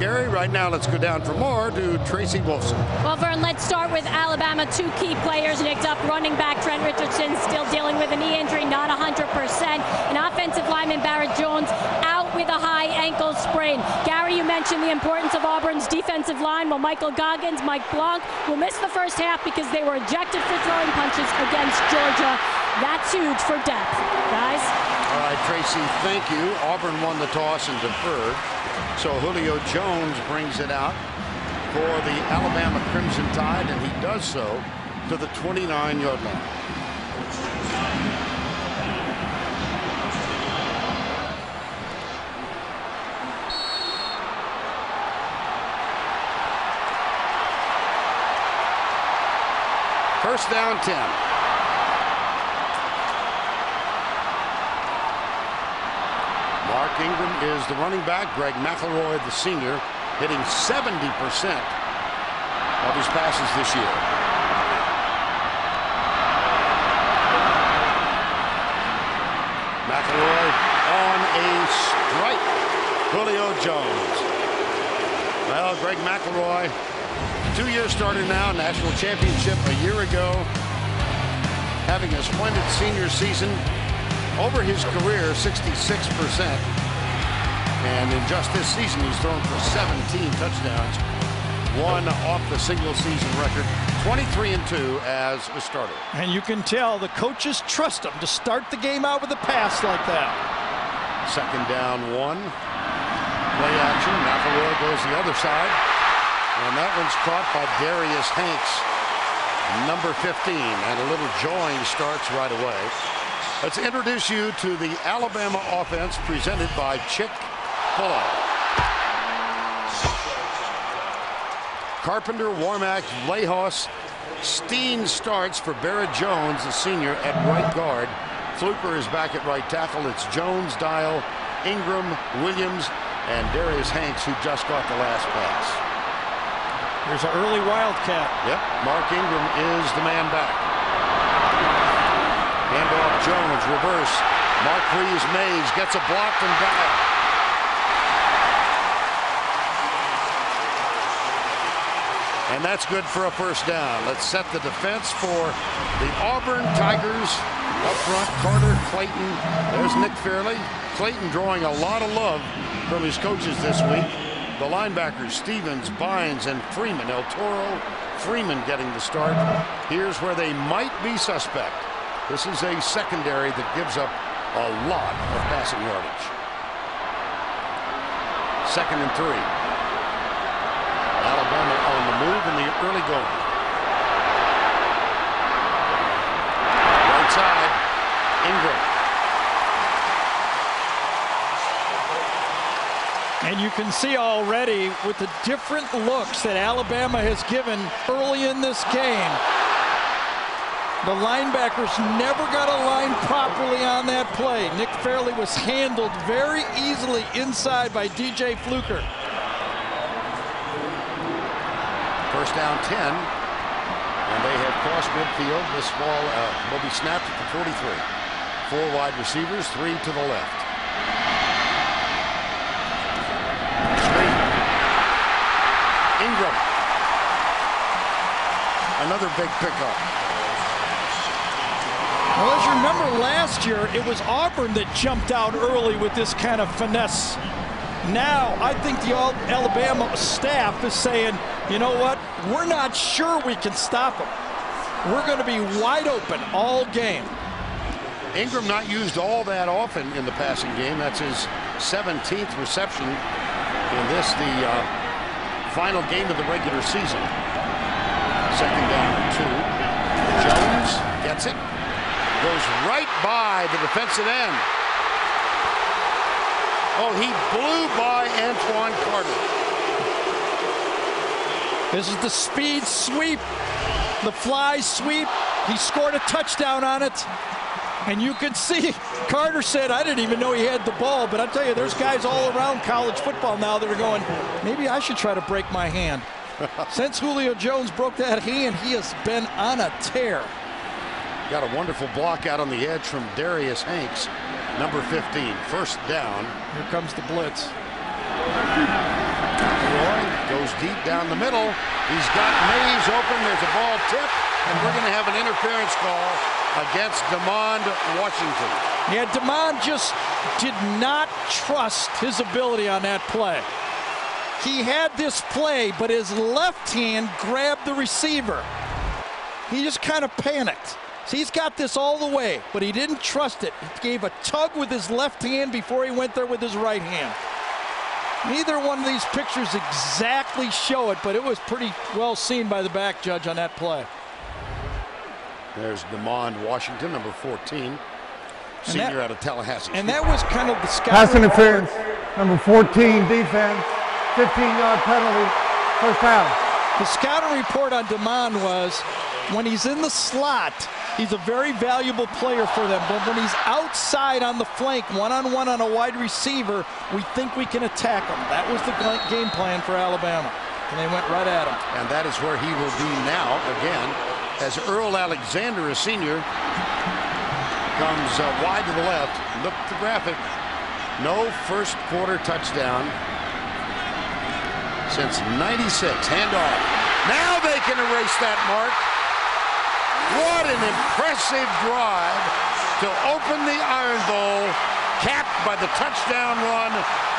Gary, right now let's go down for more to Tracy Wolfson. Well, Vern, let's start with Alabama. Two key players nicked up. Running back Trent Richardson still dealing with a knee injury, not 100%. And offensive lineman Barrett Jones out with a high ankle sprain. Gary, you mentioned the importance of Auburn's defensive line. Well, Michael Goggins, Mike Blanc will miss the first half because they were ejected for throwing punches against Georgia. That's huge for depth, guys. All right, Tracy, thank you. Auburn won the toss and deferred. So Julio Jones brings it out for the Alabama Crimson Tide, and he does so to the 29-yard line. First down 10. Mark Ingram is the running back. Greg McElroy, the senior, hitting 70% of his passes this year. McElroy on a strike. Julio Jones. Well, Greg McElroy, 2-year starter now, national championship a year ago, having a splendid senior season. Over his career, 66%. And in just this season, he's thrown for 17 touchdowns. One off the single-season record. 23-2 as a starter. And you can tell the coaches trust him to start the game out with a pass like that. Second down 1. Play action. McElroy goes the other side. And that one's caught by Darius Hanks, number 15. And a little join starts right away. Let's introduce you to the Alabama offense presented by Chick-fil-A. Carpenter, Warmack, Lehos. Steen starts for Barrett Jones, the senior, at right guard. Fluker is back at right tackle. It's Jones, Dial, Ingram, Williams, and Darius Hanks, who just got the last pass. There's an early Wildcat. Yep, Mark Ingram is the man back. Handoff Jones, reverse. Marquise Mays gets a block from Dial. And that's good for a first down. Let's set the defense for the Auburn Tigers. Up front, Carter, Clayton. There's Nick Fairley. Clayton drawing a lot of love from his coaches this week. The linebackers, Stevens, Bynes, and Freeman. El Toro, Freeman getting the start. Here's where they might be suspect. This is a secondary that gives up a lot of passing yardage. 2nd and 3. Alabama on the move in the early going. Right side, Ingram. And you can see already with the different looks that Alabama has given early in this game. The linebackers never got a line properly on that play. Nick Fairley was handled very easily inside by DJ Fluker. First down 10. And they have crossed midfield. This ball will be snapped at the 43. 4 wide receivers, 3 to the left. Screen. Ingram. Another big pickup. Well, as you remember last year, it was Auburn that jumped out early with this kind of finesse. Now, I think the Alabama staff is saying, you know what, we're not sure we can stop them. We're going to be wide open all game. Ingram not used all that often in the passing game. That's his 17th reception in this, the final game of the regular season. Second down and 2. Jones gets it. Goes right by the defensive end. Oh, he blew by Antoine Carter. This is the speed sweep, the fly sweep. He scored a touchdown on it. And you can see, Carter said, I didn't even know he had the ball. But I tell you, there's guys all around college football now that are going, maybe I should try to break my hand. Since Julio Jones broke that hand, he has been on a tear. Got a wonderful block out on the edge from Darius Hanks, number 15. First down. Here comes the blitz. deep down the middle. He's got Mays open. There's a ball tip, and we're going to have an interference call against DeMond Washington. Yeah, DeMond just did not trust his ability on that play. He had this play, but his left hand grabbed the receiver. He just kind of panicked. So he's got this all the way, but he didn't trust it. He gave a tug with his left hand before he went there with his right hand. Neither one of these pictures exactly show it, but it was pretty well seen by the back judge on that play. There's DeMond Washington, number 14, senior out of Tallahassee. And that was kind of the scout. Pass interference, number 14, defense, 15-yard penalty, first down. The scouting report on DeMond was, when he's in the slot, he's a very valuable player for them. But when he's outside on the flank, one-on-one on a wide receiver, we think we can attack him. That was the game plan for Alabama, and they went right at him. And that is where he will be now again, as Earl Alexander, a senior, comes wide to the left. Look at the graphic. No first quarter touchdown since '96. Handoff. Now they can erase that mark. What an impressive drive to open the Iron Bowl, capped by the touchdown run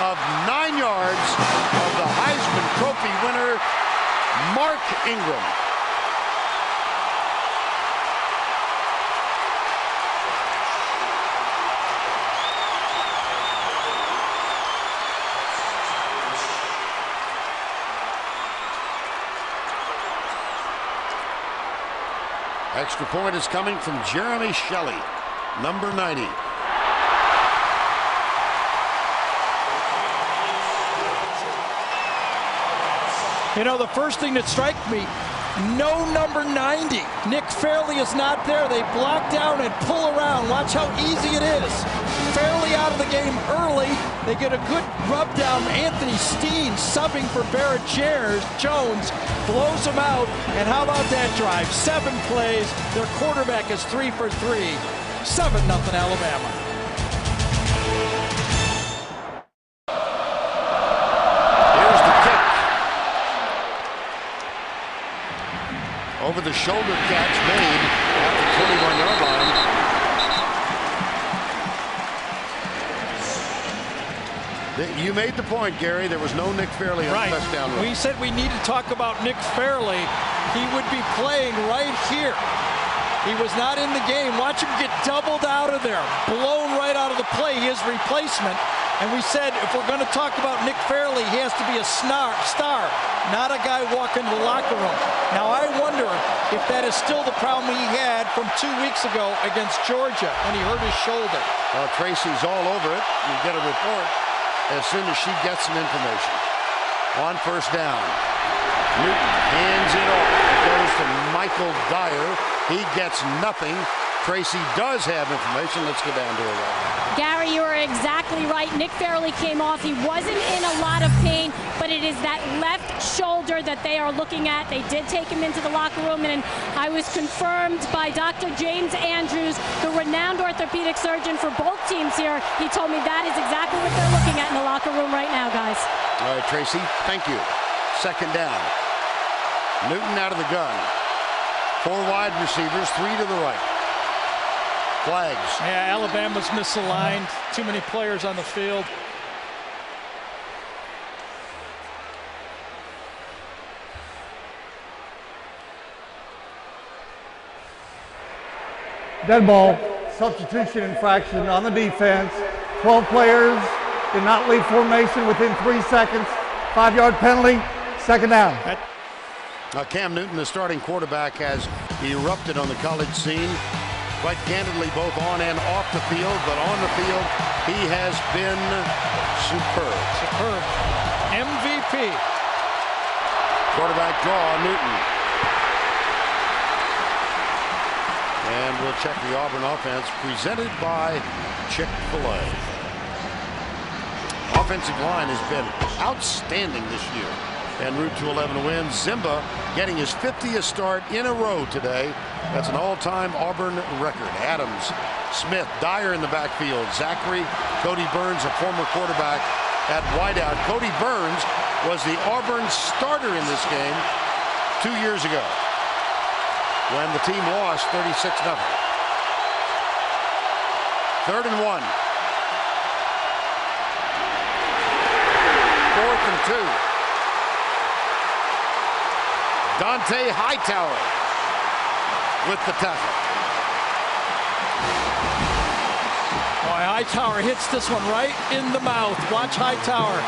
of 9 yards of the Heisman Trophy winner, Mark Ingram. Extra point is coming from Jeremy Shelley, number 90. You know, the first thing that struck me, no number 90. Nick Fairley is not there. They block down and pull around. Watch how easy it is. Fairley out of the game early. They get a good rub down. Anthony Steen subbing for Barrett Jones. Blows him out. And how about that drive? 7 plays. Their quarterback is 3 for 3. 7-0 Alabama. Here's the kick. Over the shoulder catch made at the 21-yard line. You made the point, Gary. There was no Nick Fairley on the touchdown run. We said we need to talk about Nick Fairley. He would be playing right here. He was not in the game. Watch him get doubled out of there, blown right out of the play, his replacement. And we said if we're going to talk about Nick Fairley, he has to be a star, not a guy walking to the locker room. Now I wonder if that is still the problem he had from 2 weeks ago against Georgia when he hurt his shoulder. Well, Tracy's all over it. You get a report as soon as she gets some information. On first down, Newton hands it off. It goes to Michael Dyer. He gets nothing. Tracy does have information. Let's go down to her right now. Gary, you are exactly right. Nick Fairley came off. He wasn't in a lot of pain, but it is that left shoulder that they are looking at. They did take him into the locker room, and I was confirmed by Dr. James Andrews, the renowned orthopedic surgeon for both teams here. He told me that is exactly what they're looking at in the locker room right now, guys. All right, Tracy, thank you. Second down. Newton out of the gun. 4 wide receivers, 3 to the right. Flags. Yeah, Alabama's misaligned. Too many players on the field. Dead ball, substitution infraction on the defense. 12 players did not leave formation within 3 seconds. 5-yard penalty, second down. Cam Newton, the starting quarterback, has erupted on the college scene. Quite candidly, both on and off the field, but on the field, he has been superb. Superb. MVP. Quarterback draw, Newton. And we'll check the Auburn offense, presented by Chick-fil-A. Offensive line has been outstanding this year. En route to 11 wins. Zimba getting his 50th start in a row today. That's an all-time Auburn record. Adams, Smith, Dyer in the backfield. Zachary, Cody Burns, a former quarterback at wideout. Cody Burns was the Auburn starter in this game 2 years ago when the team lost 36-0. 3rd and 1. 4th and 2. Dante Hightower with the tackle. Boy, Hightower hits this one right in the mouth. Watch Hightower.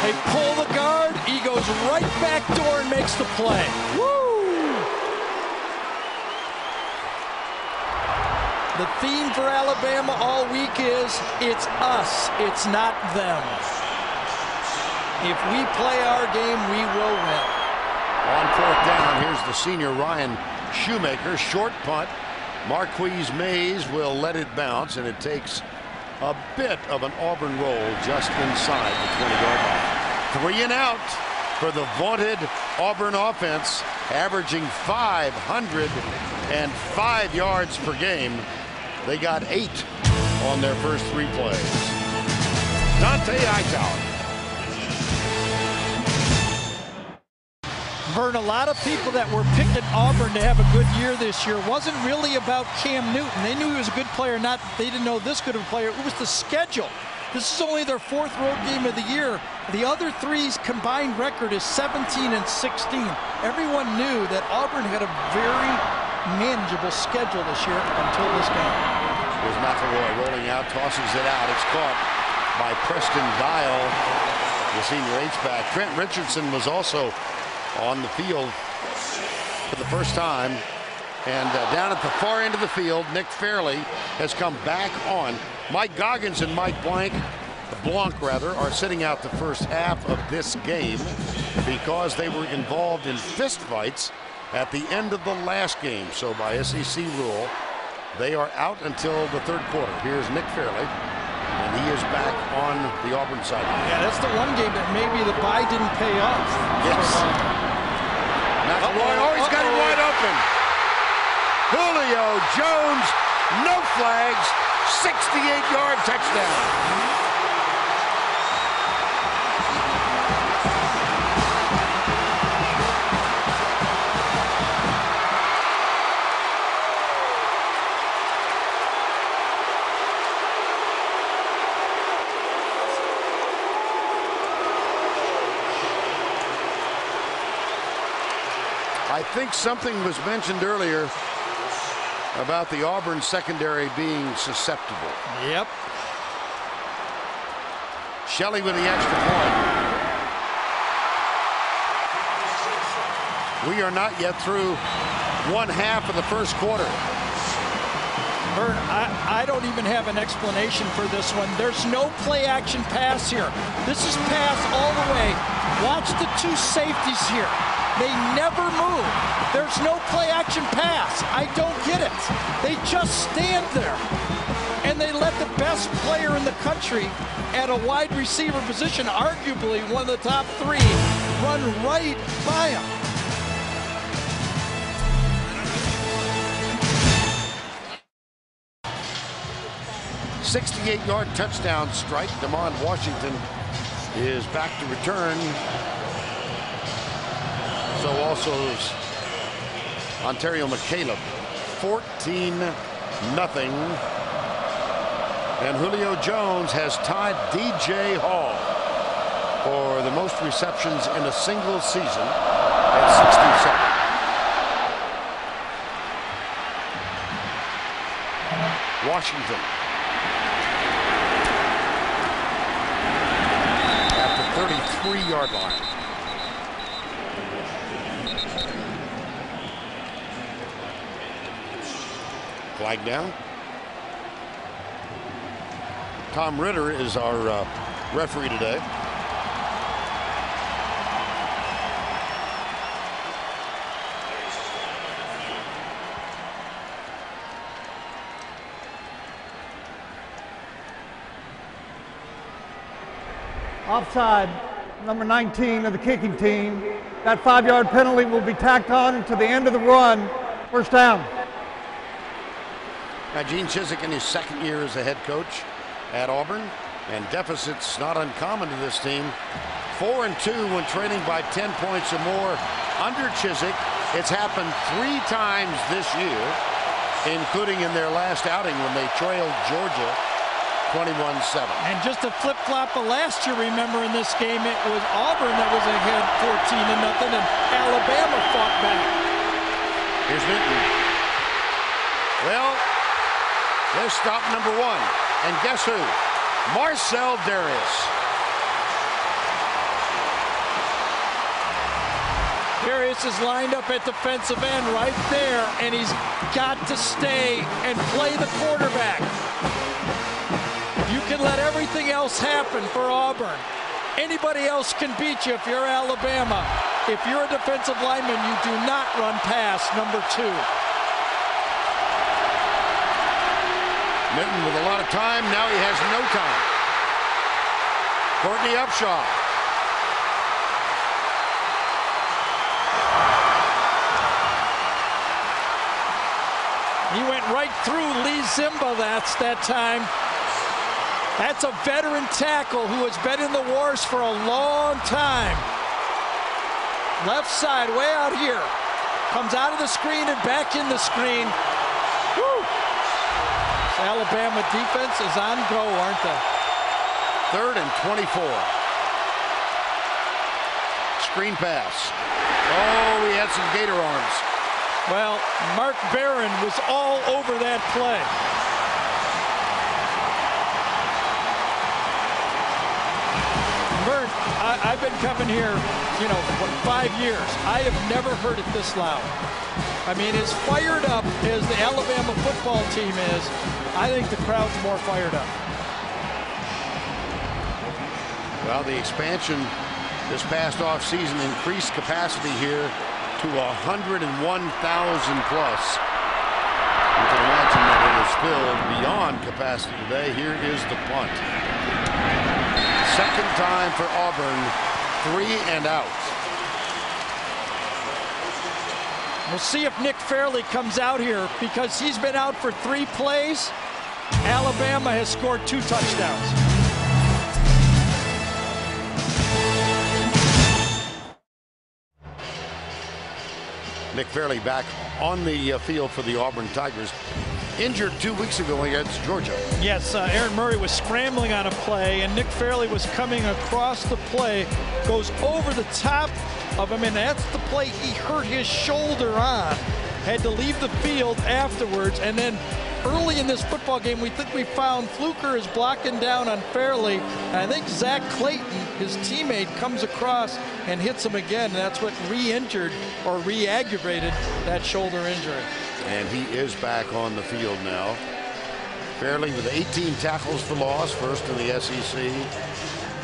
They pull the guard. He goes right back door and makes the play. Woo! The theme for Alabama all week is, it's us, it's not them. If we play our game, we will win. On 4th down, here's the senior Ryan Shoemaker. Short punt. Marquise Mays will let it bounce, and it takes a bit of an Auburn roll just inside the 20-yard line. 3 and out for the vaunted Auburn offense, averaging 505 yards per game. They got 8 on their first 3 plays. Dante Hightower. Vern, a lot of people that were picking Auburn to have a good year this year wasn't really about Cam Newton. They knew he was a good player, they didn't know this good of a player. It was the schedule. This is only their 4th road game of the year. The other 3's combined record is 17 and 16. Everyone knew that Auburn had a very manageable schedule this year until this game. Here's McElroy rolling out, tosses it out. It's caught by Preston Dial, the senior H-back. Trent Richardson was also on the field for the first time. And down at the far end of the field, Nick Fairley has come back on. Mike Goggins and Mike Blanc are sitting out the first half of this game because they were involved in fistfights at the end of the last game. So by SEC rule, they are out until the 3rd quarter. Here's Nick Fairley, and he is back on the Auburn side. Yeah, that's the one game that maybe the bye didn't pay off. Yes. McElroy, he's got it wide open. Julio Jones, no flags, 68-yard touchdown. I think something was mentioned earlier about the Auburn secondary being susceptible. Yep. Shelley with the extra point. We are not yet through 1/2 of the first quarter. Vern, I don't even have an explanation for this one. There's no play action pass here. This is pass all the way. Watch the 2 safeties here. They never move. There's no play action pass. I don't get it. They just stand there. And they let the best player in the country at a wide receiver position, arguably one of the top 3, run right by him. .68-yard touchdown strike. Damon Washington is back to return. So also is Ontario McCaleb. 14-0. And Julio Jones has tied DJ Hall for the most receptions in a single season at 67. Washington. At the 33-yard line. Flag down. Tom Ritter is our referee today. Offside, number 19 of the kicking team. That 5-yard penalty will be tacked on to the end of the run. First down. Now, Gene Chizik in his 2nd year as a head coach at Auburn, and deficits not uncommon to this team. 4-2 when trailing by 10 points or more under Chiswick. It's happened 3 times this year, including in their last outing when they trailed Georgia 21-7. And just a flip-flop of last year, remember, in this game, it was Auburn that was ahead 14-0, and Alabama fought back. Here's Minton. Well, there's stop number 1. And guess who? Marcel Darius. Darius is lined up at defensive end right there, and he's got to stay and play the quarterback. You can let everything else happen for Auburn. Anybody else can beat you if you're Alabama. If you're a defensive lineman, you do not run past number 2. Minton with a lot of time. Now he has no time. Courtney Upshaw. He went right through Lee Zimba that time. That's a veteran tackle who has been in the wars for a long time. Left side, way out here. Comes out of the screen and back in the screen. Woo! Alabama defense is on go, aren't they? 3rd and 24. Screen pass. Oh, he had some gator arms. Well, Mark Barron was all over that play. Bert, I've been coming here, you know, for 5 years. I have never heard it this loud. I mean, as fired up as the Alabama football team is, I think the crowd's more fired up. Well, the expansion this past offseason increased capacity here to 101,000 plus. You can imagine that it is filled beyond capacity today. Here is the punt. Second time for Auburn, 3 and out. We'll see if Nick Fairley comes out here, because he's been out for 3 plays. Alabama has scored 2 touchdowns. Nick Fairley back on the field for the Auburn Tigers. Injured 2 weeks ago against Georgia. Yes, Aaron Murray was scrambling on a play, and Nick Fairley was coming across the play, goes over the top of him, and that's the play he hurt his shoulder on. Had to leave the field afterwards, and then early in this football game, we think we found Fluker is blocking down on Fairley, and I think Zach Clayton, his teammate, comes across and hits him again, and that's what re-injured or re-aggravated that shoulder injury. And he is back on the field now. Fairley with 18 tackles for loss, first in the SEC.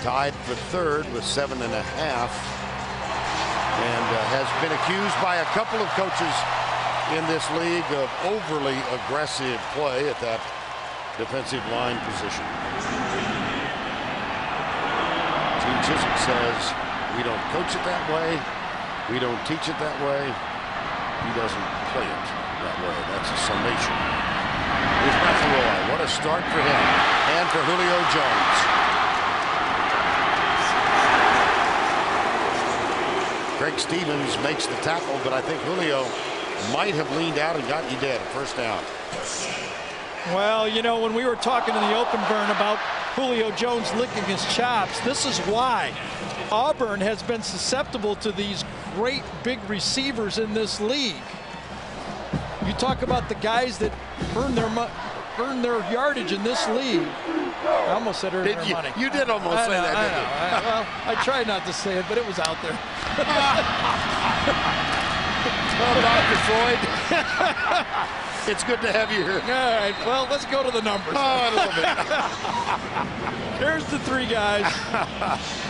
Tied for 3rd with 7.5. And has been accused by a couple of coaches in this league of overly aggressive play at that defensive line position. Gene Chiswick says, we don't coach it that way. We don't teach it that way. He doesn't play it that way. That's a summation. Here's McElroy. What a start for him. And for Julio Jones. Greg Stevens makes the tackle, but I think Julio might have leaned out and got you dead. First down. Well, you know, when we were talking in the open burn about Julio Jones licking his chops, this is why Auburn has been susceptible to these great big receivers in this league. You talk about the guys that earn their yardage in this league. I almost said earn their money. You did almost say that, didn't you? Well, I tried not to say it, but it was out there. Well, Dr. Floyd, it's good to have you here. All right, well, let's go to the numbers. Oh, a little bit. Here's the 3 guys.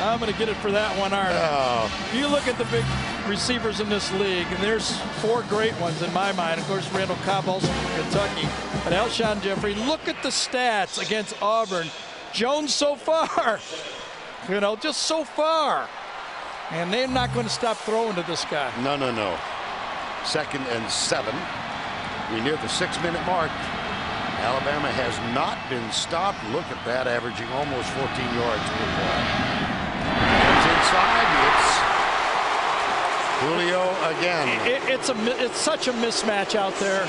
I'm going to get it for that one, aren't I? Oh. You look at the big receivers in this league, and there's 4 great ones in my mind. Of course, Randall Cobb also from Kentucky. But Alshon Jeffrey, look at the stats against Auburn. Jones so far, you know, just so far. And they're not going to stop throwing to this guy. No, no, no. 2nd and 7. We near the 6-minute mark. Alabama has not been stopped. Look at that, averaging almost 14 yards per play. Comes side. It's Julio again. It's such a mismatch out there.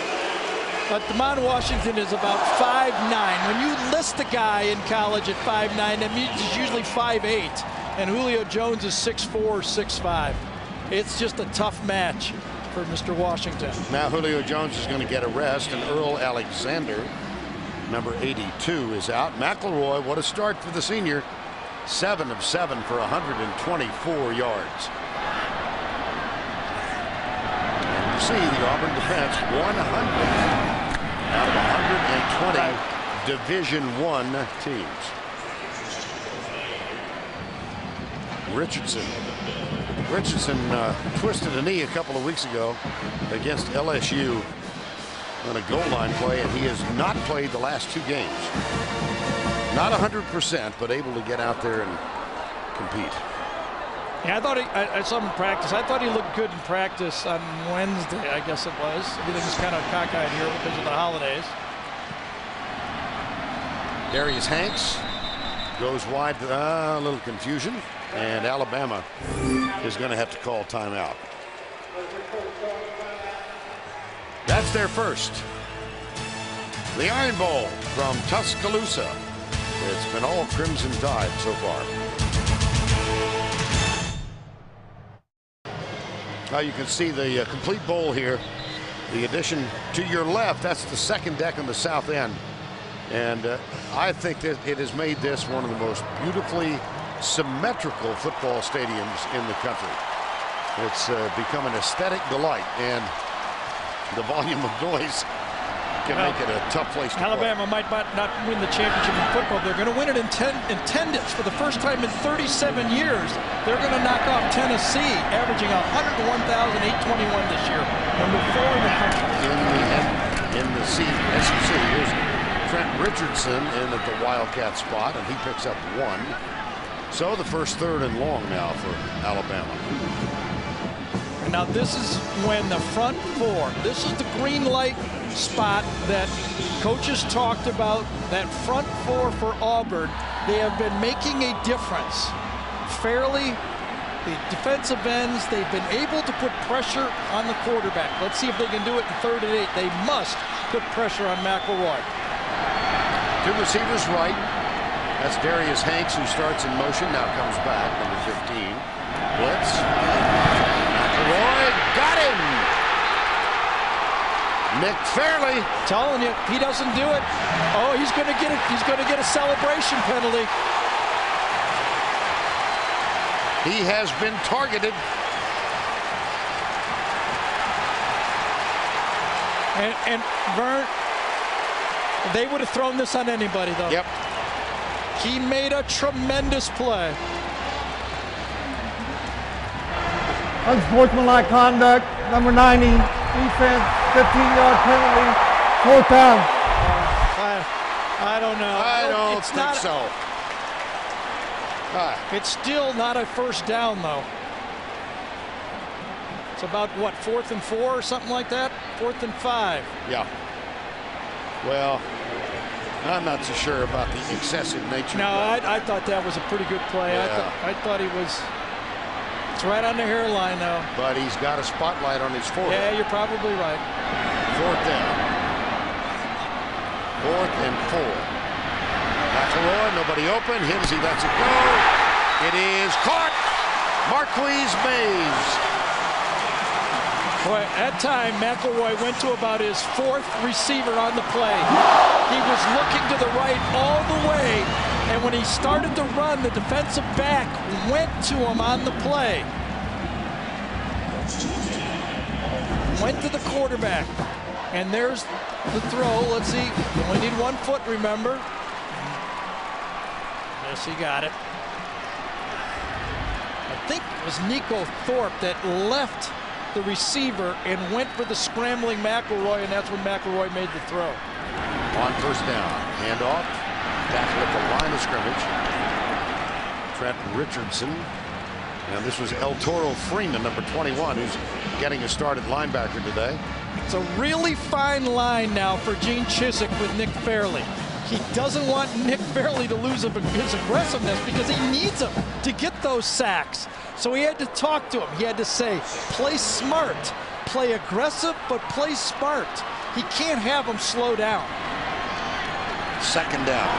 Damon Washington is about 5'9". When you list a guy in college at 5'9", that means he's usually 5'8". And Julio Jones is 6'4", 6'5". It's just a tough match for Mr. Washington. Now Julio Jones is going to get a rest, and Earl Alexander, number 82, is out. McElroy, what a start for the senior. 7 of 7 for 124 yards. And you see the Auburn defense 100 out of 120 Division I teams. Richardson twisted a knee a couple of weeks ago against LSU on a goal line play, and he has not played the last 2 games. Not 100%, but able to get out there and compete. Yeah, I thought I saw him in practice. I thought he looked good in practice on Wednesday, I guess it was. Everything's kind of cockeyed here because of the holidays. Darius Hanks goes wide. A little confusion. And Alabama is going to have to call timeout. That's their first. The Iron Bowl from Tuscaloosa. It's been all Crimson Tide so far. Now you can see the complete bowl here. The addition to your left, that's the second deck on the south end. And I think that it has made this one of the most beautifully symmetrical football stadiums in the country. It's become an aesthetic delight, and the volume of noise can make it a tough place to Alabama might not win the championship in football. They're going to win it in attendance for the first time in 37 years. They're going to knock off Tennessee, averaging 101,821 this year, number 4 in the country. In the SEC, here's Trent Richardson in at the Wildcat spot, and he picks up 1. So the first 3rd and long now for Alabama. And now this is when the front 4, this is the green light spot that coaches talked about, that front 4 for Auburn. They have been making a difference. Fairly, the defensive ends, they've been able to put pressure on the quarterback. Let's see if they can do it in 3rd and 8. They must put pressure on McElroy. 2 receivers right. That's Darius Hanks, who starts in motion, now comes back, number 15. Blitz. McElroy got him. Nick Fairley. Telling you, he doesn't do it. Oh, he's going to get it. He's going to get a celebration penalty. He has been targeted. And Vern, they would have thrown this on anybody, though. Yep. He made a tremendous play. Unsportsmanlike conduct, number 90, defense, 15-yard penalty, 4th down. I don't know. I don't think so. It's still not a first down, though. It's about, what, 4th and 4 or something like that? 4th and 5. Yeah. Well, I'm not so sure about the excessive nature. No, I thought that was a pretty good play. Yeah. I thought he was. It's right on the hairline, though. But he's got a spotlight on his forehead. Yeah, you're probably right. 4th down. 4th and 4. McElroy, nobody open. Himsey lets it go. It is caught. Marquise Mays. Boy, at time, McElroy went to about his 4th receiver on the play. He was looking to the right all the way, and when he started to run, the defensive back went to him on the play. Went to the quarterback, and there's the throw. Let's see. You only need 1 foot, remember. Yes, he got it. I think it was Nico Thorpe that left the receiver and went for the scrambling McElroy, and that's when McElroy made the throw. On 1st down, handoff, tackle at the line of scrimmage. Trent Richardson, and this was El Toro Freeman, number 21, who's getting a start at linebacker today. It's a really fine line now for Gene Chizik with Nick Fairley. He doesn't want Nick Fairley to lose his aggressiveness because he needs him to get those sacks. So he had to talk to him. He had to say, play smart, play aggressive, but play smart. He can't have him slow down. Second down.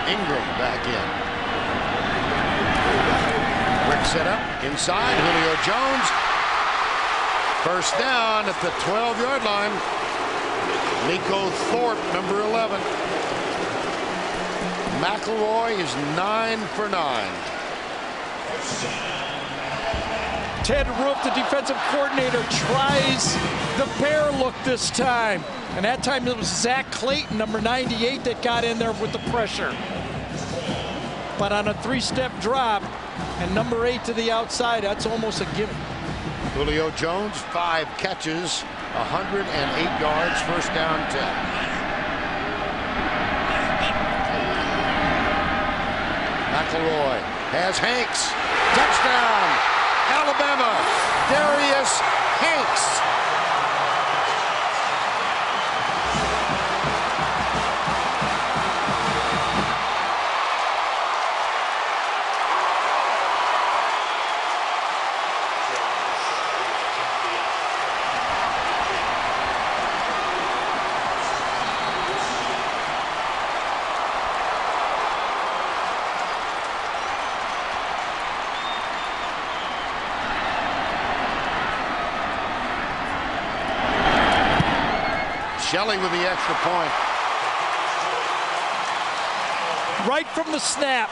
Ingram back in. Quick setup inside. Julio Jones. First down at the 12-yard line. Nico Thorpe, number 11. McElroy is 9 for 9. Ted Roof, the defensive coordinator, tries the bear look this time. And that time it was Zach Clayton, number 98, that got in there with the pressure. But on a three-step drop and number 8 to the outside, that's almost a gimme. Julio Jones, 5 catches, 108 yards, first down 10. McElroy has Hanks. Touchdown, Alabama. Darius Hanks. Shelley with the extra point. Right from the snap,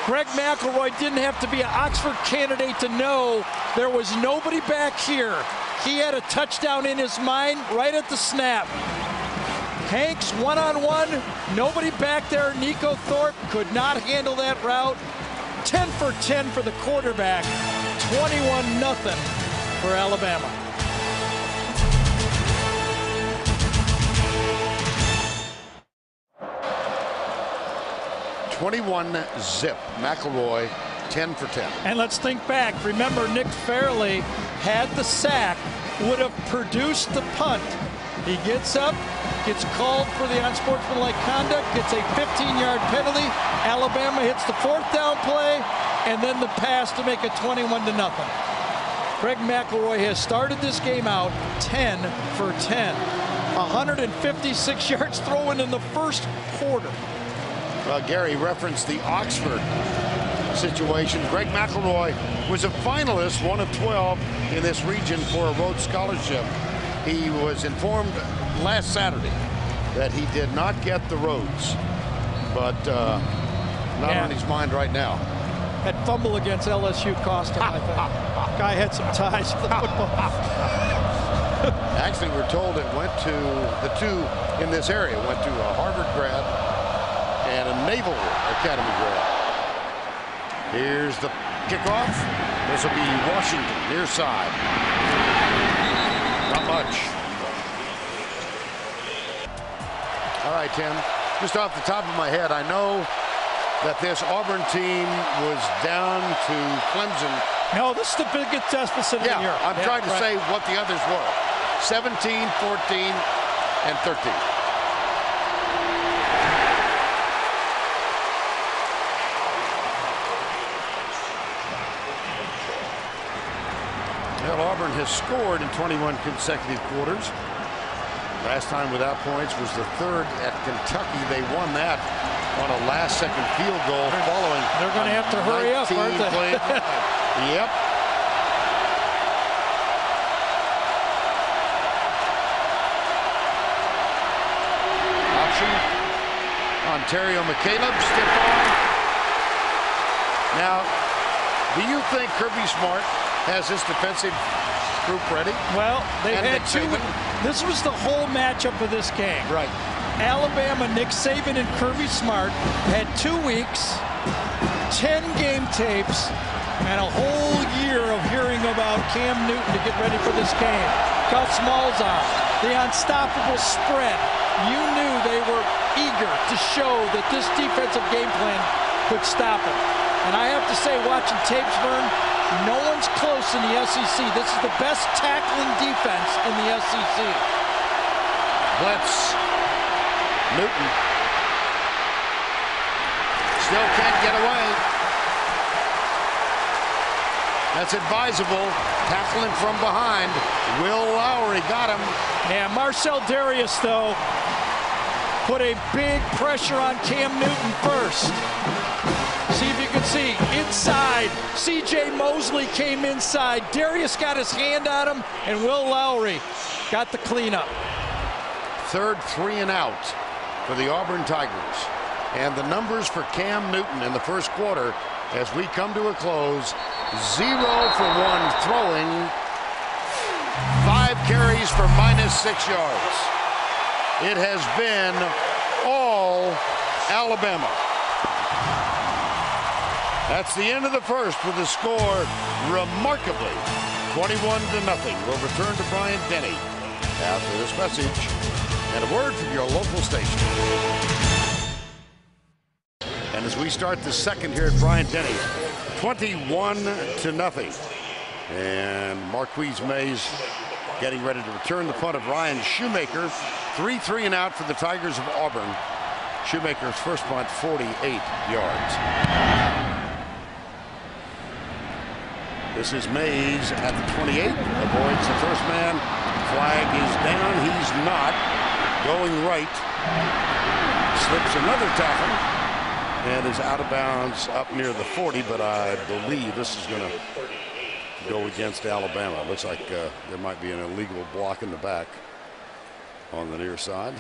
Greg McElroy didn't have to be an Oxford candidate to know there was nobody back here. He had a touchdown in his mind right at the snap. Hanks one-on-one, nobody back there. Nico Thorpe could not handle that route. 10 for 10 for the quarterback. 21-0 for Alabama. 21-zip. McElroy, 10 for 10. And let's think back. Remember, Nick Fairley had the sack, would have produced the punt. He gets up, gets called for the unsportsmanlike conduct, gets a 15-yard penalty. Alabama hits the 4th down play, and then the pass to make it 21-0. Greg McElroy has started this game out 10 for 10. 156 yards throwing in the first quarter. Gary referenced the Oxford situation. Greg McElroy was a finalist, 1 of 12 in this region for a Rhodes Scholarship. He was informed last Saturday that he did not get the Rhodes, but not on his mind right now. That fumble against LSU cost him, I think. Guy had some ties to the football. Actually, we're told it went to the 2 in this area. Went to a Harvard grad and a Naval Academy grad. Here's the kickoff. This will be Washington, near side. Not much. All right, Tim. Just off the top of my head, I know that this Auburn team was down to Clemson. No, this is the biggest deficit of the year. I'm trying to say what the others were. 17, 14, and 13. Well, Auburn has scored in 21 consecutive quarters. Last time without points was the 3rd at Kentucky. They won that on a last-second field goal following. They're going to have to hurry up, aren't they? Yep. Option. Ontario McCaleb, stiff arm. Now, do you think Kirby Smart has his defensive group ready? Well, they've had 2. This was the whole matchup of this game. Right. Alabama, Nick Saban and Kirby Smart had 2 weeks, 10 game tapes, and a whole year of hearing about Cam Newton to get ready for this game. Gus Malzahn, the unstoppable spread. You knew they were eager to show that this defensive game plan could stop it. And I have to say, watching tapes, Vern, no one's close in the SEC. This is the best tackling defense in the SEC. Blitz. Newton Still can't get away. That's advisable. Tackling from behind. Will Lowry got him. Yeah, Marcel Darius, though, put a big pressure on Cam Newton first. See if you can see. Inside. C.J. Mosley came inside. Darius got his hand on him, and Will Lowry got the cleanup. Third 3 and out for the Auburn Tigers. And the numbers for Cam Newton in the first quarter as we come to a close. 0 for 1 throwing. 5 carries for -6 yards. It has been all Alabama. That's the end of the first with the score remarkably 21-0. We'll return to Brian Denny after this message and a word from your local station. And as we start the second here at Brian Denny, 21-0. And Marquise Mays getting ready to return the punt of Ryan Shoemaker. 3 and out for the Tigers of Auburn. Shoemaker's first punt, 48 yards. This is Mays at the 28. Avoids the first man. Flag is down. He's not. Going right. Slips another tackle. And is out of bounds up near the 40, but I believe this is going to go against Alabama. It looks like there might be an illegal block in the back on the near side.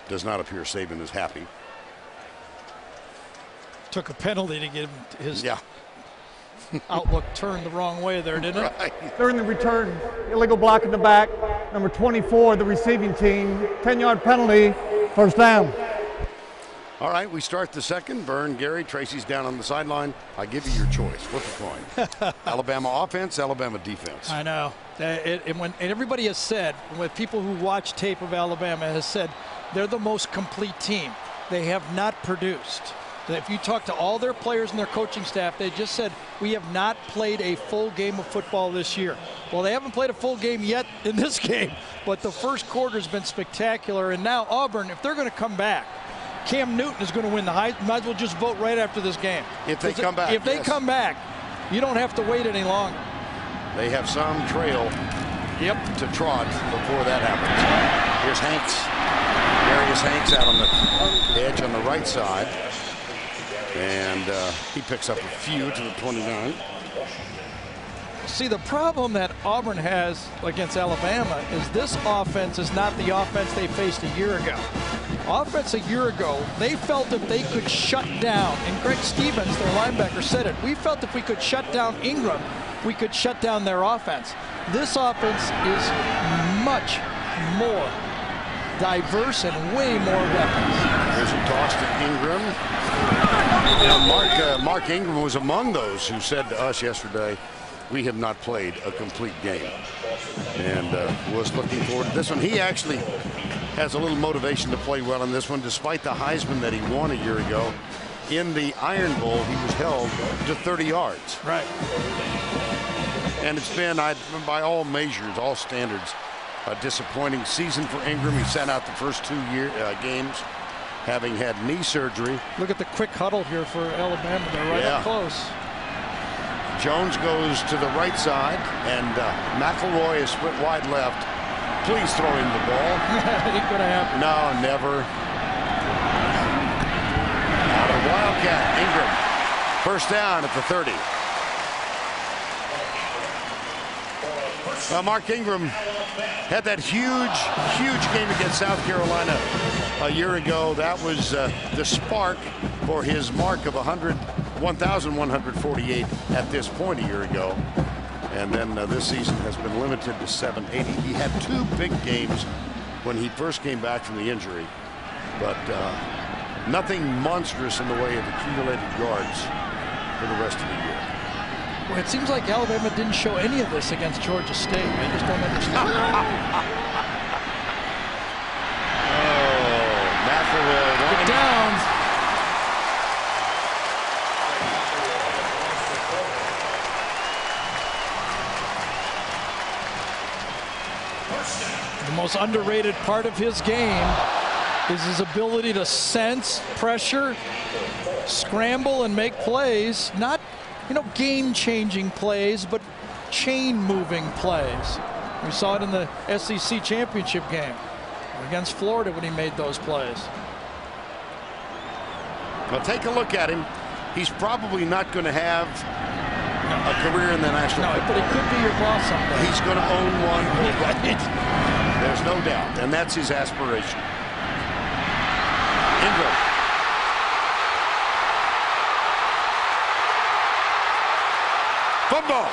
Does not appear Saban is happy. Took a penalty to get his outlook turned the wrong way there, didn't it? Right. During the return, illegal block in the back. Number 24, the receiving team. 10-yard penalty, first down. All right, we start the second. Vern, Gary, Tracy's down on the sideline. I give you your choice. Flip a coin. Alabama offense, Alabama defense. I know. And everybody has said, with people who watch tape of Alabama, has said they're the most complete team. They have not produced. If you talk to all their players and their coaching staff, they just said, we have not played a full game of football this year. Well, they haven't played a full game yet in this game, but the first quarter has been spectacular. And now Auburn, if they're going to come back, Cam Newton is going to win the Heisman. Might as well just vote right after this game. If they come back. If they come back, you don't have to wait any longer. They have some trail to trot before that happens. Here's Hanks. Darius Hanks out on the edge on the right side. And he picks up a few to the 29. See, the problem that Auburn has against Alabama is this offense is not the offense they faced a year ago. Offense a year ago, they felt if they could shut down, and Greg Stevens, their linebacker, said it, we felt if we could shut down Ingram, we could shut down their offense. This offense is much more diverse and way more weapons. Here's a toss to Ingram. Now Mark Ingram was among those who said to us yesterday, we have not played a complete game, and was looking forward to this one. He actually has a little motivation to play well in this one, despite the Heisman that he won a year ago. In the Iron Bowl, he was held to 30 yards. Right. And it's been, by all measures, all standards, a disappointing season for Ingram. He sat out the first 2 games, having had knee surgery. Look at the quick huddle here for Alabama. They're right up close. Jones goes to the right side, and McElroy is split wide left. Please throw him the ball. Ain't gonna happen. No, never. Out of Wildcat, Ingram. First down at the 30. Mark Ingram had that huge game against South Carolina a year ago. That was the spark for his mark of 1,148 at this point a year ago. And then this season has been limited to 780. He had 2 big games when he first came back from the injury, but nothing monstrous in the way of accumulated yards for the rest of the year. Well, it seems like Alabama didn't show any of this against Georgia State. I just don't understand. McElroy. Get down. most underrated part of his game is his ability to sense pressure, scramble, and make plays. Not, game-changing plays, but chain-moving plays. We saw it in the SEC championship game against Florida when he made those plays. Well, take a look at him. He's probably not going to have a career in the National Football. But he could be your boss someday. He's going to own one. There's no doubt, and that's his aspiration. Ingram. Football.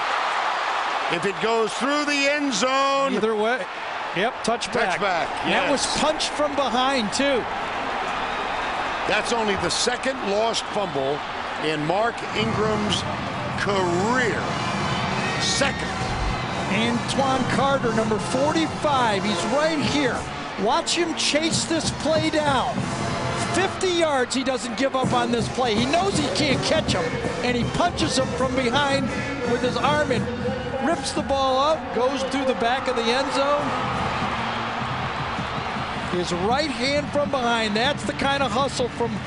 If it goes through the end zone. Either way. Yep, touchback. Touchback, yes. That was punched from behind, too. That's only the second lost fumble in Mark Ingram's career. Second. Antoine Carter, number 45. He's right here. Watch him chase this play down. 50 yards, he doesn't give up on this play. He knows he can't catch him, and he punches him from behind with his arm and rips the ball out, goes through the back of the end zone. His right hand from behind. That's the kind of hustle from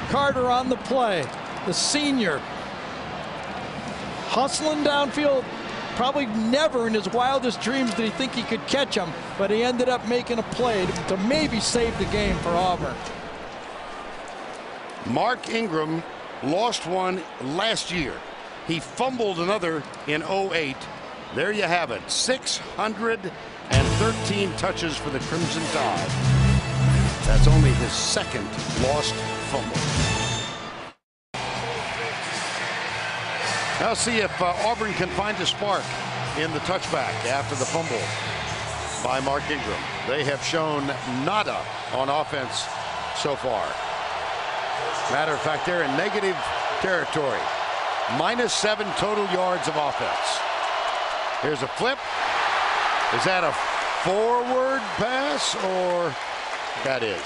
Carter on the play. The senior. Hustling downfield. Probably never in his wildest dreams did he think he could catch him, but he ended up making a play to maybe save the game for Auburn. Mark Ingram lost one last year. He fumbled another in 08. There you have it. 613 touches for the Crimson Tide. That's only his second lost fumble. Now see if Auburn can find a spark in the touchback after the fumble by Mark Ingram. They have shown nada on offense so far. Matter of fact, they're in negative territory. -7 total yards of offense. Here's a flip. Is that a forward pass, or that is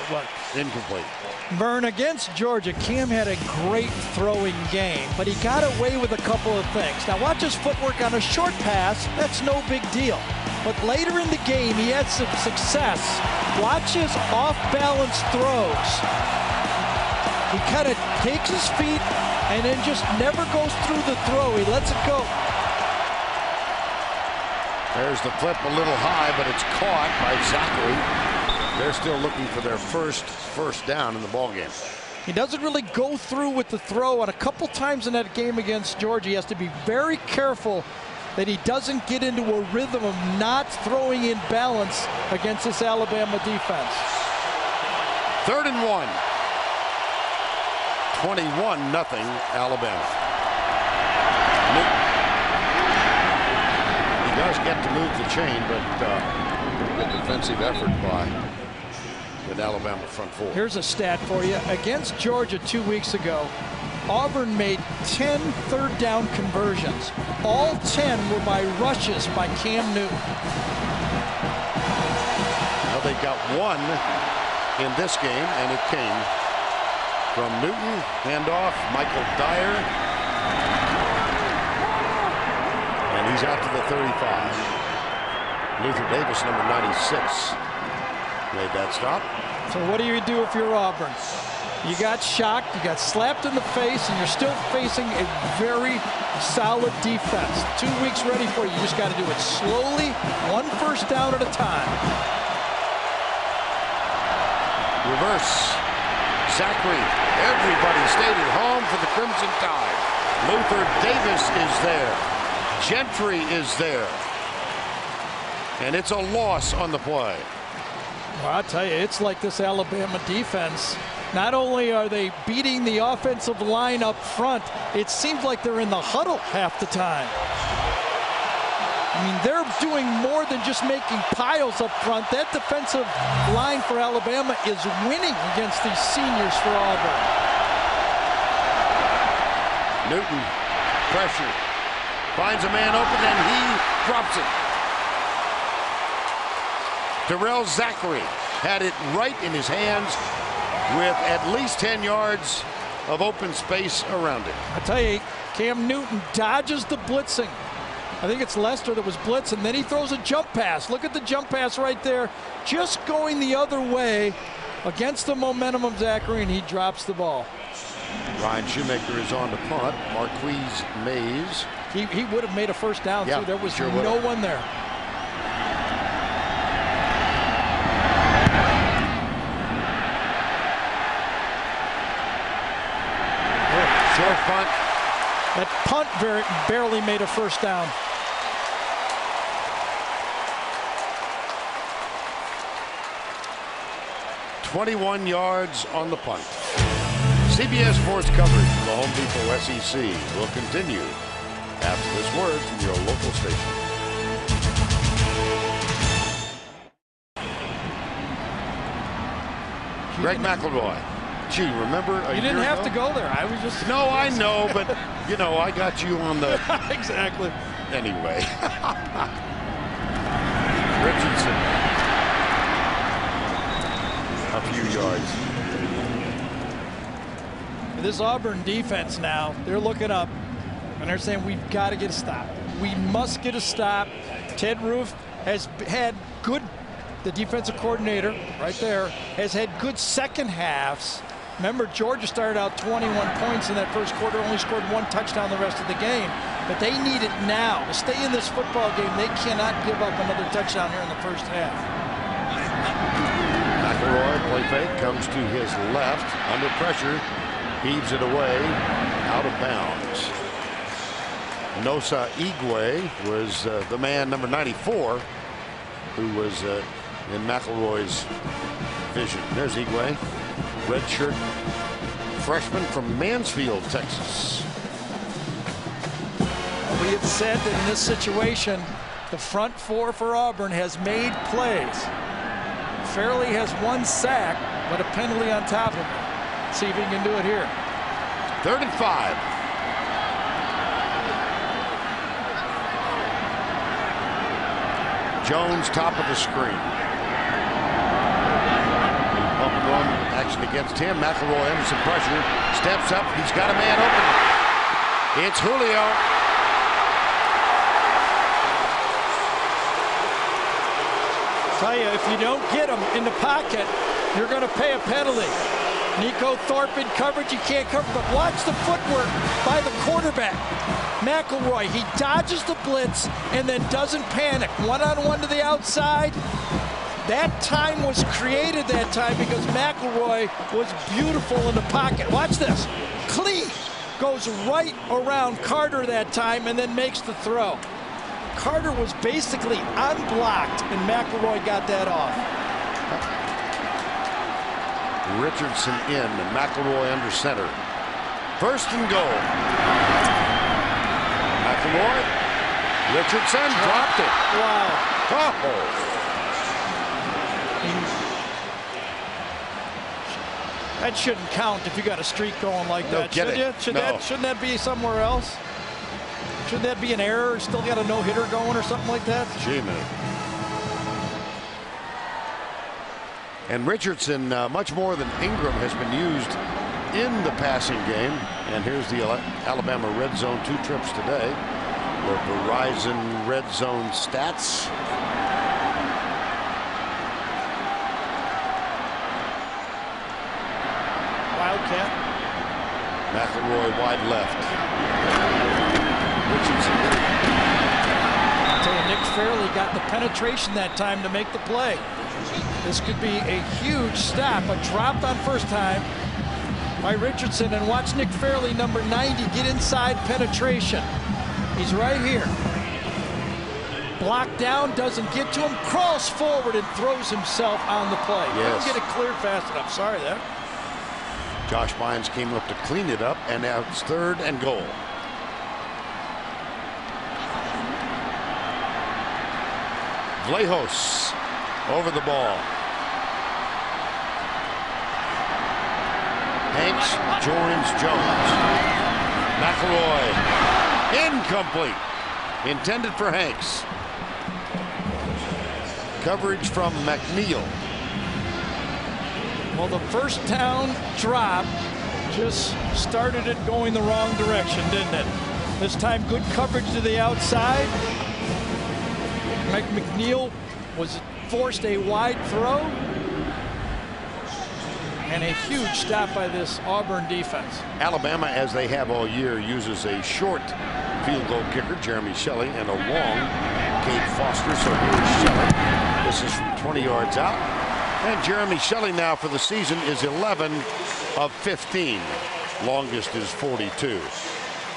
what? Incomplete? Vern, against Georgia, Cam had a great throwing game, but he got away with a couple of things. Now watch his footwork on a short pass. That's no big deal. But later in the game, he had some success. Watch his off-balance throws. He kind of takes his feet and then just never goes through the throw. He lets it go. There's the flip, a little high, but it's caught by Zachary. They're still looking for their first down in the ballgame. He doesn't really go through with the throw, and a couple times in that game against Georgia, he has to be very careful that he doesn't get into a rhythm of not throwing in balance against this Alabama defense. 3rd and 1. 21-0 Alabama. He does get to move the chain, but good defensive effort by the Alabama front four. Here's a stat for you. Against Georgia 2 weeks ago, Auburn made 10 third down conversions. All 10 were by rushes by Cam Newton. Well, they got one in this game, and it came from Newton. Handoff, Michael Dyer. And he's out to the 35. Luther Davis, number 96, made that stop. So what do you do if you're Auburn? You got shocked, you got slapped in the face, and you're still facing a very solid defense. 2 weeks ready for you. You just got to do it slowly, 1 first down at a time. Reverse. Zachary. Everybody stayed at home for the Crimson Tide. Luther Davis is there. Gentry is there. And it's a loss on the play. Well, I'll tell you, it's like this Alabama defense. Not only are they beating the offensive line up front, it seems like they're in the huddle half the time. I mean, they're doing more than just making piles up front. That defensive line for Alabama is winning against these seniors for Auburn. Newton, pressure, finds a man open, and he drops it. Terrell Zachary had it right in his hands with at least 10 yards of open space around it. I tell you, Cam Newton dodges the blitzing. I think it's Lester that was blitz, and then he throws a jump pass. Look at the jump pass right there. Just going the other way against the momentum of Zachary, and he drops the ball. Ryan Shoemaker is on to punt. Marquise Mays. He would have made a first down, too. There was sure no one there. Short punt. That punt barely made a first down. "21 yards on the punt." CBS Sports coverage of the Home Depot SEC will continue after this word from your local station. Greg McElroy. Gee, remember a You didn't year have ago? to go there. I was just... No, I know, but, you know, I got you on the... Exactly. Anyway. Richardson. A few yards. This Auburn defense now, they're looking up, and they're saying, we've got to get a stop. We must get a stop. Ted Roof has had good, the defensive coordinator right there, has had good second halves. Remember, Georgia started out 21 points in that first quarter, only scored 1 touchdown the rest of the game. But they need it now. To stay in this football game, they cannot give up another touchdown here in the first half. McElroy, play fake, comes to his left, under pressure, heaves it away, out of bounds. Nosa Igwe was the man, number 94, who was in McElroy's vision. There's Igwe. Redshirt freshman from Mansfield, Texas. We had said that in this situation, the front four for Auburn has made plays. Fairley has 1 sack, but a penalty on top of it. See if he can do it here. 3rd and 5. Jones, top of the screen. Bump and run action against him. McElroy under some pressure. Steps up. He's got a man open. It's Julio. Tell you, if you don't get him in the pocket, you're going to pay a penalty. Nico Thorpe in coverage, you can't cover, but watch the footwork by the quarterback. McElroy, he dodges the blitz and then doesn't panic. One-on-one to the outside. That time was created that time because McElroy was beautiful in the pocket. Watch this. Clee goes right around Carter that time and then makes the throw. Carter was basically unblocked, and McElroy got that off. Richardson in, and McElroy under center. 1st and goal. McElroy. Richardson dropped it. Wow. Oh. That shouldn't count if you got a streak going like that, should you? Shouldn't that be somewhere else? Shouldn't that be an error? Still got a no-hitter going or something like that? Gee, man. And Richardson, much more than Ingram, has been used in the passing game. And here's the Alabama Red Zone 2 trips today. The Verizon Red Zone stats. Wildcat. McElroy wide left. Richardson. I'll tell you, Nick Fairley got the penetration that time to make the play. This could be a huge stop. A drop on first time by Richardson, and watch Nick Fairley, number 90, get inside penetration. He's right here. Blocked down, doesn't get to him, crawls forward and throws himself on the play. Yes. Couldn't get it cleared fast enough. Sorry there. Josh Bynes came up to clean it up, and now it's 3rd and goal. Vlahos over the ball. Hanks joins Jones. McElroy incomplete. Intended for Hanks. Coverage from McNeil. Well, the first down drop just started it going the wrong direction, didn't it? This time good coverage to the outside. Mike McNeil was forced a wide throw. And a huge stop by this Auburn defense. Alabama, as they have all year, uses a short field goal kicker, Jeremy Shelley, and a long Cade Foster. So here's Shelley. This is from 20 yards out. And Jeremy Shelley now for the season is 11 of 15. Longest is 42.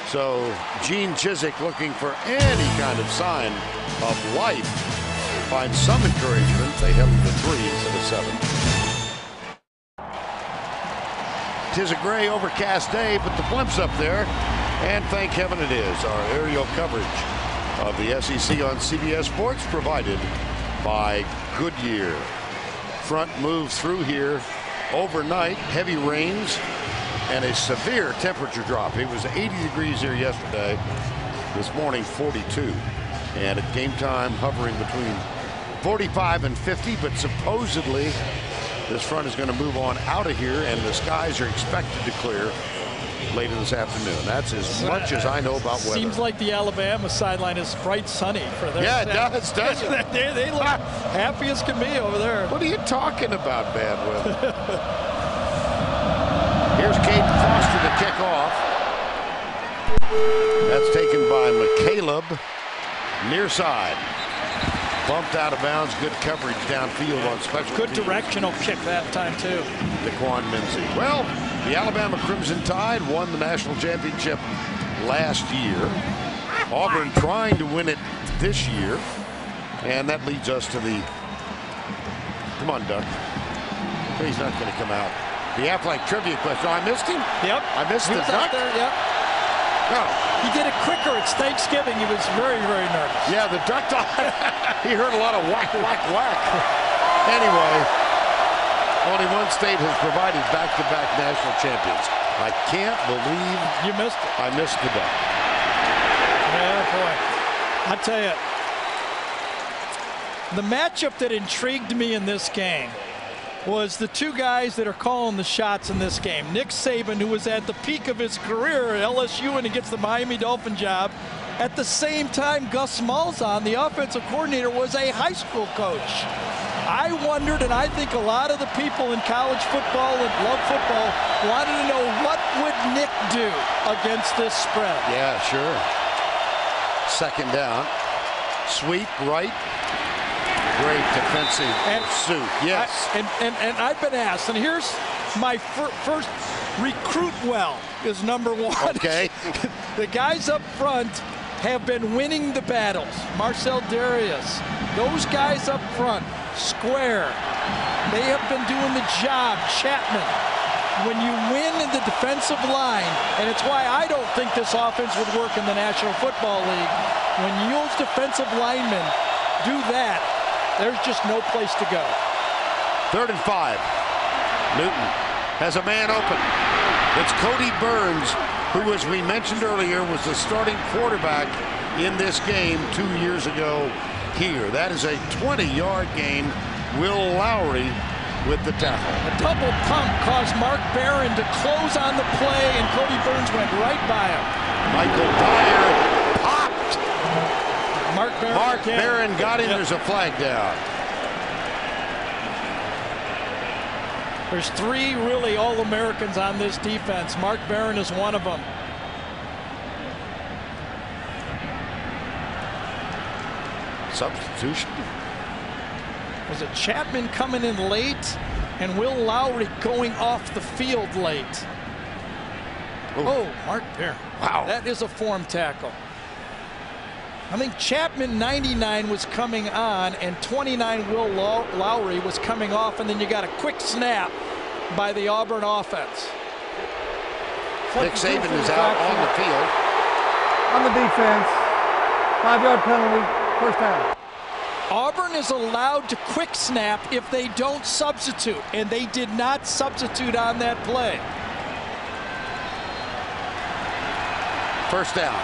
So Gene Chizik, looking for any kind of sign of life, finds some encouragement. They held him to 3 instead of 7. 'Tis a gray, overcast day, but the blimp's up there, and thank heaven it is. Our aerial coverage of the SEC on CBS Sports, provided by Goodyear. Front move through here overnight, heavy rains, and a severe temperature drop. It was 80 degrees here yesterday. This morning, 42. And at game time, hovering between 45 and 50, but supposedly this front is going to move on out of here, and the skies are expected to clear later this afternoon. That's as much as I know about weather. Seems like the Alabama sideline is bright sunny for them. Yeah, it does, doesn't it? They look happy as can be over there. What are you talking about, bad weather? Here's Cade Foster to kick off. That's taken by McCaleb, near side. Bumped out of bounds. Good coverage downfield on special Good teams. directional kick that time, too. Daquan Mincy. Well, the Alabama Crimson Tide won the national championship last year. Auburn trying to win it this year. And that leads us to the... Come on, Doug. He's not going to come out. The Affleck trivia question. Oh, I missed him? Yep. I missed he the was duck? out there, yep. No. He did it quicker. It's Thanksgiving. He was very, very nervous. Yeah, the duck talk. He heard a lot of whack, whack, whack. Anyway, only one state has provided back-to-back national champions. I can't believe you missed it. I missed the duck. Yeah, boy. I tell you, the matchup that intrigued me in this game was the two guys that are calling the shots in this game. Nick Saban, who was at the peak of his career at LSU and he gets the Miami Dolphin job. At the same time, Gus Malzahn, the offensive coordinator, was a high school coach. I wondered, and I think a lot of the people in college football and love football wanted to know, what would Nick do against this spread? Yeah, sure. Second down. Sweep right. Great defensive pursuit. Yes. And I've been asked, and here's my first recruit well is #1. Okay. The guys up front have been winning the battles. Marcel Darius, those guys up front, square. They have been doing the job. Chapman. When you win in the defensive line, and it's why I don't think this offense would work in the National Football League, when those defensive linemen do that, there's just no place to go. 3rd and 5. Newton has a man open. It's Cody Burns, who, as we mentioned earlier, was the starting quarterback in this game 2 years ago here. That is a 20-yard gain. Will Lowry with the tackle. A double pump caused Mark Barron to close on the play, and Cody Burns went right by him. Michael Dyer popped. Mark Barron got him. Yep. There's a flag down. There's 3 really All-Americans on this defense. Mark Barron is one of them. Substitution. Was it Chapman coming in late and Will Lowry going off the field late? Ooh. Oh, Mark Barron. Wow. That is a form tackle. I think Chapman 99 was coming on and 29 Will Lowry was coming off, and then you got a quick snap by the Auburn offense. Nick Saban is out on the field. On the defense, 5-yard penalty, first down. Auburn is allowed to quick snap if they don't substitute, and they did not substitute on that play. First down.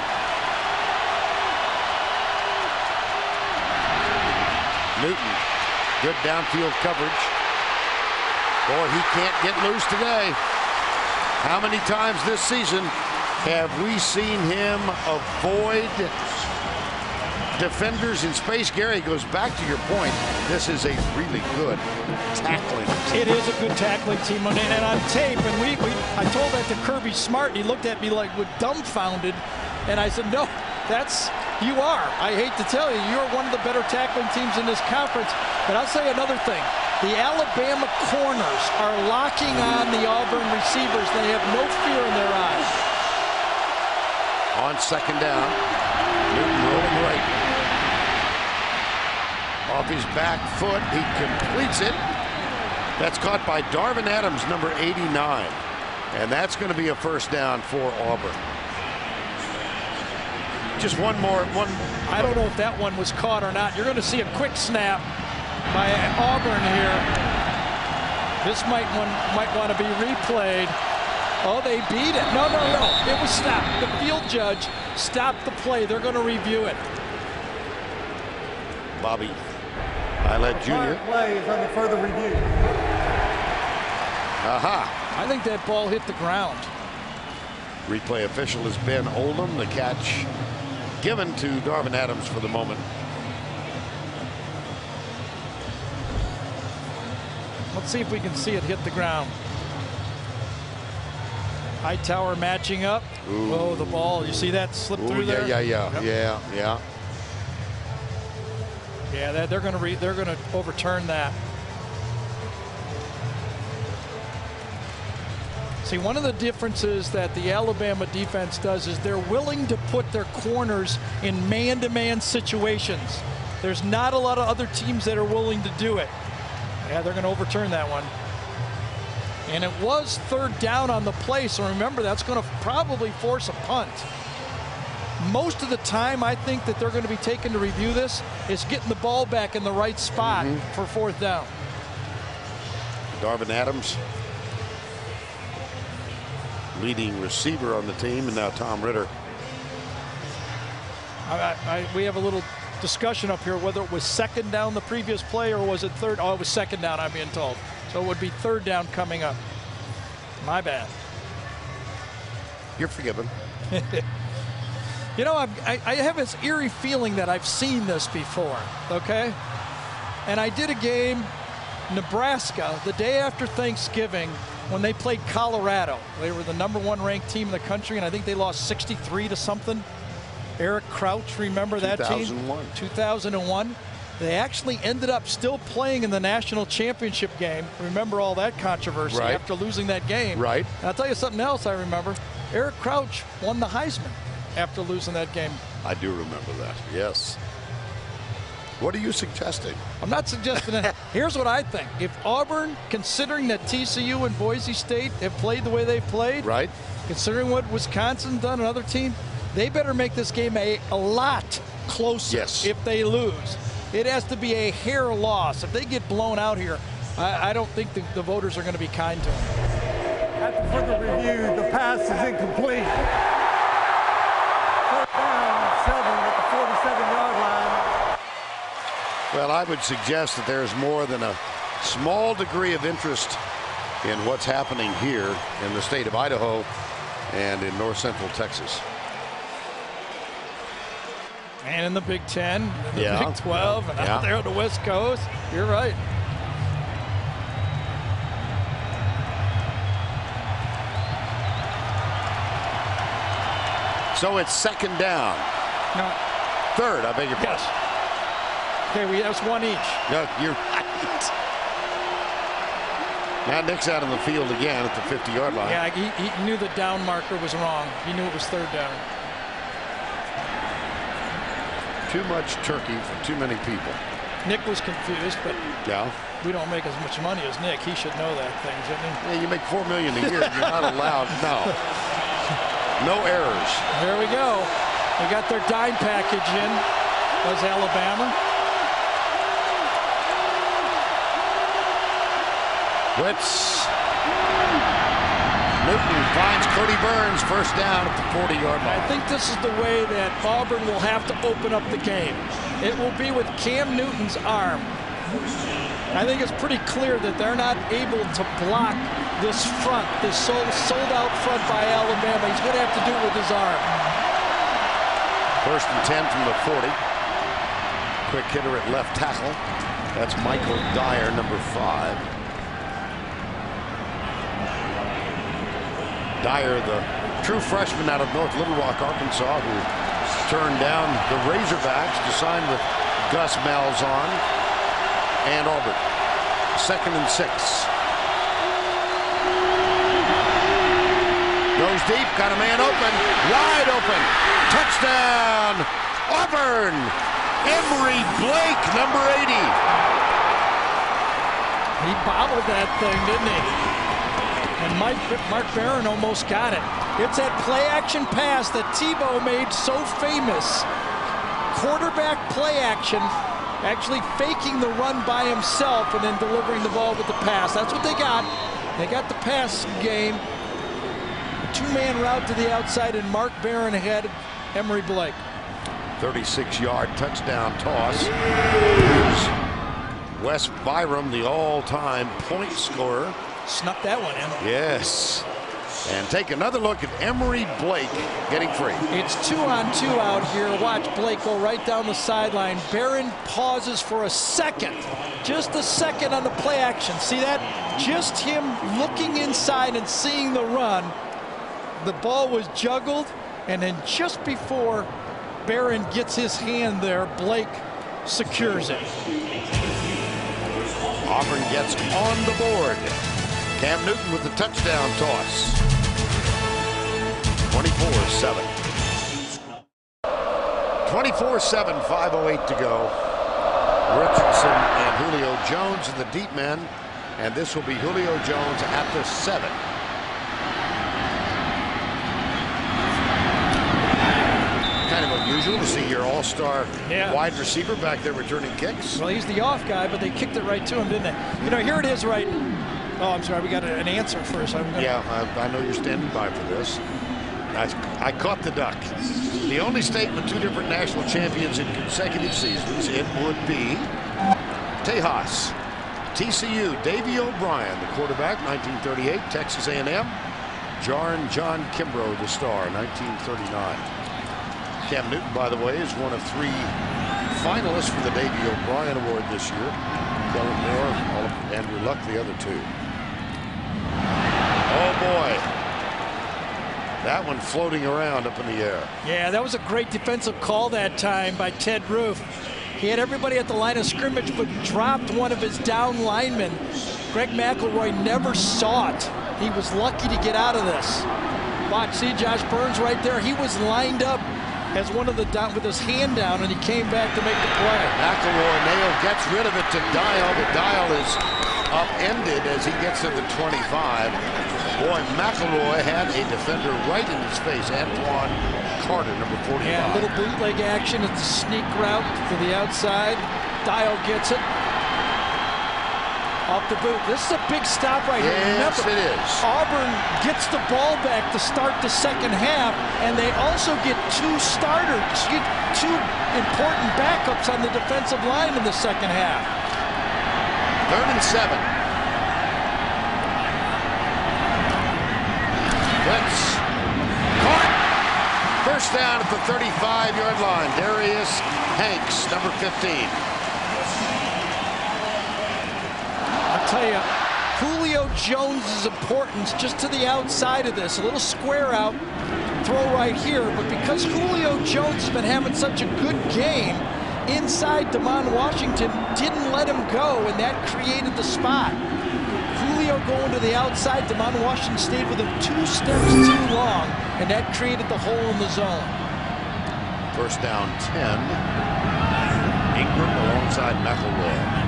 Newton, good downfield coverage. Boy, he can't get loose today. How many times this season Have we seen him avoid defenders in space? Gary, goes back to your point. This is a really good tackling team. It is a good tackling team. And on tape, and I told that to Kirby Smart, and he looked at me like with dumbfounded. And I said, no, you are. I hate to tell you, you're one of the better tackling teams in this conference. But I'll say another thing. The Alabama corners are locking on the Auburn receivers. They have no fear in their eyes. On second down, Newton rolling right. Off his back foot, he completes it. That's caught by Darvin Adams, number 89. And that's going to be a first down for Auburn. Just one more. I don't know if that one was caught or not. You're going to see a quick snap by Auburn here. This might want to be replayed. Oh, they beat it. No. It was stopped. The field judge stopped the play. They're going to review it. Bobby Eilert Jr. Play is under further review. Aha. I think that ball hit the ground. Replay official is Ben Oldham. The catch given to Darvin Adams for the moment. Let's see if we can see it hit the ground. Hightower matching up. Ooh. Oh, the ball. You see that slip through there? Yeah. Yep. Yeah, they're going to overturn that. See, one of the differences that the Alabama defense does is they're willing to put their corners in man-to-man situations. There's not a lot of other teams that are willing to do it. Yeah, they're going to overturn that one. And it was third down on the play, so remember, that's going to probably force a punt. Most of the time, I think that they're going to be taken to review this is getting the ball back in the right spot for fourth down. Darvin Adams, leading receiver on the team, and now Tom Ritter. We have a little discussion up here whether it was second down the previous play or was it third. Oh, it was second down, I'm being told. So it would be third down coming up. My bad. You're forgiven. You know, I have this eerie feeling that I've seen this before, okay? And I did a game, Nebraska, the day after Thanksgiving when they played Colorado. They were the #1 ranked team in the country, and I think they lost 63 to something. Eric Crouch, remember that team? 2001. They actually ended up still playing in the national championship game. Remember all that controversy after losing that game. Right. And I'll tell you something else I remember. Eric Crouch won the Heisman after losing that game. I do remember that, yes. What are you suggesting? I'm not suggesting that. Here's what I think. If Auburn, considering that TCU and Boise State have played the way they played, considering what Wisconsin done, another team, they better make this game a lot closer if they lose. It has to be a hair loss. If they get blown out here, I don't think the voters are going to be kind to them. After further review, the pass is incomplete. Fourth down, 7 at the 47-yard line. Well, I would suggest that there's more than a small degree of interest in what's happening here in the state of Idaho and in north central Texas. And in the Big Ten, and the Big 12, and out there on the West Coast. You're right. So it's second down. No. Third, I beg your pardon. Yes. Okay, that's one each. No, you're right. Now Nick's out on the field again at the 50-yard line. Yeah, he knew the down marker was wrong. He knew it was third down. Too much turkey for too many people. Nick was confused, but we don't make as much money as Nick. He should know that thing, shouldn't he? Yeah, you make $4 million a year. You're not allowed. No errors. There we go. They got their dime package in. Was Alabama. Blitz. Newton finds Cody Burns, first down at the 40-yard line. I think this is the way that Auburn will have to open up the game. It will be with Cam Newton's arm. I think it's pretty clear that they're not able to block this front, this sold out front by Alabama. He's going to have to do it with his arm. 1st and 10 from the 40. Quick hitter at left tackle. That's Michael Dyer, number 5. Dyer, the true freshman out of North Little Rock, Arkansas, who turned down the Razorbacks to sign with Gus Malzahn and Auburn. 2nd and 6. Goes deep, got a man open, wide open. Touchdown, Auburn. Emory Blake, number 80. He bobbled that thing, didn't he? And Mark Barron almost got it. It's that play-action pass that Tebow made so famous. Quarterback play action, actually faking the run by himself and then delivering the ball with the pass. That's what they got. They got the pass game. A 2-man route to the outside, and Mark Barron ahead Emory Blake. 36-yard touchdown toss. Here's Wes Byram, the all-time point scorer. Snuck that one in. Yes. And take another look at Emory Blake getting free. It's 2-on-2 out here. Watch Blake go right down the sideline. Barron pauses for a second. Just a second on the play action. See that? Just him looking inside and seeing the run. The ball was juggled, and then just before Barron gets his hand there, Blake secures it. Auburn gets on the board. Cam Newton with the touchdown toss. 24-7. 24-7, 5:08 to go. Richardson and Julio Jones in the deep men, and this will be Julio Jones at the 7. Kind of unusual to see your all-star wide receiver back there returning kicks. Well, he's the off guy, but they kicked it right to him, didn't they? You know, here it is right. Oh, I'm sorry, we got an answer first. Yeah, I know you're standing by for this. I caught the duck. The only state with 2 different national champions in consecutive seasons, it would be Tejas. TCU, Davey O'Brien, the quarterback, 1938. Texas A&M, John Kimbrough, the star, 1939. Cam Newton, by the way, is one of 3 finalists for the Davey O'Brien Award this year. Kellen Moore, Andrew Luck, the other 2. Oh boy, that one floating around up in the air. Yeah, that was a great defensive call that time by Ted Roof. He had everybody at the line of scrimmage, but dropped one of his down linemen. Greg McElroy never saw it. He was lucky to get out of this. Watch, see Josh Burns right there. He was lined up as one of the down with his hand down, and he came back to make the play. McElroy gets rid of it to Dial, but Dial is upended as he gets to the 25. Boy, McElroy had a defender right in his face, Antoine Carter, number 45. Yeah, a little bootleg action. It's a sneak route to the outside. Dial gets it. Off the boot. This is a big stop right here. Yes, Remember, it is. Auburn gets the ball back to start the second half, and they also get 2 starters, get 2 important backups on the defensive line in the second half. 3rd and 7. Blitz. Caught. First down at the 35-yard line. Darius Hanks, number 15. I'll tell you, Julio Jones' importance just to the outside of this. A little square out, throw right here. But because Julio Jones has been having such a good game, inside Damon Washington didn't let him go, and that created the spot. Julio going to the outside, Damon Washington stayed with him 2 steps too long, and that created the hole in the zone. First down 10. Ingram alongside McElroy.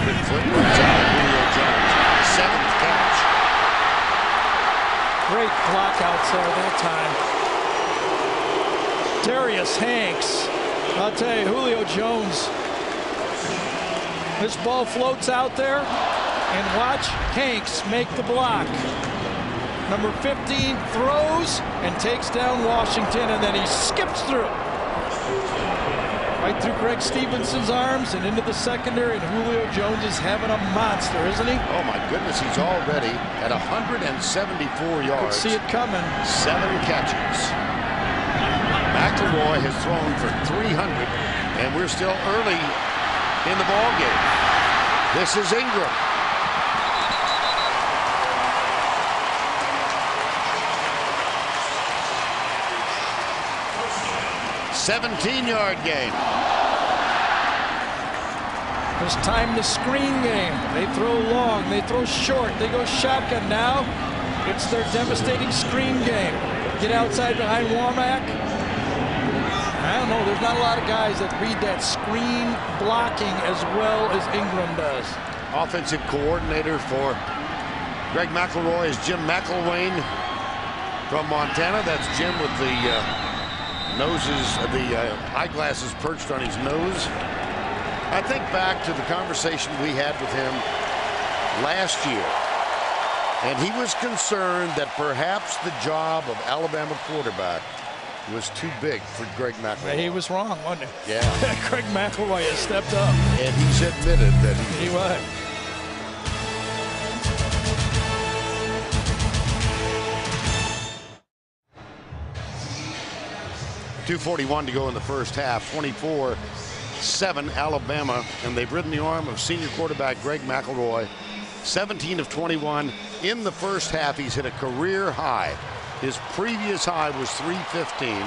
Good flip right out of Julio Jones. 7th catch. Great block out there that time. Darius Hanks. I'll tell you, Julio Jones. This ball floats out there, and watch Hanks make the block. Number 15 throws and takes down Washington, and then he skips through. Right through Greg Stevenson's arms and into the secondary, and Julio Jones is having a monster, isn't he? Oh my goodness, he's already at 174 yards. Could see it coming. 7 catches. McElroy has thrown for 300, and we're still early in the ball game. This is Ingram. $17-yard gain. It's time to screen game. They throw long, they throw short, they go shotgun. Now it's their devastating screen game. Get outside behind Womack. I don't know, there's not a lot of guys that read that screen blocking as well as Ingram does. Offensive coordinator for Greg McElroy is Jim McElwain from Montana. That's Jim with the eyeglasses perched on his nose. I think back to the conversation we had with him last year, and he was concerned that perhaps the job of Alabama quarterback was too big for Greg McElroy. He was wrong, wasn't he? Yeah. Greg McElroy has stepped up. And he's admitted that he was. .241 to go in the first half. 24-7 Alabama, and they've ridden the arm of senior quarterback Greg McElroy. 17 of 21 in the first half. He's hit a career high. His previous high was 315.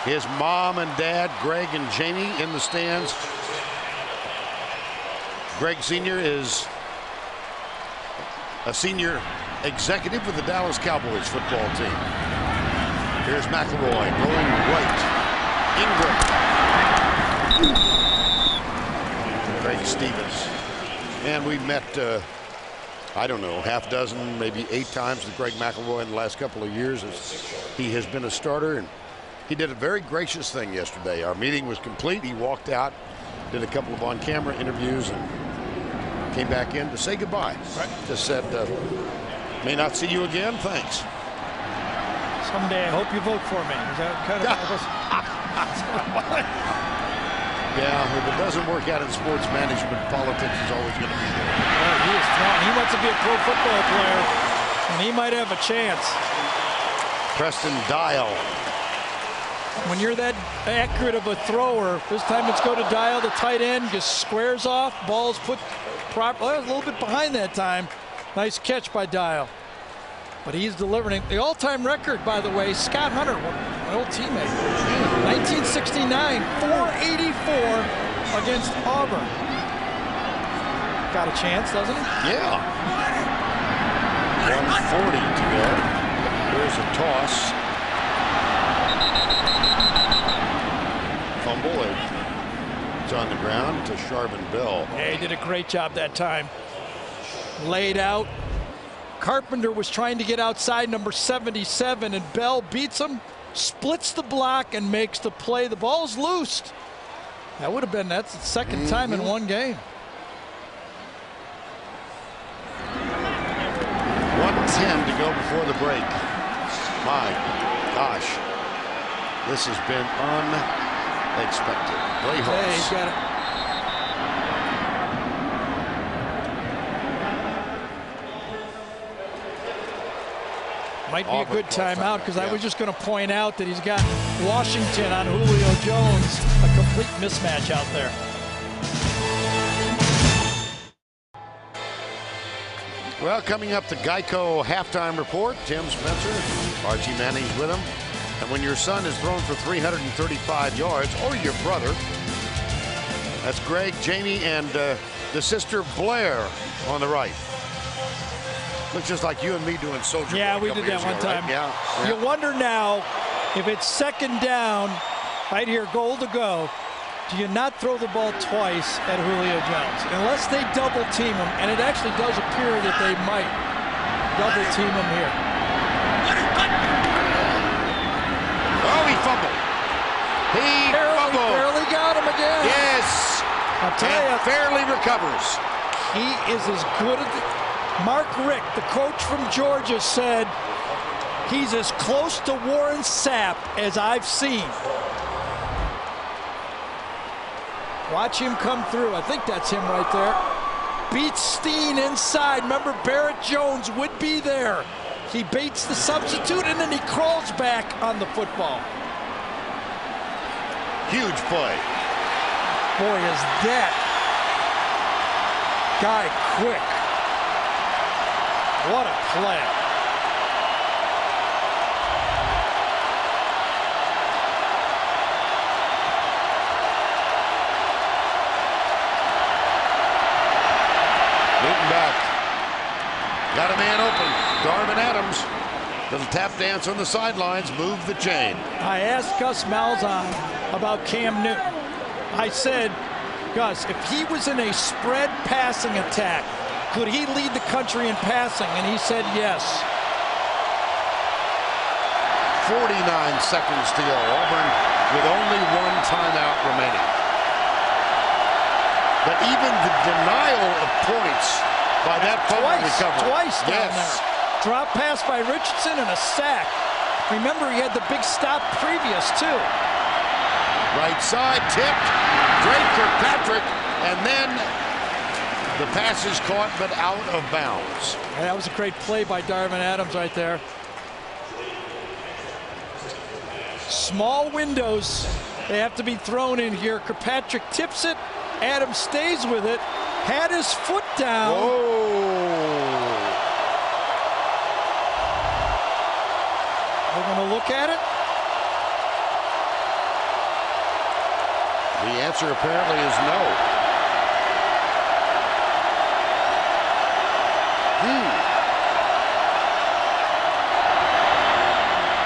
His mom and dad, Greg and Jamie, in the stands. Greg Sr. is a senior executive with the Dallas Cowboys football team. Here's McElroy going right. Ingram. Greg Stevens. And we met, I don't know, half dozen, maybe 8 times with Greg McElroy in the last couple of years as he has been a starter. And he did a very gracious thing yesterday. Our meeting was complete. He walked out, did a couple of on-camera interviews, and came back in to say goodbye. Right. Just said, may not see you again. Thanks. Someday I hope you vote for me. Is that kind of Yeah, if it doesn't work out in sports management, politics is always going to be there. He is strong. He wants to be a pro football player, and he might have a chance. Preston Dial. When you're that accurate of a thrower, this time it's go to Dial, the tight end, just squares off, ball's put proper. A little bit behind that time. Nice catch by Dial. But he's delivering the all-time record, by the way. Scott Hunter, my old teammate, 1969, 484 against Auburn. Got a chance, doesn't he? Yeah. 140 to go. There's a toss. Fumble. It's on the ground to Charbon Bell. Yeah, he did a great job that time. Laid out. Carpenter was trying to get outside number 77, and Bell beats him, splits the block, and makes the play. The ball's loosed. That would have been, that's the second time in one game. 1:10 to go before the break. My gosh, this has been unexpected. Play Hey, he's got it. Might be a good timeout, because I was just going to point out that he's got Washington on Julio Jones, a complete mismatch out there. Well, coming up, the Geico halftime report. Tim Spencer, Archie Manning's with him. And when your son is thrown for 335 yards, or your brother, that's Greg, Jamie, and the sister Blair on the right. Looks just like you and me doing Soldier Boy. Yeah, we did that one time. Right? Yeah. You wonder now, if it's second down, right here, goal to go, do you not throw the ball twice at Julio Jones? Unless they double team him, and it actually does appear that they might double team him here. Oh, he fumbled. He fumbled. Barely got him again. Yes. I'll tell you. Fairly recovers. He is as good as Mark Richt, the coach from Georgia, said he's as close to Warren Sapp as I've seen. Watch him come through. I think that's him right there. Beats Steen inside. Remember, Barrett Jones would be there. He baits the substitute, and then he crawls back on the football. Huge play. Boy, is that guy quick. What a play. Newton back. Got a man open. Darvin Adams. Little tap dance on the sidelines. Move the chain. I asked Gus Malzahn about Cam Newton. I said, Gus, if he was in a spread passing attack, could he lead the country in passing? And he said yes. 49 seconds to go. Auburn with only one timeout remaining. But even the denial of points by that fumble recovery. Twice down there. Drop pass by Richardson and a sack. Remember, he had the big stop previous, too. Right side, tipped. Drake Kirkpatrick, and then the pass is caught but out of bounds. Yeah, that was a great play by Darvin Adams right there. Small windows, they have to be thrown in here. Kirkpatrick tips it. Adams stays with it. Had his foot down. Whoa. We're going to look at it. The answer apparently is no.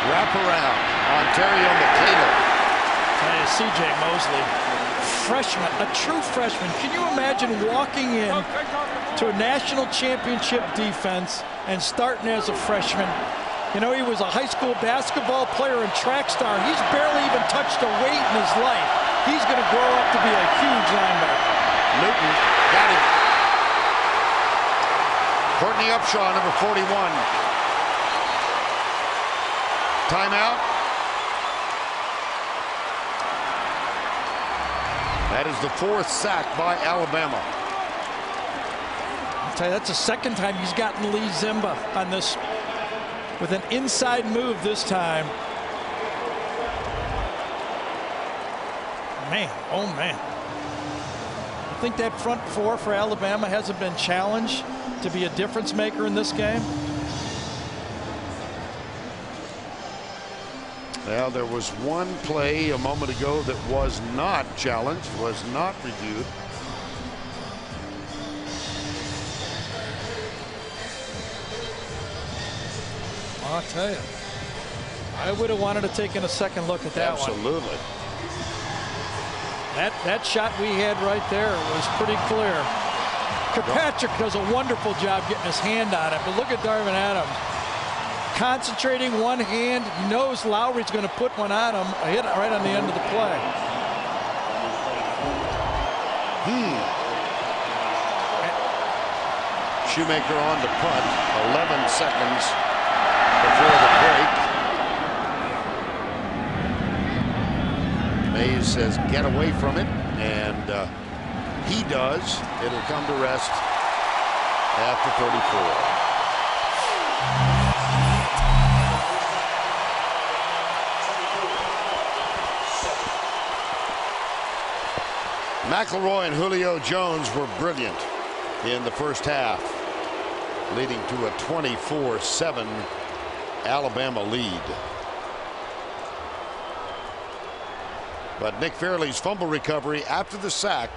Wrap around. Ontario McCain. C.J. Mosley, freshman, a true freshman. Can you imagine walking in to a national championship defense and starting as a freshman? You know, he was a high school basketball player and track star. He's barely even touched a weight in his life. He's going to grow up to be a huge linebacker. Newton got him. Courtney Upshaw, number 41. Timeout. That is the fourth sack by Alabama. I'll tell you, that's the second time he's gotten Lee Zimba on this with an inside move this time. Man, oh man. I think that front four for Alabama hasn't been challenged to be a difference maker in this game. Well, there was one play a moment ago that was not challenged, was not reviewed. I'll tell you, I would have wanted to take a second look at that one. Absolutely. That shot we had right there was pretty clear. Kirkpatrick does a wonderful job getting his hand on it, but look at Darvin Adams. Concentrating one hand. He knows Lowry's going to put one on him. I hit it right on the end of the play. Shoemaker on to punt. 11 seconds before the break. Mays says get away from it, and he does. It'll come to rest after 34. McElroy and Julio Jones were brilliant in the first half, leading to a 24-7 Alabama lead. But Nick Fairley's fumble recovery after the sack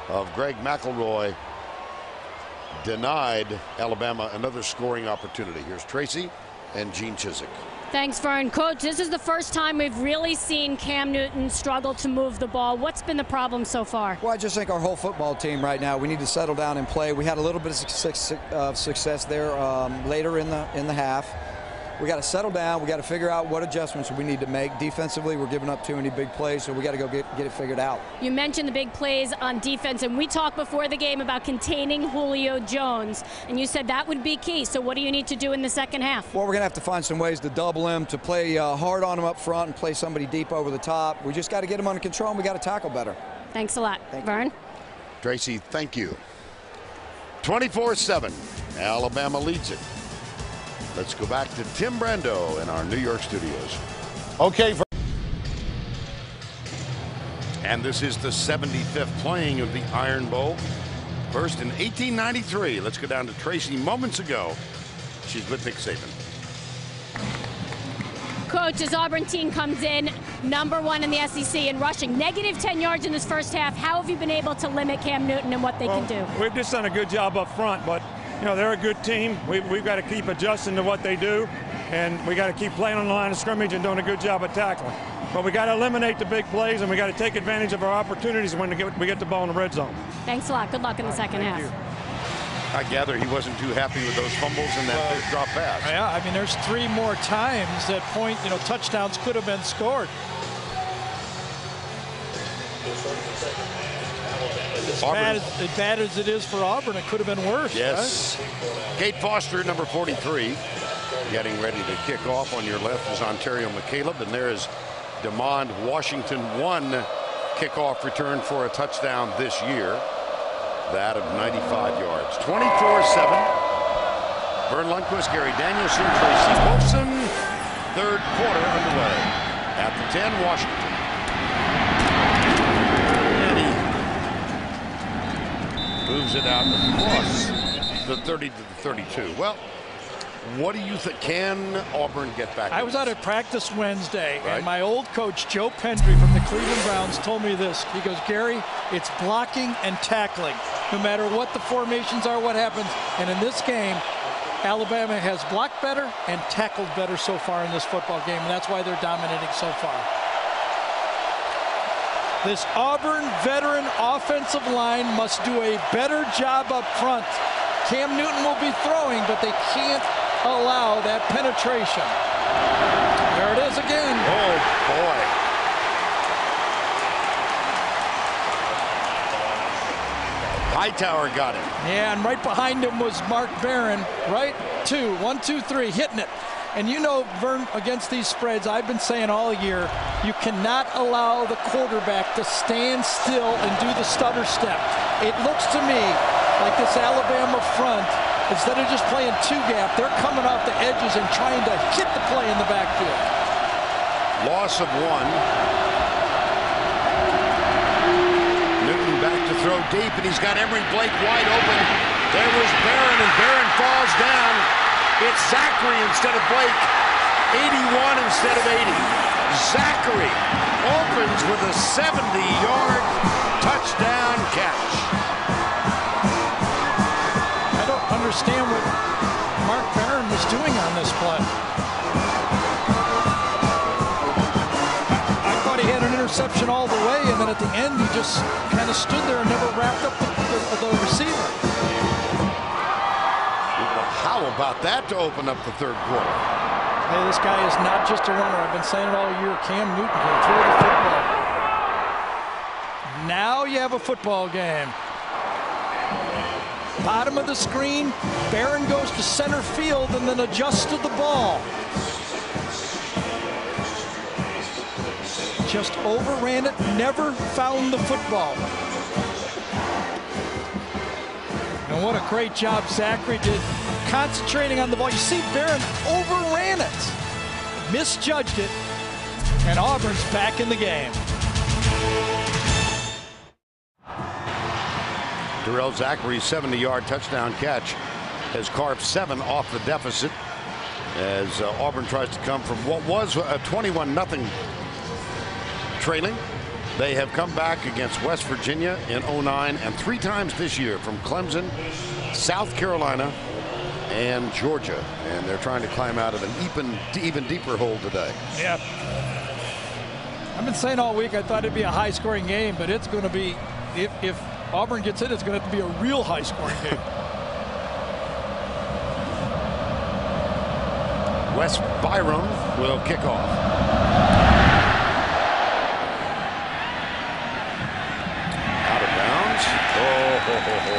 of Greg McElroy denied Alabama another scoring opportunity. Here's Tracy and Gene Chizik. Thanks, Vern. Coach, this is the first time we've really seen Cam Newton struggle to move the ball. What's been the problem so far? Well, I just think our whole football team right now, we need to settle down and play. We had a little bit of success there later in the half. We got to settle down. We got to figure out what adjustments we need to make. Defensively, we're giving up too many big plays, so we got to go get it figured out. You mentioned the big plays on defense, and we talked before the game about containing Julio Jones, and you said that would be key. So what do you need to do in the second half? Well, we're going to have to find some ways to double him, to play hard on him up front and play somebody deep over the top. We just got to get him under control, and we got to tackle better. Thanks a lot. Vern? Tracy, thank you. 24-7. Alabama leads it. Let's go back to Tim Brando in our New York studios. Okay. And this is the 75th playing of the Iron Bowl. First in 1893. Let's go down to Tracy moments ago. She's with Nick Saban. Coach, as Auburn team comes in, #1 in the SEC in rushing, negative 10 yards in this first half. How have you been able to limit Cam Newton and what they can do? We've just done a good job up front, but you know they're a good team. We've got to keep adjusting to what they do, and we got to keep playing on the line of scrimmage and doing a good job at tackling. But we got to eliminate the big plays, and we got to take advantage of our opportunities when we get the ball in the red zone. Thanks a lot. Good luck in the second half. I gather he wasn't too happy with those fumbles and that big drop pass. Yeah, I mean, there's 3 more times that touchdowns could have been scored. As bad as it is for Auburn, it could have been worse. Yes. Right? Kate Foster, number 43, getting ready to kick off. On your left is Ontario McCaleb, and there is DeMond Washington, 1 kickoff return for a touchdown this year. That of 95 yards. 24-7. Vern Lundquist, Gary Danielson, Tracy Wolfson. Third quarter underway. At the 10, Washington. And he moves it out across the 30 to the 32. Well, what do you think? Can Auburn get back? I was out at practice Wednesday, and my old coach, Joe Pendry from the Cleveland Browns, told me this. He goes, Gary, it's blocking and tackling. No matter what the formations are, what happens. And in this game, Alabama has blocked better and tackled better so far in this football game, and that's why they're dominating so far. This Auburn veteran offensive line must do a better job up front. Cam Newton will be throwing, but they can't allow that penetration. There it is again. Oh, boy. Hightower got it. Yeah, and right behind him was Mark Barron. Right? 1, 2, 3, hitting it. And you know, Vern, against these spreads, I've been saying all year, you cannot allow the quarterback to stand still and do the stutter step. It looks to me like this Alabama front, instead of just playing 2-gap, they're coming off the edges and trying to hit the play in the backfield. Loss of 1. Newton back to throw deep, and he's got Emory Blake wide open. There was Barron, and Barron falls down. It's Zachary instead of Blake. 81 instead of 80. Zachary opens with a 70-yard touchdown catch. I don't understand what Mark Barron was doing on this play. I thought he had an interception all the way, and then at the end he just kind of stood there and never wrapped up the receiver. How about that to open up the third quarter? Hey, this guy is not just a runner. I've been saying it all year. Cam Newton can throw the football. Now you have a football game. Bottom of the screen, Barron goes to center field and then adjusts to the ball. Just overran it, never found the football. And what a great job Zachary did concentrating on the ball. You see Barron overran it, misjudged it, and Auburn's back in the game. Darrell Zachary's 70-yard touchdown catch has carved 7 off the deficit as Auburn tries to come from what was a 21-0 trailing. They have come back against West Virginia in 09 and 3 times this year from Clemson, South Carolina, and Georgia, and they're trying to climb out of an even deeper hole today. Yeah. I've been saying all week I thought it'd be a high-scoring game, but it's going to be, if Auburn gets in, it's going to have to be a real high-scoring game. Wes Byram will kick off. Out of bounds. Oh, ho, ho, ho.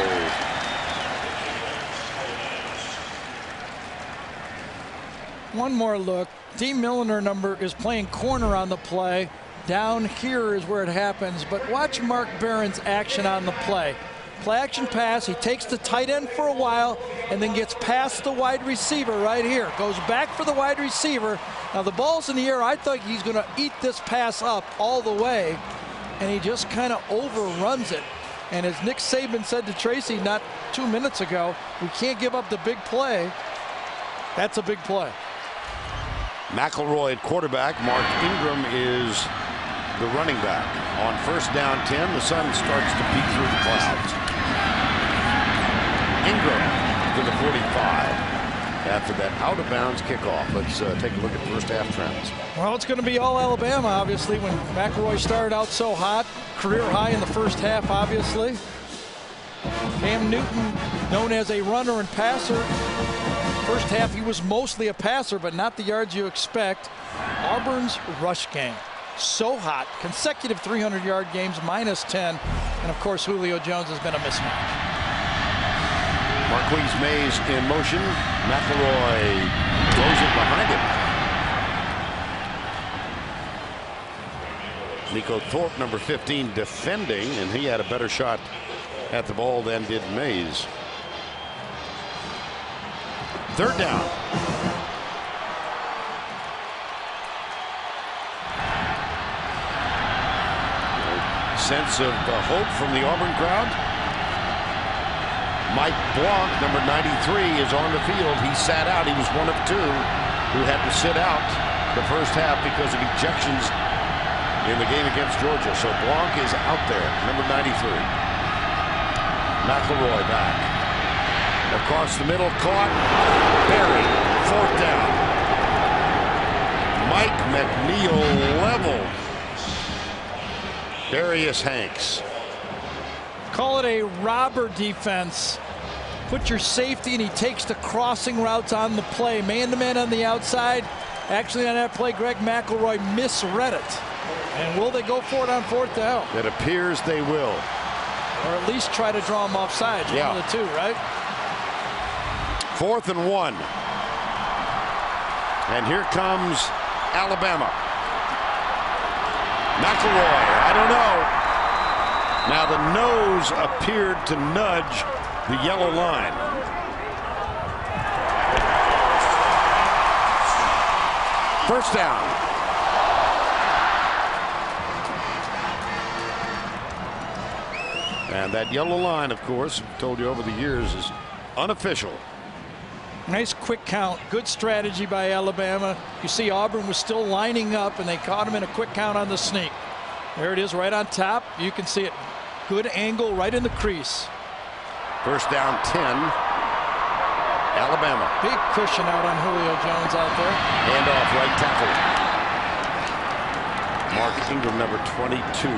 One more look. D. Milliner is playing corner on the play. Down here is where it happens, but watch Mark Barron's action on the play. Play action pass, he takes the tight end for a while and then gets past the wide receiver right here. Goes back for the wide receiver. Now the ball's in the air. I thought he's going to eat this pass up all the way, and he just kind of overruns it. And as Nick Saban said to Tracy not 2 minutes ago, we can't give up the big play. That's a big play. McElroy at quarterback. Mark Ingram is the running back. On first down 10, the sun starts to peek through the clouds. Ingram to the 45 after that out-of-bounds kickoff. Let's take a look at first half trends. Well, it's going to be all Alabama, obviously, when McElroy started out so hot. Career high in the first half, obviously. Cam Newton, known as a runner and passer. First half, he was mostly a passer, but not the yards you expect. Auburn's rush game, so hot. Consecutive 300-yard games, -10. And, of course, Julio Jones has been a mismatch. Marquise Mays in motion. McElroy throws it behind him. Nico Thorpe, number 15, defending, and he had a better shot at the ball than did Mays. Third down. Sense of hope from the Auburn crowd. Mike Blanc, number 93, is on the field. He sat out. He was one of two who had to sit out the first half because of ejections in the game against Georgia. So Blanc is out there, number 93. McElroy back. Across the middle, caught. Buried. Fourth down. Mike McNeil level. Darius Hanks. Call it a robber defense. Put your safety, and he takes the crossing routes on the play. Man-to-man on the outside. Actually, on that play, Greg McElroy misread it. And will they go for it on fourth down? It appears they will. Or at least try to draw him offside. Yeah. One of the two, right? 4th and 1. And here comes Alabama. McElroy, I don't know. Now the nose appeared to nudge the yellow line. First down. And that yellow line, of course, I've told you over the years, is unofficial. Nice quick count. Good strategy by Alabama. You see Auburn was still lining up, and they caught him in a quick count on the sneak. There it is right on top. You can see it. Good angle right in the crease. First down 10. Alabama. Big cushion out on Julio Jones out there. Hand off right tackle. Mark Ingram, number 22.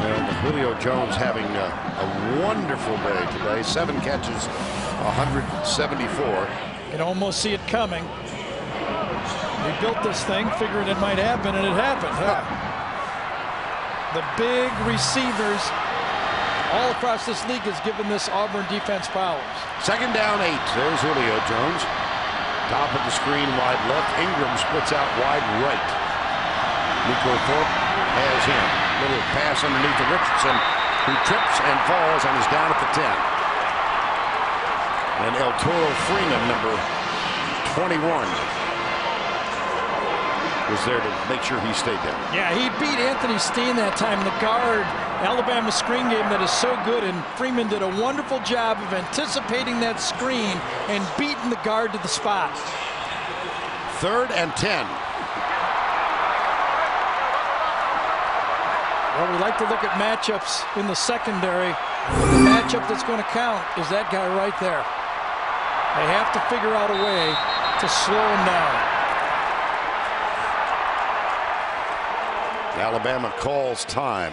And Julio Jones having a wonderful day today. 7 catches, 174. You can almost see it coming. We built this thing figuring it might happen, and it happened. Huh? The big receivers all across this league has given this Auburn defense powers. Second down 8. There's Julio Jones. Top of the screen, wide left. Ingram splits out wide right. Nico Thorpe has him. Little pass underneath to Richardson, who trips and falls and is down at the 10. And El Toro Freeman, number 21, was there to make sure he stayed down. Yeah, he beat Anthony Steen that time. The guard, Alabama screen game that is so good, and Freeman did a wonderful job of anticipating that screen and beating the guard to the spot. 3rd and 10. Well, we like to look at matchups in the secondary. The matchup that's going to count is that guy right there. They have to figure out a way to slow him down. Alabama calls time.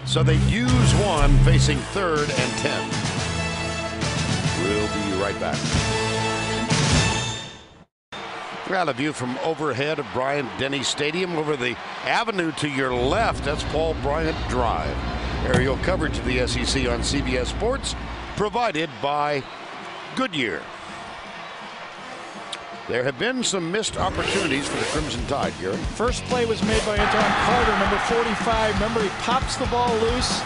So they use one, facing 3rd and 10. We'll be right back. We got a view from overhead of Bryant-Denny Stadium. Over the avenue to your left, that's Paul Bryant Drive. Aerial coverage of the SEC on CBS Sports, provided by Goodyear. There have been some missed opportunities for the Crimson Tide, Gary. First play was made by Antoine Carter, number 45. Remember, he pops the ball loose,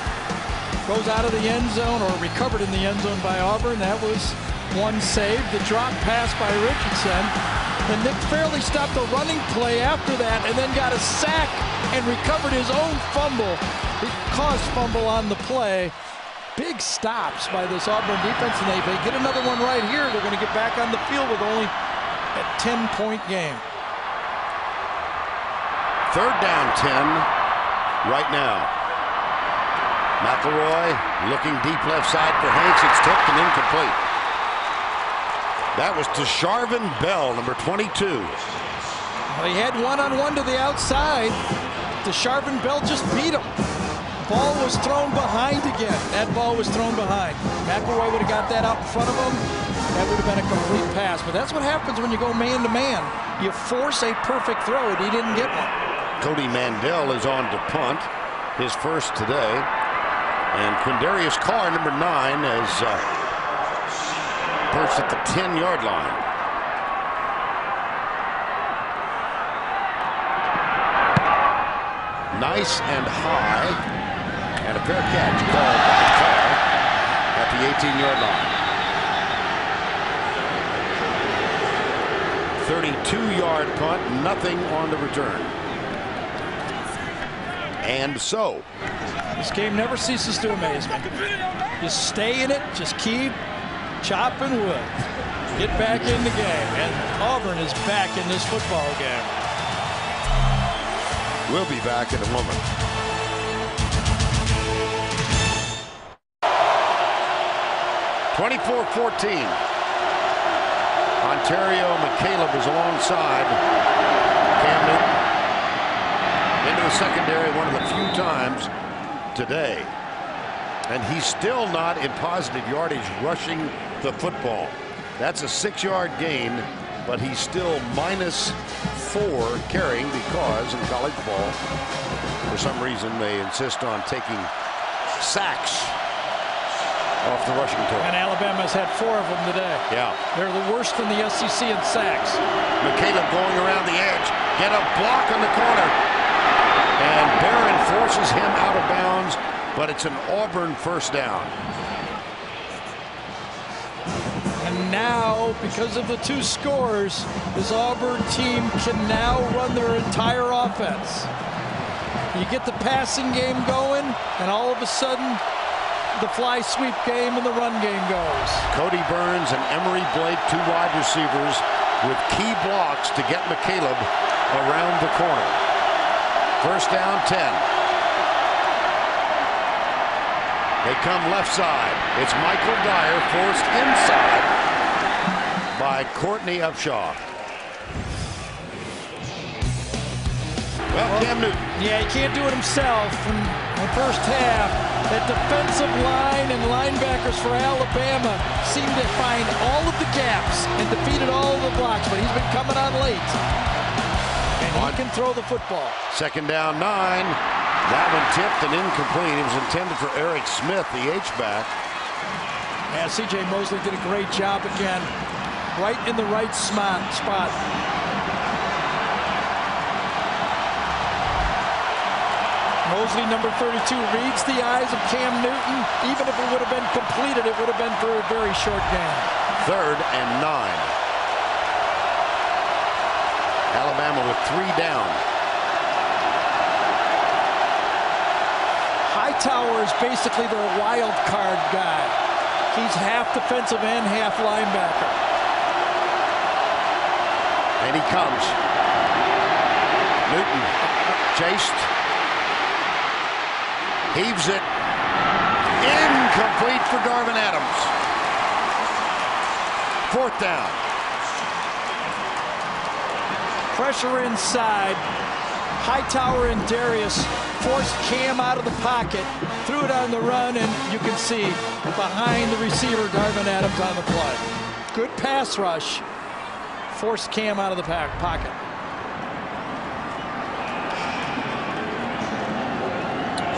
goes out of the end zone, or recovered in the end zone by Auburn. That was one save. The drop pass by Richardson. And Nick Fairley stopped the running play after that and then got a sack and recovered his own fumble. He caused fumble on the play. Big stops by this Auburn defense, and they get another one right here. They're going to get back on the field with only a 10-point game. Third down 10 right now. McElroy looking deep left side for Hanks. It's tipped and incomplete. That was to Charvin Bell, number 22. Well, he had one-on-one to the outside. Charvin Bell just beat him. Ball was thrown behind again. That ball was thrown behind. McElroy would have got that out in front of him. That would have been a complete pass. But that's what happens when you go man-to-man. You force a perfect throw, and he didn't get one. Cody Mandel is on to punt, his first today. And Quindarius Carr, number 9, is perched at the 10-yard line. Nice and high, and a fair catch called by Carr at the 18-yard line. 32-yard punt, nothing on the return. And so, this game never ceases to amaze me. Just stay in it, just keep chopping wood. Get back in the game, and Auburn is back in this football game. We'll be back in a moment. (24-14). Ontario McCaleb is alongside Cam Newton into the secondary one of the few times today. And he's still not in positive yardage rushing the football. That's a 6-yard gain, but he's still -4 carrying because in college ball, for some reason, they insist on taking sacks off the rushing total. And Alabama's had 4 of them today. Yeah. They're the worst in the SEC in sacks. McCaleb going around the edge. Get a block on the corner. And Barron forces him out of bounds, but it's an Auburn first down. And now, because of the 2 scores, this Auburn team can now run their entire offense. You get the passing game going, and all of a sudden, the fly sweep game and the run game goes. Cody Burns and Emery Blake, 2 wide receivers, with key blocks to get McCaleb around the corner. First down 10. They come left side. It's Michael Dyer forced inside by Courtney Upshaw. Well, Cam Newton. Yeah, he can't do it himself. In the first half, that defensive line and linebackers for Alabama seemed to find all of the gaps and defeated all of the blocks, but he's been coming on late. And he can throw the football. Second down 9. That one tipped and incomplete. It was intended for Eric Smith, the H-back. Yeah, C.J. Mosley did a great job again. Right in the right spot. Mosley, number 32, reads the eyes of Cam Newton. Even if it would have been completed, it would have been for a very short game. Third and 9. Alabama with 3 down. Hightower is basically their wild card guy. He's half defensive and half linebacker. And he comes. Newton chased. Heaves it. Incomplete for Darvin Adams. 4th down. Pressure inside. Hightower and Darius forced Cam out of the pocket, threw it on the run, and you can see behind the receiver, Darvin Adams on the play. Good pass rush. Forced Cam out of the pocket.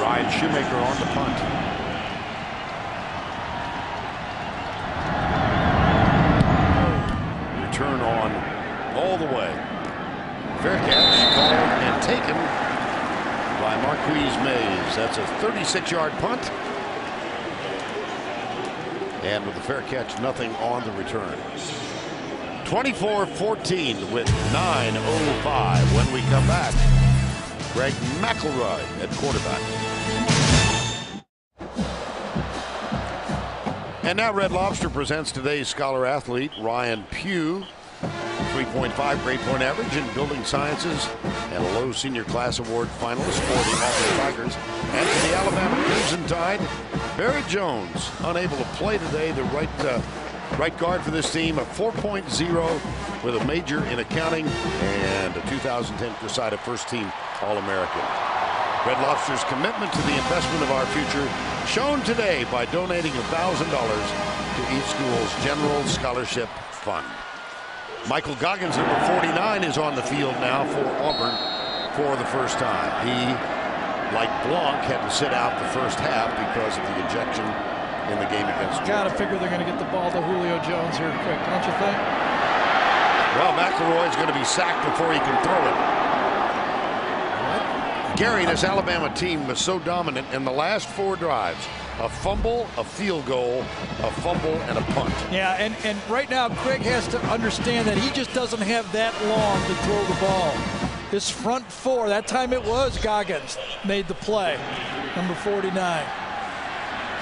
Ryan Shoemaker on the punt. Return on That's a 36-yard punt. And with the fair catch, nothing on the return. 24-14 with 9:05. When we come back, Greg McElroy at quarterback. And now Red Lobster presents today's scholar athlete, Ryan Pugh. 3.5 grade point average in building sciences and a low senior class award finalist for the Auburn Tigers. And to the Alabama Crimson Tide, Barrett Jones, unable to play today, the right guard for this team, a 4.0 with a major in accounting and a 2010 Cresida first team All-American. Red Lobster's commitment to the investment of our future shown today by donating $1,000 to each school's general scholarship fund. Michael Goggins, number 49, is on the field now for Auburn for the first time. He, like Blanc, had to sit out the first half because of the ejection in the game against Georgia. Gotta figure they're going to get the ball to Julio Jones here quick, don't you think? Well, McElroy's going to be sacked before he can throw it. Gary, this Alabama team was so dominant in the last 4 drives. A fumble, a field goal, a fumble, and a punt. Yeah, and right now Greg has to understand that he just doesn't have that long to throw the ball. This front 4, that time it was Goggins, made the play, number 49.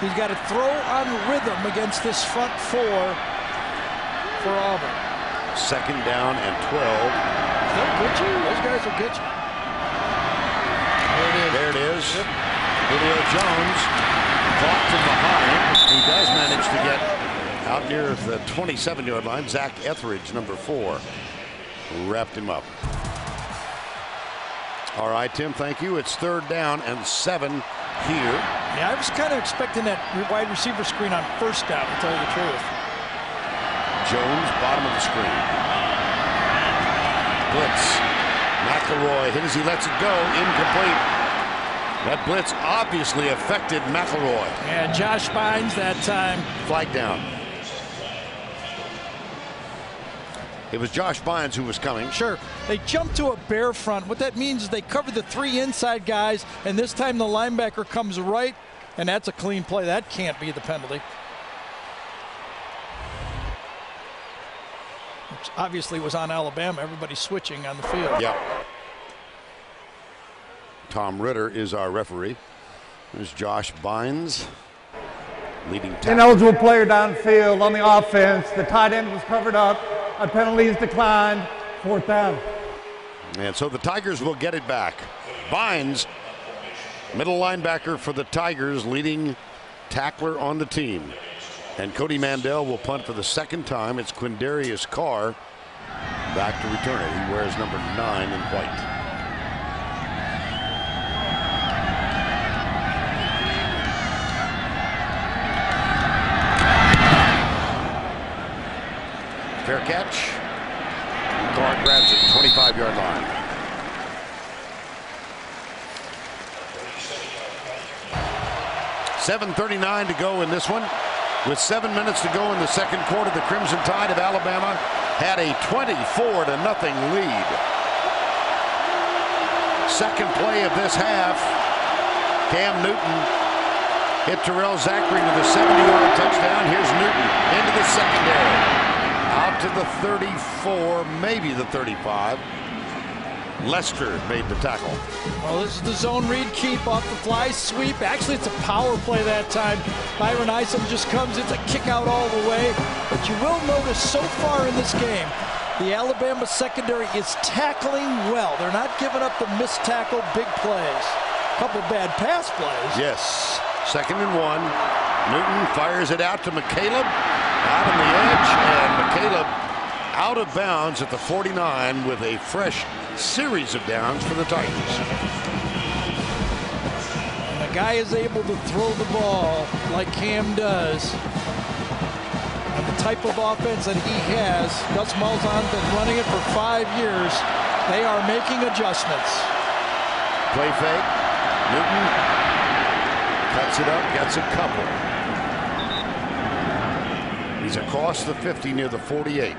He's got to throw on rhythm against this front 4 for Auburn. 2nd down and 12. They'll get you. Those guys will get you. There it is. Yep. Julio Jones caught from behind. He does manage to get out near the 27-yard line. Zach Etheridge, number 4, wrapped him up. All right, Tim, thank you. It's 3rd down and 7 here. Yeah, I was kind of expecting that wide receiver screen on 1st down, to tell you the truth. Jones, bottom of the screen. Blitz. McElroy hit as he lets it go. Incomplete. That blitz obviously affected McElroy. Yeah, Josh Bynes that time. Flag down. It was Josh Bynes who was coming. Sure. They jumped to a bare front. What that means is they covered the 3 inside guys, and this time the linebacker comes right, and that's a clean play. That can't be the penalty. Which obviously was on Alabama. Everybody switching on the field. Yeah. Tom Ritter is our referee. There's Josh Bynes, leading tackle. Ineligible player downfield on the offense. The tight end was covered up. A penalty is declined. 4th down. And so the Tigers will get it back. Bynes, middle linebacker for the Tigers, leading tackler on the team. And Cody Mandel will punt for the 2nd time. It's Quindarius Carr back to return it. He wears number 9 in white. Fair catch. Carr grabs it, 25-yard line. $7:39 to go in this one. With 7 minutes to go in the 2nd quarter, the Crimson Tide of Alabama had a 24-0 lead. 2nd play of this half, Cam Newton hit Terrell Zachary with a 70-yard touchdown. Here's Newton into the secondary. Out to the 34, maybe the 35. Lester made the tackle. Well, this is the zone read keep off the fly sweep. Actually, it's a power play that time. Byron Isom just comes. It's a kick out all the way. But you will notice so far in this game, the Alabama secondary is tackling well. They're not giving up the missed tackle big plays. A couple bad pass plays. Yes. 2nd and 1. Newton fires it out to McCaleb. Out on the edge, and McCaleb out of bounds at the 49 with a fresh series of downs for the Titans. And the guy is able to throw the ball like Cam does. And the type of offense that he has, Gus Malzahn's been running it for 5 years. They are making adjustments. Play fake. Newton cuts it up, gets a couple. He's across the 50 near the 48.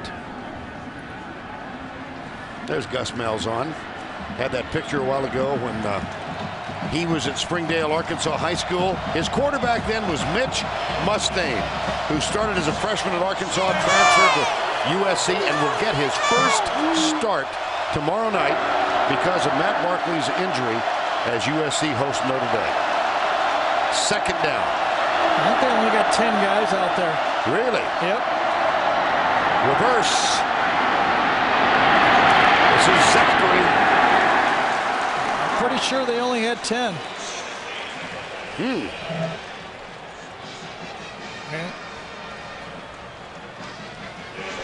There's Gus Malzahn. Had that picture a while ago when He was at Springdale, Arkansas High School. His quarterback then was Mitch Mustaine, who started as a freshman at Arkansas, transferred to USC, and will get his first start tomorrow night because of Matt Barkley's injury as USC hosts Notre Dame. Second down. I think they only got 10 guys out there. Really? Yep. Reverse. This is Zachary. Pretty sure they only had 10. Yeah.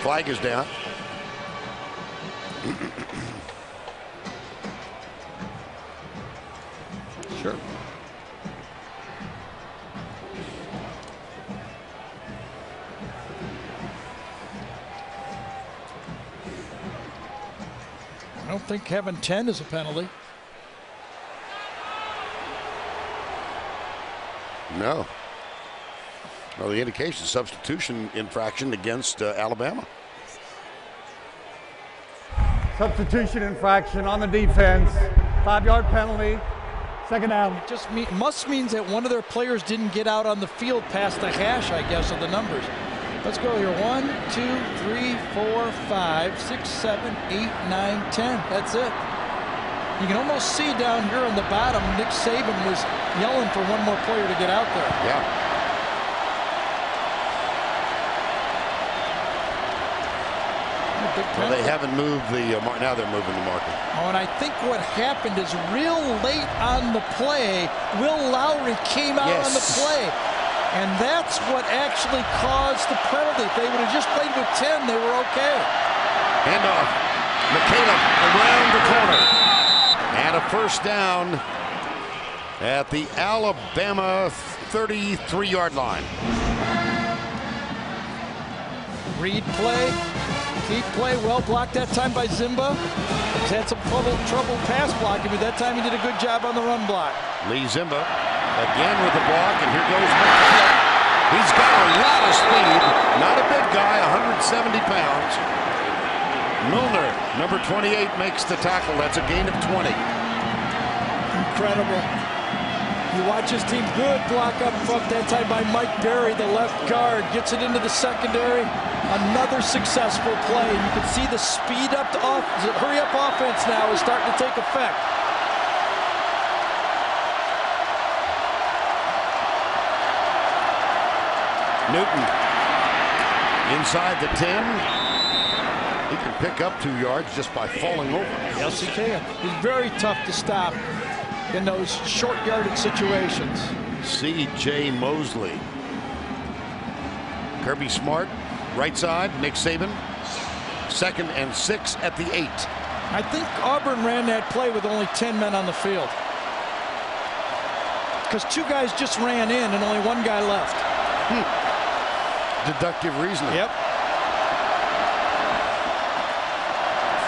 Flag is down. Sure. I don't think having 10 is a penalty. No. Well, the indication substitution infraction against Alabama. Substitution infraction on the defense. 5-yard penalty. Second down. Just must means that one of their players didn't get out on the field past the hash, I guess, of the numbers. Let's go here. 1, 2, 3, 4, 5, 6, 7, 8, 9, 10. That's it. You can almost see down here on the bottom, Nick Saban was yelling for one more player to get out there. Yeah. Well, they haven't moved the now they're moving the marker. Oh, and I think what happened is real late on the play, Will Lowry came out on the play. And that's what actually caused the penalty. If they would have just played with 10, they were okay. Handoff. McCaleb around the corner. And a first down at the Alabama 33-yard line. Read play. Keep play. Well blocked that time by Zimba. He's had some trouble pass blocking, but that time he did a good job on the run block. Lee Zimba again with the block, and here goes McCaleb. He's got a lot of speed. Not a big guy, 170 pounds. Milner, number 28, makes the tackle. That's a gain of 20. Incredible. You watch his team, good block up front that time by Mike Berry, the left guard. Gets it into the secondary. Another successful play. And you can see the speed up to hurry up offense now is starting to take effect. Newton inside the 10. He can pick up 2 yards just by falling over. Yes, he can. He's very tough to stop in those short yardage situations. C.J. Mosley. Kirby Smart, right side. Nick Saban. 2nd and 6 at the 8. I think Auburn ran that play with only 10 men on the field. Because 2 guys just ran in and only 1 guy left. Deductive reasoning. Yep.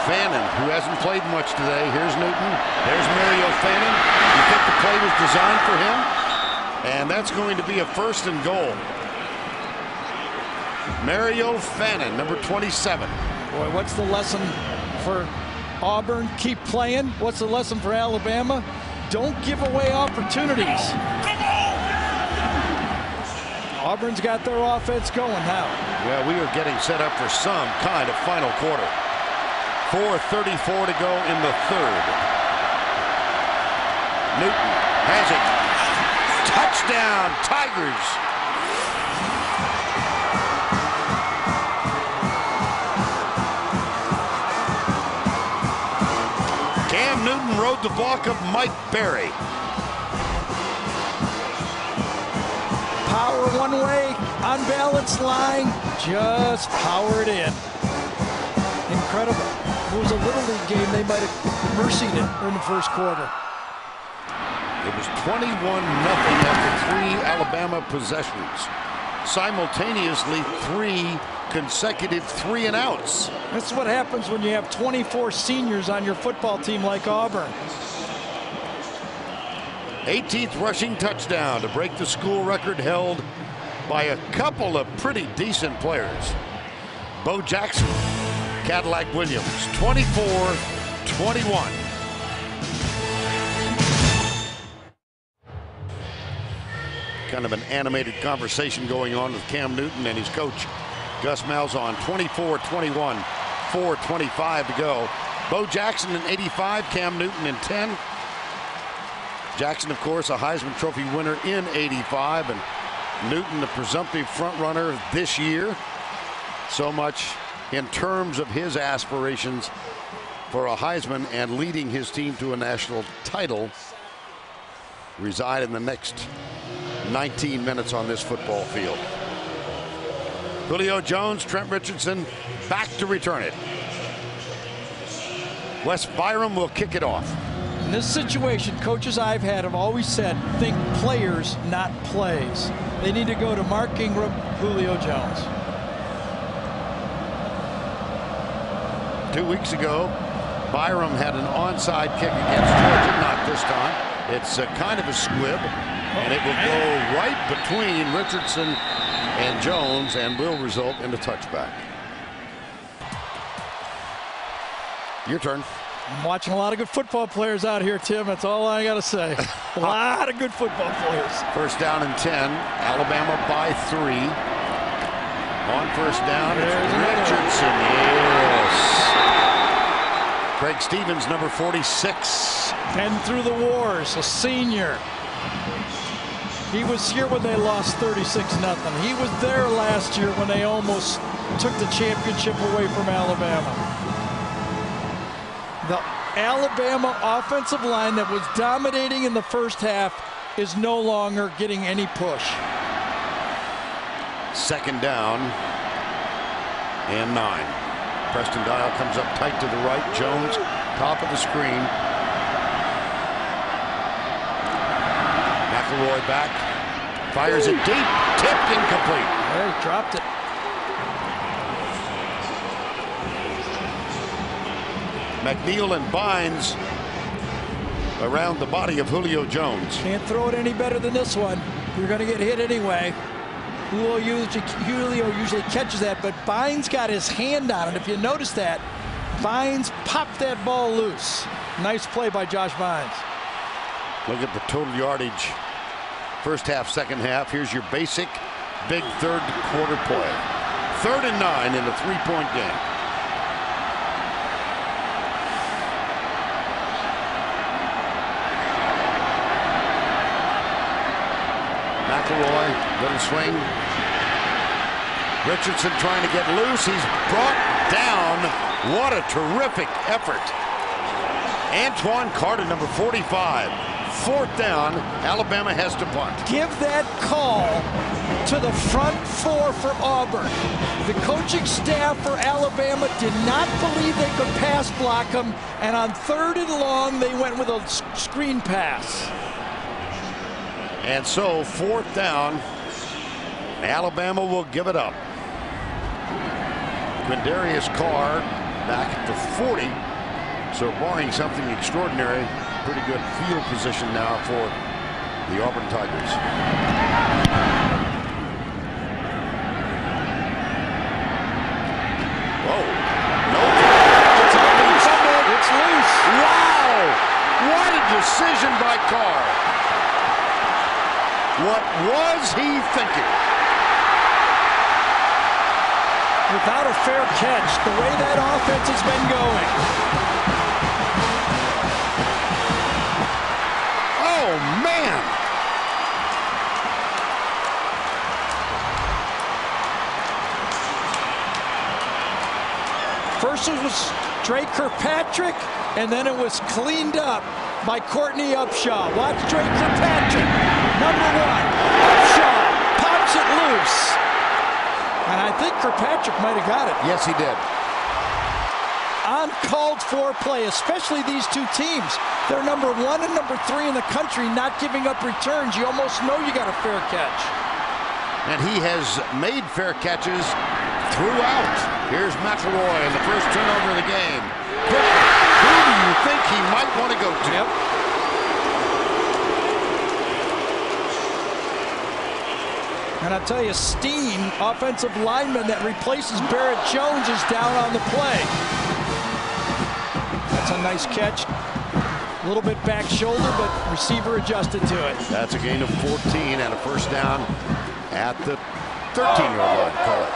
Fannin, who hasn't played much today. Here's Newton. There's Mario Fannin. You think the play was designed for him? And that's going to be a 1st and goal. Mario Fannin, number 27. Boy, what's the lesson for Auburn? Keep playing. What's the lesson for Alabama? Don't give away opportunities. Auburn's got their offense going now. Well, we are getting set up for some kind of final quarter. 4:34 to go in the 3rd. Newton has it. Touchdown, Tigers. Cam Newton rode the block of Mike Berry. Power one way, unbalanced line, just power it in. Incredible. If it was a Little League game, they might have mercied it in the 1st quarter. It was 21-0 after 3 Alabama possessions. Simultaneously, 3 consecutive 3-and-outs. That's what happens when you have 24 seniors on your football team like Auburn. 18th rushing touchdown to break the school record held by a couple of pretty decent players. Bo Jackson, Cadillac Williams, 24-21. kind of an animated conversation going on with Cam Newton and his coach, Gus Malzahn. 24-21, 4:25 to go. Bo Jackson in 85, Cam Newton in 10. Jackson, of course, a Heisman Trophy winner in 85, and Newton, the presumptive front runner this year. So much in terms of his aspirations for a Heisman and leading his team to a national title reside in the next 19 minutes on this football field. Julio Jones, Trent Richardson back to return it. Wes Byram will kick it off. In this situation, coaches I've had have always said, think players, not plays. They need to go to Mark Ingram, Julio Jones. 2 weeks ago, Byram had an onside kick against Georgia, not this time. It's kind of a squib, and it will go right between Richardson and Jones and will result in a touchback. Your turn. I'm watching a lot of good football players out here, Tim. That's all I got to say. A lot of good football players. First down and 10. Alabama by 3. On first down, it's Richardson. Yes. Craig Stevens, number 46. Been through the wars, a senior. He was here when they lost 36-0. He was there last year when they almost took the championship away from Alabama. The Alabama offensive line that was dominating in the first half is no longer getting any push. Second down and 9. Preston Dial comes up tight to the right. Jones, top of the screen. McElroy back. Fires it deep. Tipped, incomplete. There, he dropped it. McNeil and Bynes around the body of Julio Jones. Can't throw it any better than this one. You're going to get hit anyway. Julio usually catches that, but Bynes got his hand on it. If you notice that, Bynes popped that ball loose. Nice play by Josh Bynes. Look at the total yardage. First half, second half. Here's your basic big third quarter play. 3rd and 9 in a 3-point game. McElroy, little swing. Richardson trying to get loose. He's brought down. What a terrific effort. Antoine Carter, number 45. 4th down. Alabama has to punt. Give that call to the front 4 for Auburn. The coaching staff for Alabama did not believe they could pass block him, and on 3rd and long, they went with a screen pass. And so 4th down, Alabama will give it up. Quindarius Carr back at the 40. So barring something extraordinary, pretty good field position now for the Auburn Tigers. Whoa. No. It's loose. Wow. What a decision by Carr. What was he thinking? Without a fair catch, the way that offense has been going. Oh, man. First it was Drake Kirkpatrick, and then it was cleaned up by Courtney Upshaw. Watch Drake Kirkpatrick. Number 1. Upshaw pops it loose. And I think Kirkpatrick might have got it. Yes, he did. Uncalled for play, especially these two teams. They're number 1 and number 3 in the country, not giving up returns. You almost know you got a fair catch. And he has made fair catches throughout. Here's McElroy in the first turnover of the game. Who do you think he might want to go to? Yep. And I tell you, Steen, offensive lineman that replaces Barrett Jones, is down on the play. That's a nice catch. A little bit back shoulder, but receiver adjusted to it. That's a gain of 14 and a first down at the 13-yard line. Call it.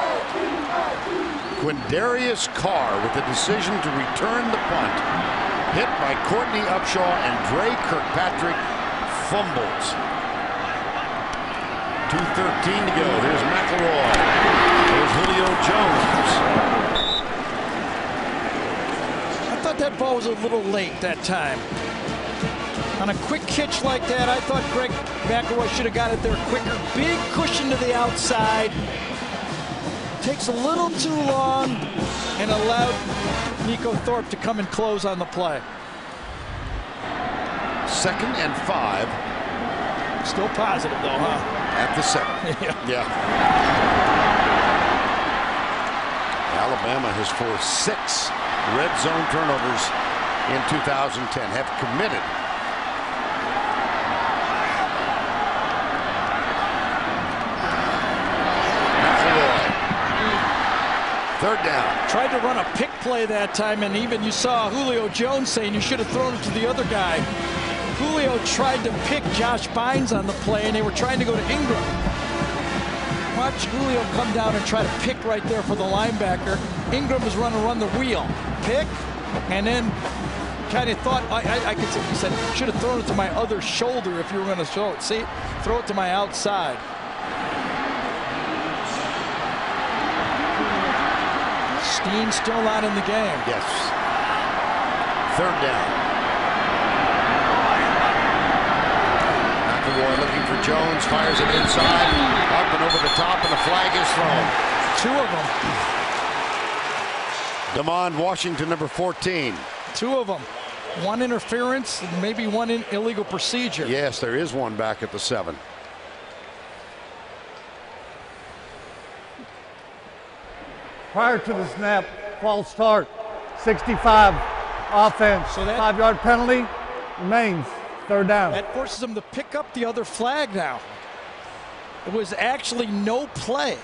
Quindarius Carr with the decision to return the punt. Hit by Courtney Upshaw and Dre Kirkpatrick fumbles. 2:13 to go. Here's McElroy. Here's Julio Jones. I thought that ball was a little late that time. On a quick catch like that, I thought Greg McElroy should have got it there quicker. Big cushion to the outside. Takes a little too long and allowed Nico Thorpe to come and close on the play. 2nd and 5. Still positive though, huh? At the 7. Yeah. Alabama has forced 6 red zone turnovers in 2010. Have committed. Third down. Tried to run a pick play that time, and even you saw Julio Jones saying you should have thrown it to the other guy. Julio tried to pick Josh Bynes on the play, and they were trying to go to Ingram. Watch Julio come down and try to pick right there for the linebacker. Ingram was running run the wheel. Pick, and then kind of thought, I could say, he said, should have thrown it to my other shoulder if you were going to show it. See, throw it to my outside. Steen still not in the game. Yes. Third down. McElroy looking for Jones, fires it inside, up and over the top, and the flag is thrown. 2 of them. Damon Washington, number 14. 2 of them. 1 interference, and maybe 1 illegal procedure. Yes, there is 1 back at the 7. Prior to the snap, false start, 65 offense. So that 5-yard penalty remains. Third down. That forces them to pick up the other flag now. It was actually no play.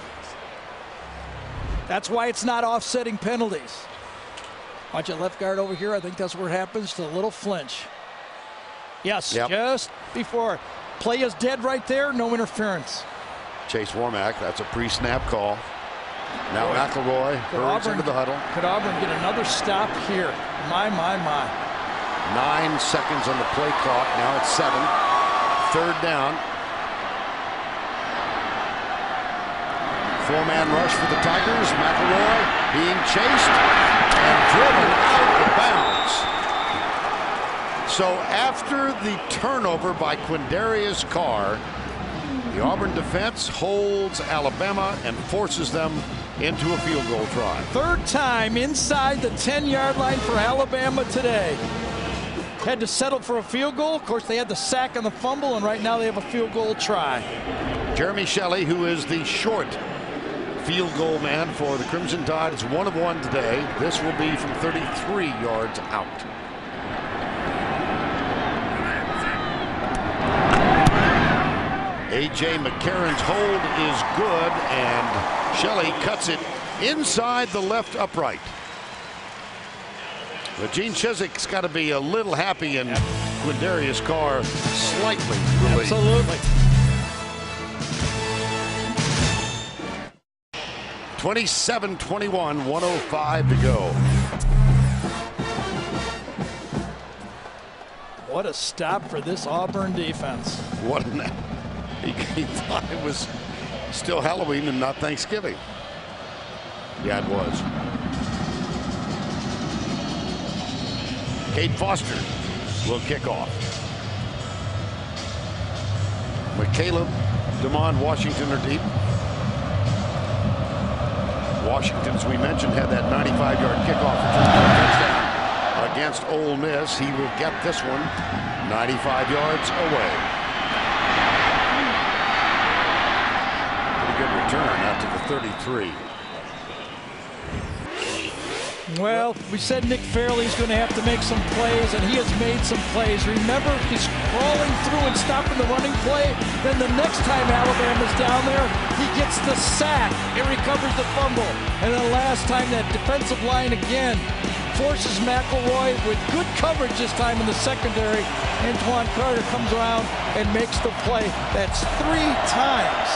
That's why it's not offsetting penalties. Watch it, left guard over here. I think that's where it happens. To a little flinch. Yes, just before. Play is dead right there. No interference. Chase Warmack, that's a pre-snap call. Now McElroy hurries into the huddle. Could Auburn get another stop here? My. 9 seconds on the play clock. Now it's 7. Third down. 4-man rush for the Tigers. McElroy being chased and driven out of bounds. So after the turnover by Quindarius Carr, the Auburn defense holds Alabama and forces them into a field goal try. Third time inside the 10-yard line for Alabama today. Had to settle for a field goal. Of course, they had the sack and the fumble, and right now they have a field goal try. Jeremy Shelley, who is the short field goal man for the Crimson Tide, is 1 of 1 today. This will be from 33 yards out. A.J. McCarron's hold is good, and Shelley cuts it inside the left upright. But Gene Chizik's got to be a little happy, and Quindarius Carr slightly relieved. Absolutely. 27-21, 1:05 to go. What a stop for this Auburn defense. What an... He thought it was still Halloween and not Thanksgiving. Yeah, it was. Kate Foster will kick off. McCaleb, Damon Washington are deep. Washington, as we mentioned, had that 95-yard kickoff return for a touchdown against Ole Miss. He will get this one 95 yards away. Pretty good return out to the 33. Well, we said Nick Fairley's going to have to make some plays, and he has made some plays. Remember, he's crawling through and stopping the running play. Then the next time Alabama's down there, he gets the sack and recovers the fumble. And then last time, that defensive line again forces McElroy with good coverage this time in the secondary. Antoine Carter comes around and makes the play. That's 3 times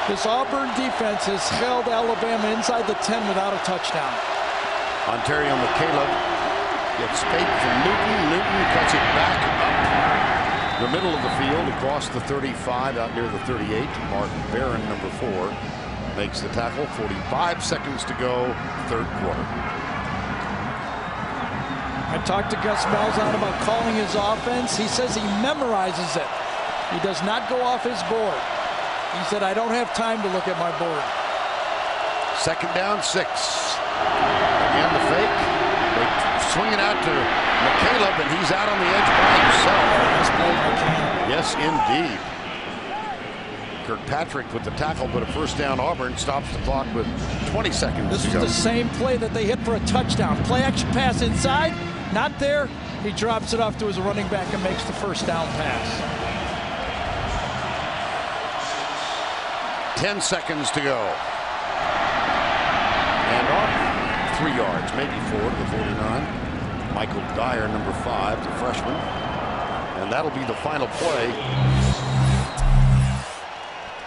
this Auburn defense has held Alabama inside the 10 without a touchdown. Ontario McCaleb gets spake from Newton. Newton cuts it back up the middle of the field across the 35 out near the 38. Mark Barron, number 4, makes the tackle. 45 seconds to go, third quarter. I talked to Gus Malzahn about calling his offense. He says he memorizes it. He does not go off his board. He said, I don't have time to look at my board. Second down, 6. Again, the fake. They swing it out to McCaleb, and he's out on the edge by himself. Yes, indeed. Kirkpatrick with the tackle, but a first down. Auburn stops the clock with 20 seconds This to was go. the same play that they hit for a touchdown. Play action pass inside, not there. He drops it off to his running back and makes the first down pass. 10 seconds to go. And off 3 yards, maybe 4 to the 49. Michael Dyer, number 5, the freshman. And that'll be the final play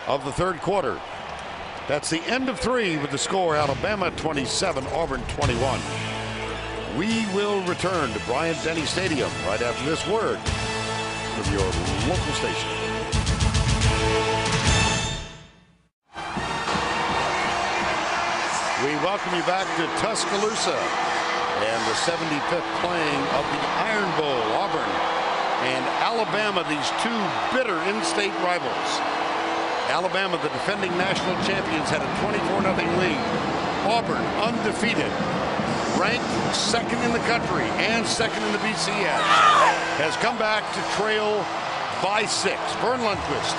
of the third quarter. That's the end of 3 with the score Alabama 27, Auburn 21. We will return to Bryant-Denny Stadium right after this word from your local station. We welcome you back to Tuscaloosa and the 75th playing of the Iron Bowl. Auburn and Alabama, these 2 bitter in-state rivals. Alabama, the defending national champions, had a 24-0 lead. Auburn, undefeated, ranked 2nd in the country and 2nd in the BCS, has come back to trail by 6. Vern Lundquist,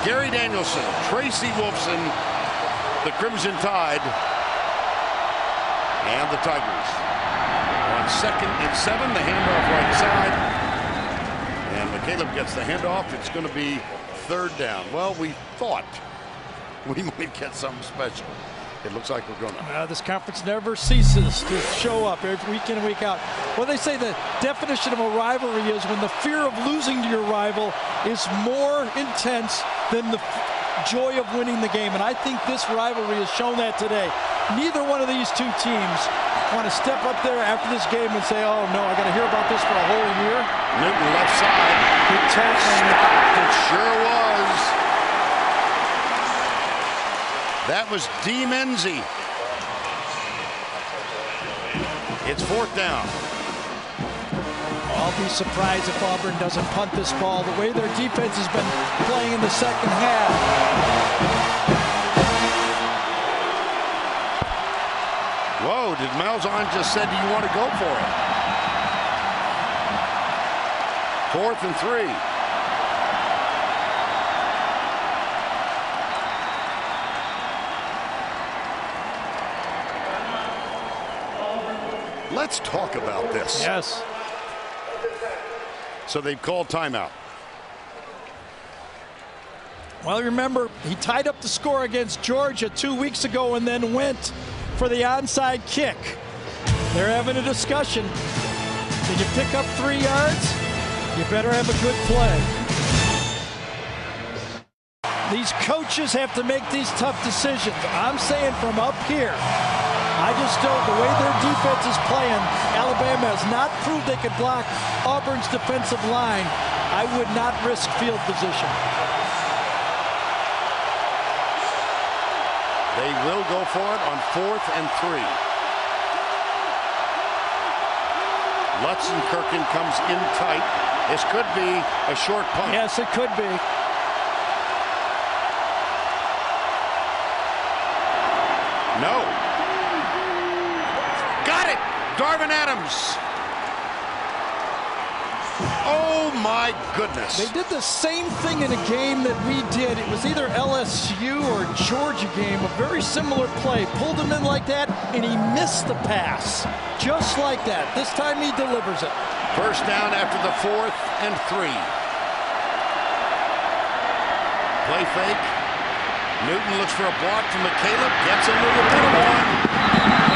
Gary Danielson, Tracy Wolfson, the Crimson Tide, and the Tigers. On 2nd and 7, the handoff right side. And McCaleb gets the handoff. It's going to be 3rd down. Well, we thought we might get something special. It looks like we're going to. This conference never ceases to show up every week in and week out. Well, they say the definition of a rivalry is when the fear of losing to your rival is more intense than the joy of winning the game. And I think this rivalry has shown that today. Neither one of these 2 teams want to step up there after this game and say, oh no, I got to hear about this for a whole year. Newton left side. Good tackling. It sure was. That was D. Menzie. It's 4th down. I'll be surprised if Auburn doesn't punt this ball the way their defense has been playing in the second half. Whoa, did Malzahn just said, do you want to go for it? 4th and 3. Let's talk about this. Yes. So they've called timeout. Well, remember, he tied up the score against Georgia 2 weeks ago and then went for the onside kick. They're having a discussion. Can you pick up 3 yards? You better have a good play. These coaches have to make these tough decisions. I'm saying from up here, I just don't, the way their defense is playing, Alabama has not proved they could block Auburn's defensive line. I would not risk field position. They will go for it on 4th and 3. Lutzenkirchen comes in tight. This could be a short punt. Yes, it could be. No. Got it! Darvin Adams. Oh my goodness. They did the same thing in a game that we did. It was either LSU or Georgia game, a very similar play. Pulled him in like that, and he missed the pass. Just like that. This time he delivers it. First down after the 4th and 3. Play fake. Newton looks for a block from McCaleb. Gets into the middle one.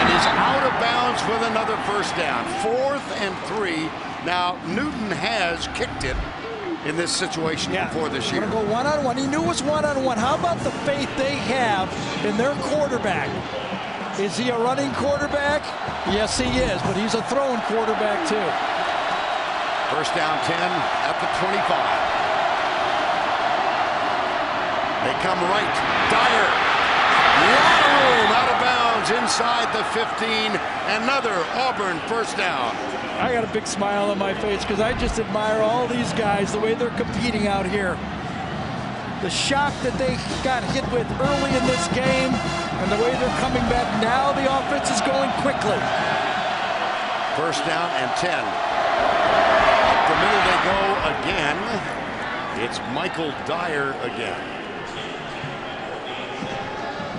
And is out of bounds with another Now, Newton has kicked it in this situation before this year. Go one-on-one. He knew it was one-on-one. How about the faith they have in their quarterback? Is he a running quarterback? Yes, he is, but he's a throwing quarterback too. First down 10 at the 25. They come right. Dyer. Lot of room out of bounds inside the 15. Another Auburn first down. I got a big smile on my face because I just admire all these guys, the way they're competing out here. The shock that they got hit with early in this game and the way they're coming back now, the offense is going quickly. First down and 10. Up the middle they go again. It's Michael Dyer again.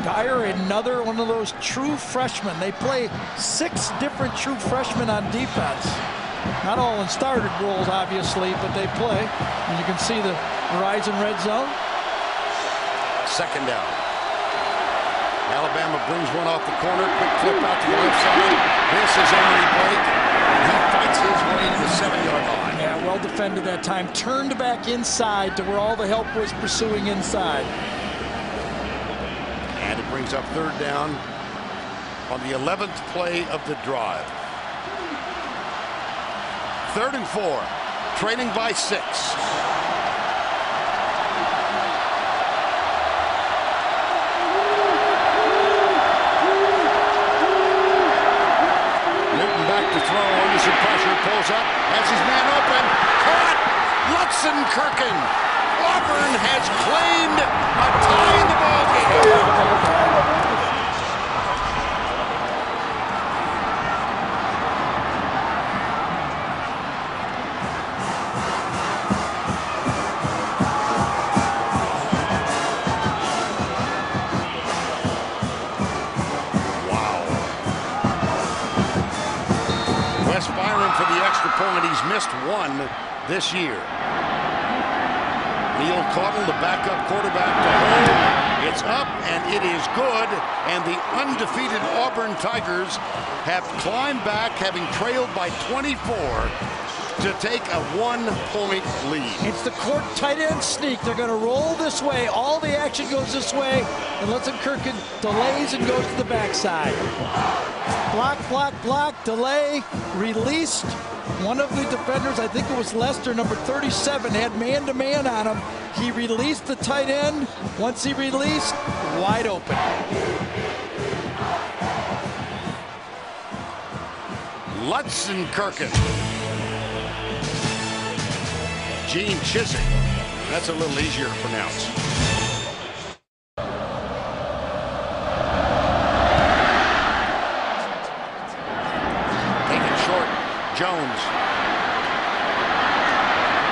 Dyer, another one of those true freshmen. They play 6 different true freshmen on defense. Not all in started roles, obviously, but they play. And you can see the Verizon red zone. Second down. Alabama brings one off the corner. Quick flip out to the left side. This is Emory Blake. And he fights his way to the 7-yard line. Yeah, well defended that time. Turned back inside to where all the help was pursuing inside. And it brings up third down on the 11th play of the drive. 3rd and 4, trailing by 6. Newton back to throw, under some pressure, pulls up, has his man open, caught, Lutzenkirchen. Auburn has claimed a tie in the ballgame. Wes Byron for the extra point. He's missed one this year. Neil Caudle, the backup quarterback, to hold. It's up, and it is good. And the undefeated Auburn Tigers have climbed back, having trailed by 24, to take a 1-point lead. It's the court tight end sneak. They're going to roll this way. All the action goes this way, and Lutzenkirchen delays and goes to the backside. Block, block, block, delay, released. One of the defenders, I think it was Lester, number 37, had man-to-man on him. He released the tight end. Once he released, wide open. Lutzenkirchen. Gene Chiswick. That's a little easier to pronounce. Taken short. Jones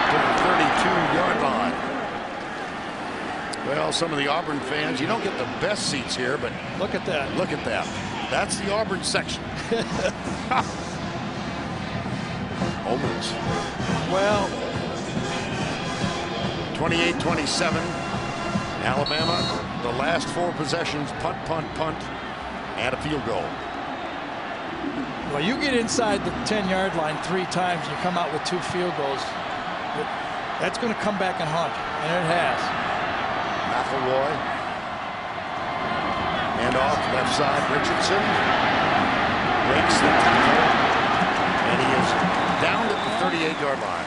to the 32-yard line. Well, some of the Auburn fans, you don't get the best seats here, but look at that. Look at that. That's the Auburn section. Omens. Well, 28-27. Alabama, the last 4 possessions, punt, punt, punt, and a field goal. Well, you get inside the 10-yard line 3 times, you come out with 2 field goals. That's going to come back and haunt you, and it has. McElroy. And off, left side, Richardson. Breaks the tackle. And he is down at the 38-yard line.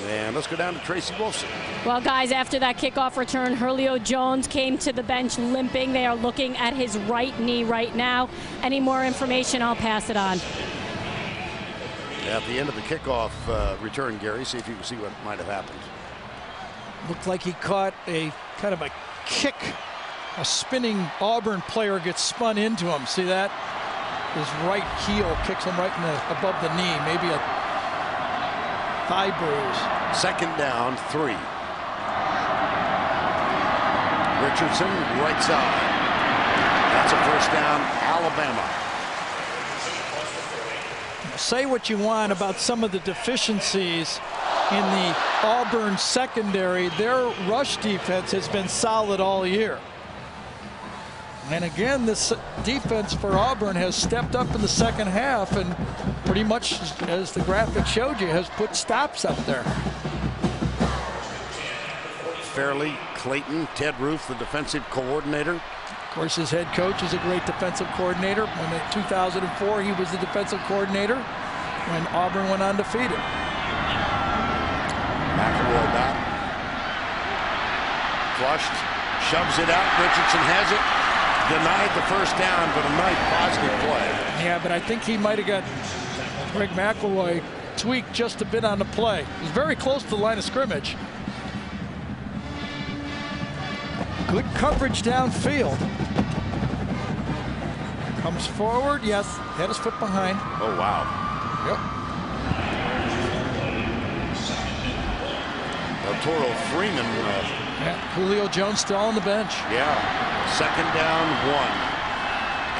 And let's go down to Tracy Wolfson. Well, guys, after that kickoff return, Julio Jones came to the bench limping. They are looking at his right knee right now. Any more information, I'll pass it on. At the end of the kickoff return, Gary, see if you can see what might have happened. Looked like he caught a kind of a kick. A spinning Auburn player gets spun into him. See that? His right heel kicks him right in above the knee. Maybe a thigh bruise. Second down, 3. Richardson, right side. That's a first down, Alabama. Say what you want about some of the deficiencies in the Auburn secondary. Their rush defense has been solid all year. And again, this defense for Auburn has stepped up in the second half and pretty much, as the graphic showed you, has put stops up there. Fairleigh, Clayton, Ted Ruth, the defensive coordinator. Of course, his head coach is a great defensive coordinator. When in 2004, he was the defensive coordinator when Auburn went undefeated. McElroy back. Flushed, shoves it out. Richardson has it. Denied the first down, but a nice positive play. Yeah, but I think he might have got Greg McElroy tweaked just a bit on the play. It was very close to the line of scrimmage. Good coverage downfield. Comes forward, yes, had his foot behind. Oh, wow. Yep. Toro Freeman. Yeah, Julio Jones still on the bench. Yeah, second down, 1.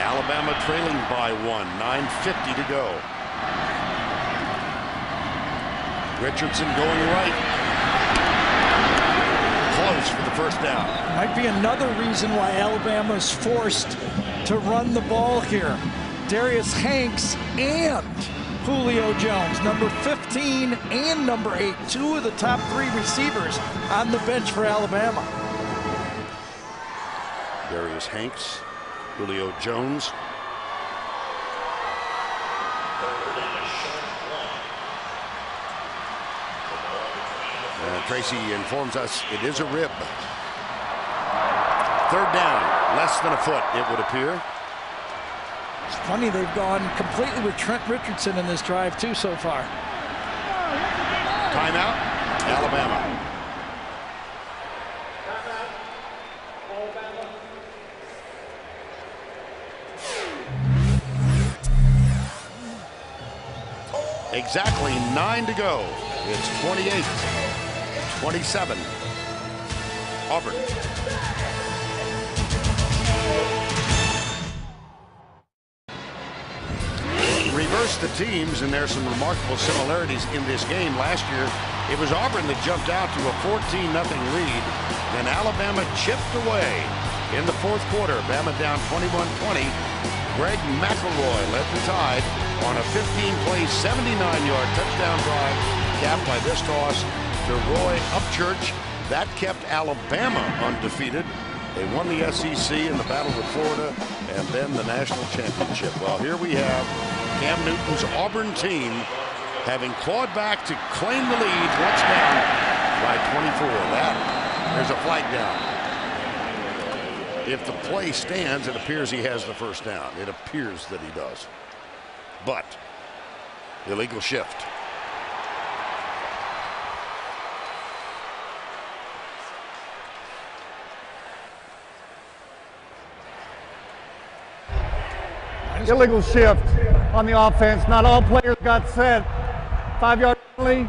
Alabama trailing by 1, 9:50 to go. Richardson going right. Close for the first down. Might be another reason why Alabama is forced to run the ball here. Darius Hanks and Julio Jones, number 15 and number 8, 2 of the top 3 receivers on the bench for Alabama. Darius Hanks, Julio Jones. Tracy informs us it is a rib. Third down, less than a foot, it would appear. It's funny they've gone completely with Trent Richardson in this drive too so far. Timeout, Alabama. Exactly 9 to go. It's 28-27. Auburn. Reverse the teams, and there's some remarkable similarities in this game. Last year, it was Auburn that jumped out to a 14-0 lead. Then Alabama chipped away in the fourth quarter. Bama down 21-20. Greg McElroy led the Tide on a 15-play, 79-yard touchdown drive, capped by this toss to Roy Upchurch. That kept Alabama undefeated. They won the SEC in the battle with Florida and then the national championship. Well, here we have Cam Newton's Auburn team having clawed back to claim the lead once down by 24. There's a flag down. If the play stands, it appears he has the first down. It appears that he does. But illegal shift. Illegal shift on the offense. Not all players got set. 5-yard penalty,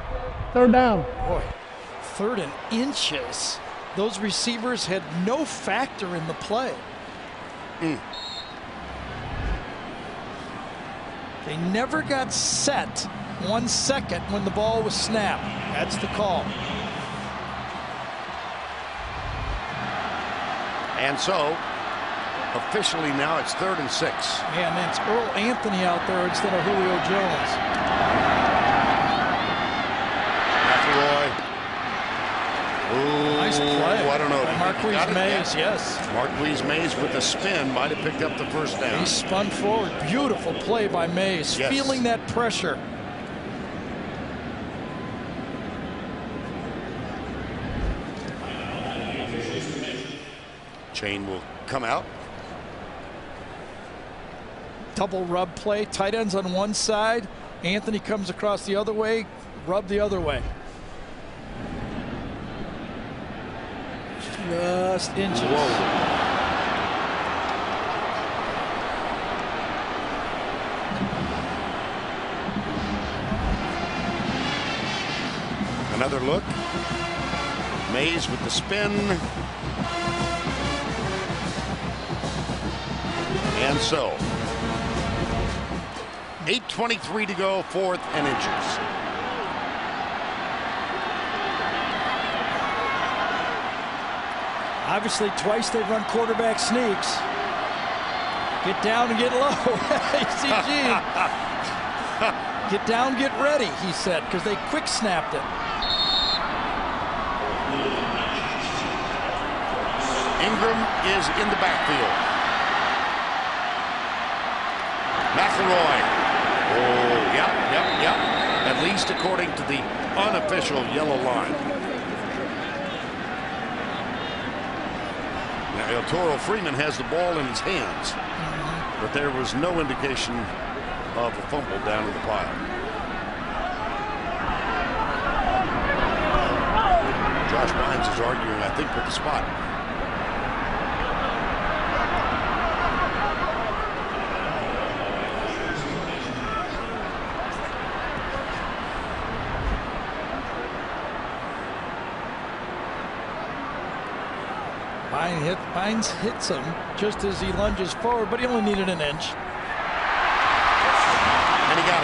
third down. Boy, 3rd and inches. Those receivers had no factor in the play. They never got set 1 second when the ball was snapped. That's the call. And so, officially now it's 3rd and 6. Yeah, and then it's Earl Anthony out there instead of Julio Jones. McElroy. Ooh, Nice play. I don't know. Marquise Mays, yes. Marquise Mays with the spin might have picked up the first down. He spun forward. Beautiful play by Mays, Yes. feeling that pressure. Chain will come out. Double rub play, tight ends on one side. Anthony comes across the other way, rub the other way. Just inches. Whoa. Another look. Mays with the spin. And so, 8:23 to go, 4th and inches. Obviously, twice they've run quarterback sneaks. Get down and get low. You see Gene. Get down, get ready, he said, because they quick snapped it. Ingram is in the backfield. McElroy. Oh, yep. At least according to the unofficial yellow line. Now, El Toro Freeman has the ball in his hands, but there was no indication of a fumble down in the pile. Josh Bynes is arguing, I think, with the spot. Bynes hits him just as he lunges forward, but he only needed an inch. And he got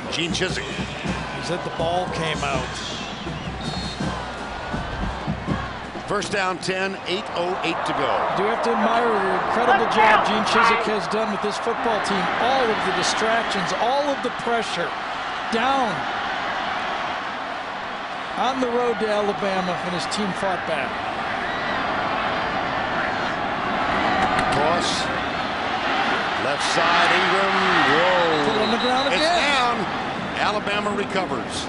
it. Gene Chizik. He said the ball came out. First down 10, 8:08 to go. Do have to admire the incredible job Gene Chizik has done with this football team. All of the distractions, all of the pressure, down on the road to Alabama, and his team fought back. Cross. Left side, Ingram. Whoa. Put on the ground again. It's down. Alabama recovers.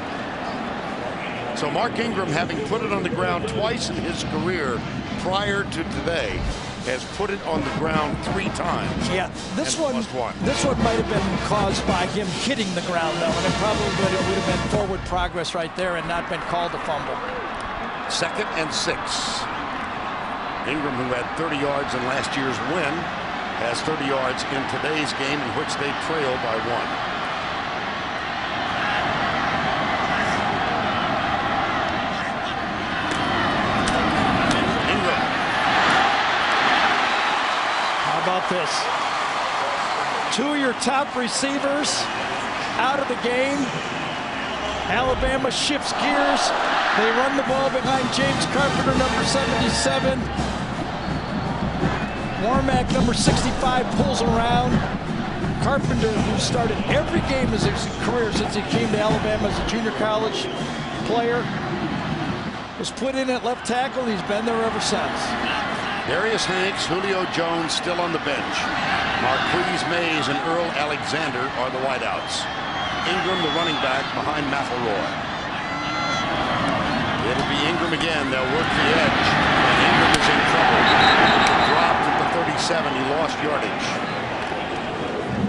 So Mark Ingram, having put it on the ground twice in his career prior to today, has put it on the ground 3 times. Yeah, this one might have been caused by him hitting the ground, though, and it probably would have been forward progress right there and not been called a fumble. 2nd and 6. Ingram, who had 30 yards in last year's win, has 30 yards in today's game, in which they trail by 1. This. 2 of your top receivers out of the game. Alabama shifts gears. They run the ball behind James Carpenter, number 77. Warmack, number 65, pulls around. Carpenter, who started every game of his career since he came to Alabama as a junior college player, was put in at left tackle, and he's been there ever since. Darius Hanks, Julio Jones still on the bench. Marquise Mays and Earl Alexander are the wideouts. Ingram, the running back, behind McElroy. It'll be Ingram again. They'll work the edge. And Ingram is in trouble. Dropped at the 37. He lost yardage.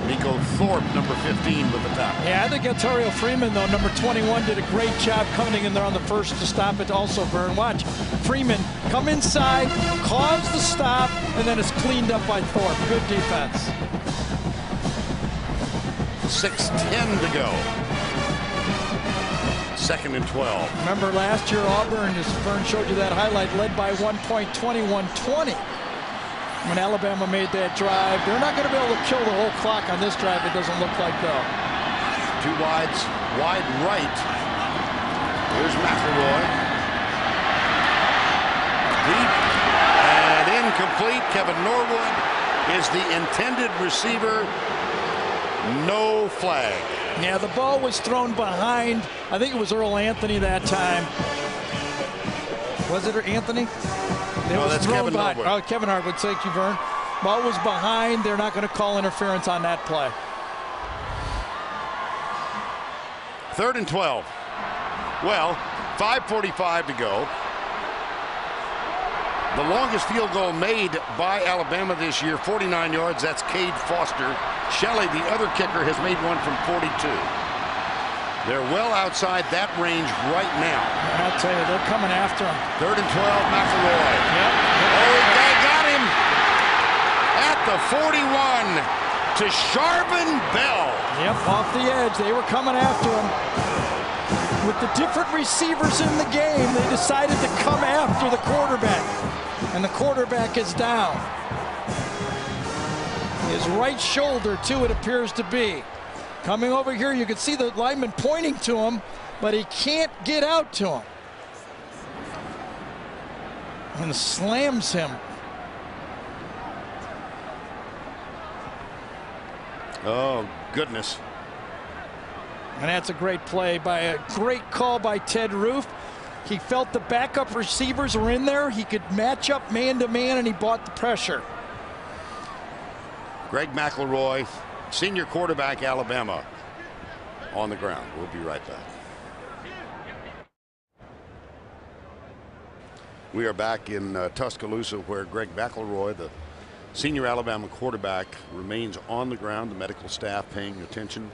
Nico Thorpe, number 15, with the tackle. Yeah, I think Ontario Freeman, though, number 21, did a great job coming in there on the first to stop it also, Vern. Watch. Freeman come inside, cause the stop, and then it's cleaned up by Thorpe. Good defense. 6:10 to go. 2nd and 12. Remember last year, Auburn, as Vern showed you that highlight, led by 1 point, 21-20. When Alabama made that drive, they're not going to be able to kill the whole clock on this drive, it doesn't look like, though. 2 wides, wide right. Here's McElroy. Deep and incomplete. Kevin Norwood is the intended receiver. No flag. Yeah, the ball was thrown behind. I think it was Earl Anthony that time. Was it Anthony? No, that's Kevin Harwood. Oh, Kevin Harwood. Thank you, Vern. Ball was behind. They're not going to call interference on that play. 3rd and 12. Well, 5:45 to go. The longest field goal made by Alabama this year, 49 yards. That's Cade Foster. Shelley, the other kicker, has made one from 42. They're well outside that range right now. And I'll tell you, they're coming after him. 3rd and 12, McElroy. Yep. Oh, they got him at the 41 to Sharvin Bell. Yep, off the edge. They were coming after him. With the different receivers in the game, they decided to come after the quarterback. And the quarterback is down. His right shoulder, too, it appears to be. Coming over here, you can see the lineman pointing to him, but he can't get out to him. And slams him. Oh, goodness. And that's a great play by a great call by Ted Roof. He felt the backup receivers were in there. He could match up man to man, and he bought the pressure. Greg McElroy, senior quarterback, Alabama, on the ground. We'll be right back. We are back in Tuscaloosa, where Greg McElroy, the senior Alabama quarterback, remains on the ground. The medical staff paying attention.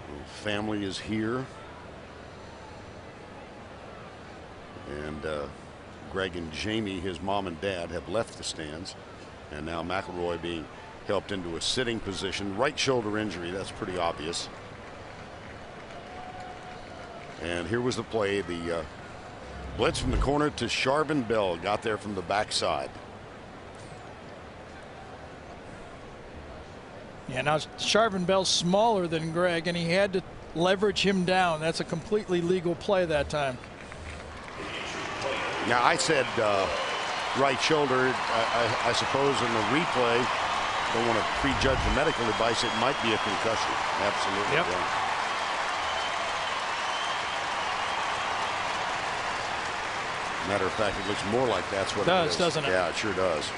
The family is here. And Greg and Jamie, his mom and dad, have left the stands. And now McElroy being helped into a sitting position. Right shoulder injury, that's pretty obvious. And here was the play. The blitz from the corner to Sharvin Bell, got there from the backside. Yeah, now Sharvin Bell's smaller than Greg, and he had to leverage him down. That's a completely legal play that time. Now, I said right shoulder. I suppose in the replay, don't want to prejudge the medical advice. It might be a concussion. Absolutely. Yep. Yeah. Matter of fact, it looks more like that's what it is. Doesn't it? Yeah, it sure does.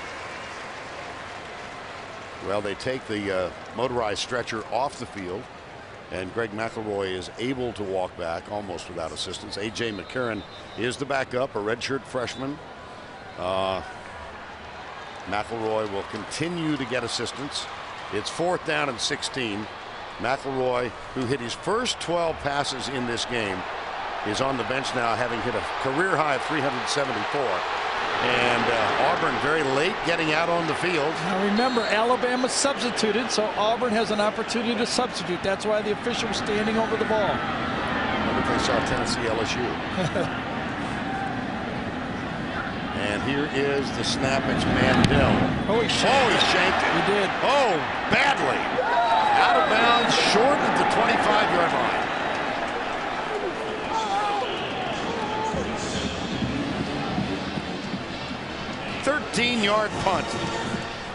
Well, they take the motorized stretcher off the field, and Greg McElroy is able to walk back almost without assistance. A.J. McCarron is the backup, a redshirt freshman. McElroy will continue to get assistance. It's 4th down and 16. McElroy, who hit his first 12 passes in this game, is on the bench now, having hit a career high of 374. And Auburn very late getting out on the field. Now remember, Alabama substituted, so Auburn has an opportunity to substitute. That's why the official was standing over the ball. I wonder if they saw Tennessee LSU. And here is the snap. It's Mandel. Oh, he shanked it. He did. Oh, badly. Out of bounds, short at the 25-yard line. Yard punt.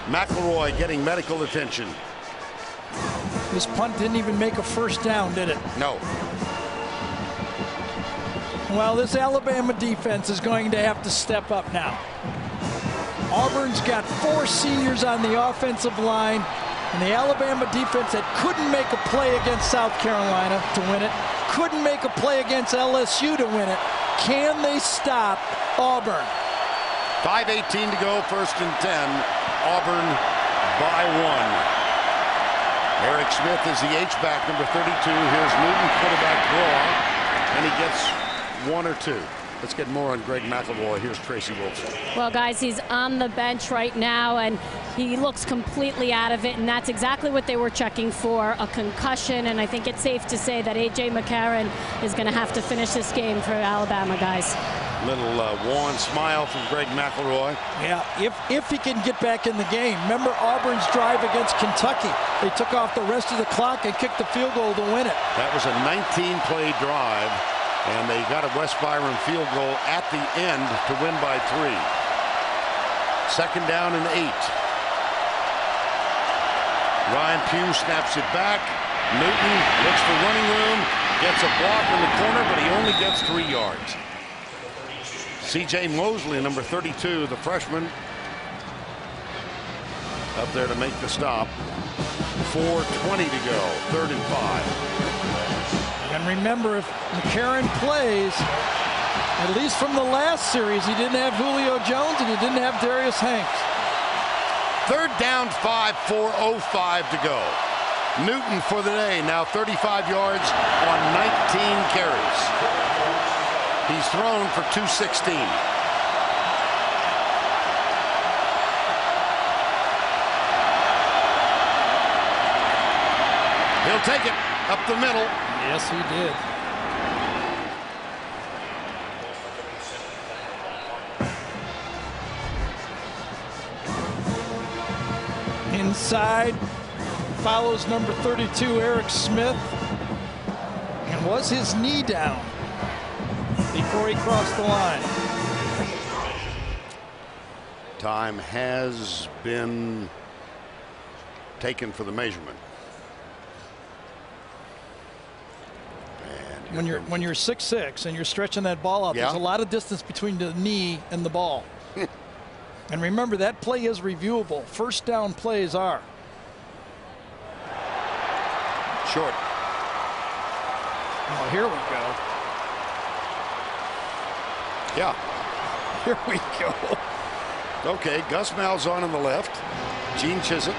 McElroy getting medical attention. This punt didn't even make a first down, did it? No. Well, this Alabama defense is going to have to step up now. Auburn's got 4 seniors on the offensive line, and the Alabama defense that couldn't make a play against South Carolina to win it, couldn't make a play against LSU to win it. Can they stop Auburn? 5:18 to go, 1st and 10. Auburn by 1. Eric Smith is the H-back, number 32. Here's Newton, quarterback draw, and he gets 1 or 2. Let's get more on Greg McElroy. Here's Tracy Wilson. Well, guys, he's on the bench right now, and he looks completely out of it, and that's exactly what they were checking for, a concussion. And I think it's safe to say that A.J. McCarron is going to have to finish this game for Alabama, guys. Little wan smile from Greg McElroy. Yeah, if he can get back in the game. Remember Auburn's drive against Kentucky. They took off the rest of the clock and kicked the field goal to win it. That was a 19-play drive, and they got a West Byram field goal at the end to win by 3. 2nd down and 8. Ryan Pugh snaps it back. Newton looks for running room, gets a block in the corner, but he only gets 3 yards. C.J. Mosley, number 32, the freshman, up there to make the stop. 4:20 to go, 3rd and 5. And remember, if McCarron plays, at least from the last series, he didn't have Julio Jones and he didn't have Darius Hanks. 3rd down, 5, 4:05 to go. Newton for the day, now 35 yards on 19 carries. He's thrown for 216. He'll take it up the middle. Yes, he did. Inside, follows number 32, Eric Smith. And was his knee down before he crossed the line? Time has been taken for the measurement. When you're 6'6" and you're stretching that ball out, there's a lot of distance between the knee and the ball. And remember, that play is reviewable. First down plays are. Short. Oh, here we go. Yeah. Here we go. Okay, Gus Malzahn on the left. Gene Chizik.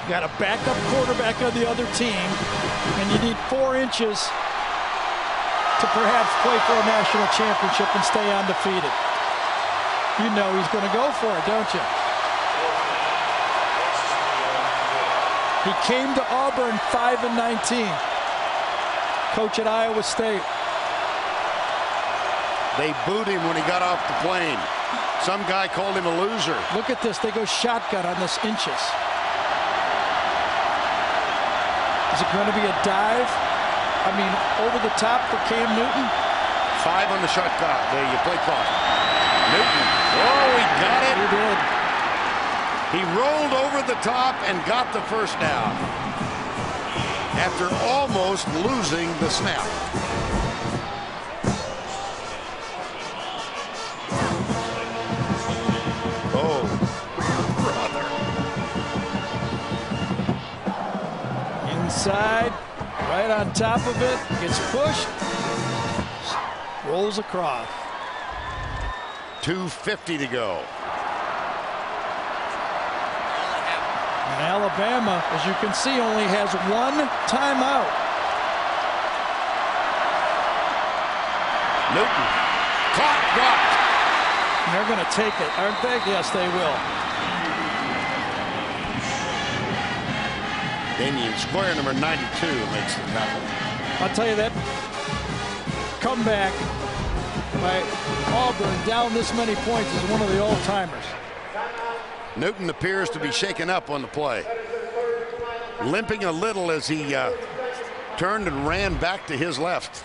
Got a backup quarterback on the other team, and you need 4 inches to perhaps play for a national championship and stay undefeated. You know he's going to go for it, don't you? He came to Auburn 5-19. Coach at Iowa State. They booed him when he got off the plane. Some guy called him a loser. Look at this. They go shotgun on this inches. Is it going to be a dive? I mean, over the top for Cam Newton? 5 on the shot clock. There you play clock. Newton. Oh, he got it. He did. He rolled over the top and got the first down after almost losing the snap. Oh, brother. Inside, right on top of it, gets pushed, rolls across. 2:50 to go. And Alabama, as you can see, only has 1 timeout. Newton. Caught, dropped. And they're going to take it, aren't they? Yes, they will. Damian Square, number 92, makes the tackle. I'll tell you that comeback by Auburn down this many points is one of the all-timers. Newton appears to be shaken up on the play. Limping a little as he turned and ran back to his left.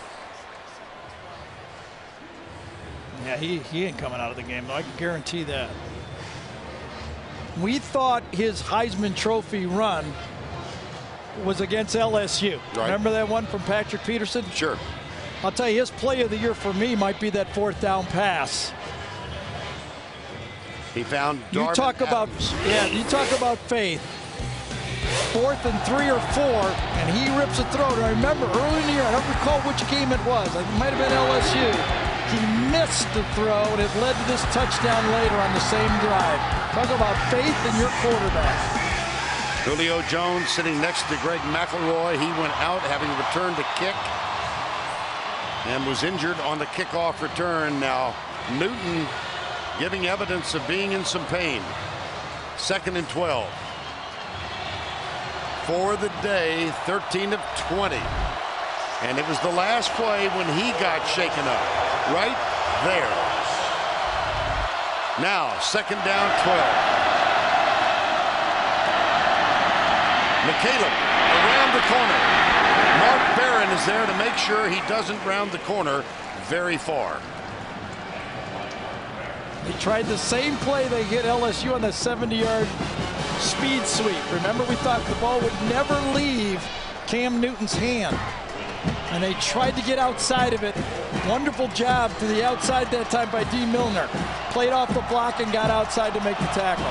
Yeah, he ain't coming out of the game, though. I can guarantee that. We thought his Heisman Trophy run was against LSU. Right. Remember that one from Patrick Peterson? Sure. I'll tell you, his play of the year for me might be that 4th down pass. He found You Darvin talk about, Adams. yeah, you talk about faith. 4th and 3 or 4, and he rips a throw. And I remember early in the year, I don't recall which game it was. It might have been LSU. He missed the throw, and it led to this touchdown later on the same drive. Talk about faith in your quarterback. Julio Jones sitting next to Greg McElroy. He went out having returned a kick and was injured on the kickoff return. Now Newton giving evidence of being in some pain. 2nd and 12. For the day, 13 of 20. And it was the last play when he got shaken up. Right there. Now, 2nd down, 12. McCaleb around the corner. Mark Barron is there to make sure he doesn't round the corner very far. They tried the same play they hit LSU on the 70-yard speed sweep. Remember, we thought the ball would never leave Cam Newton's hand. And they tried to get outside of it. Wonderful job to the outside that time by D. Milner. Played off the block and got outside to make the tackle.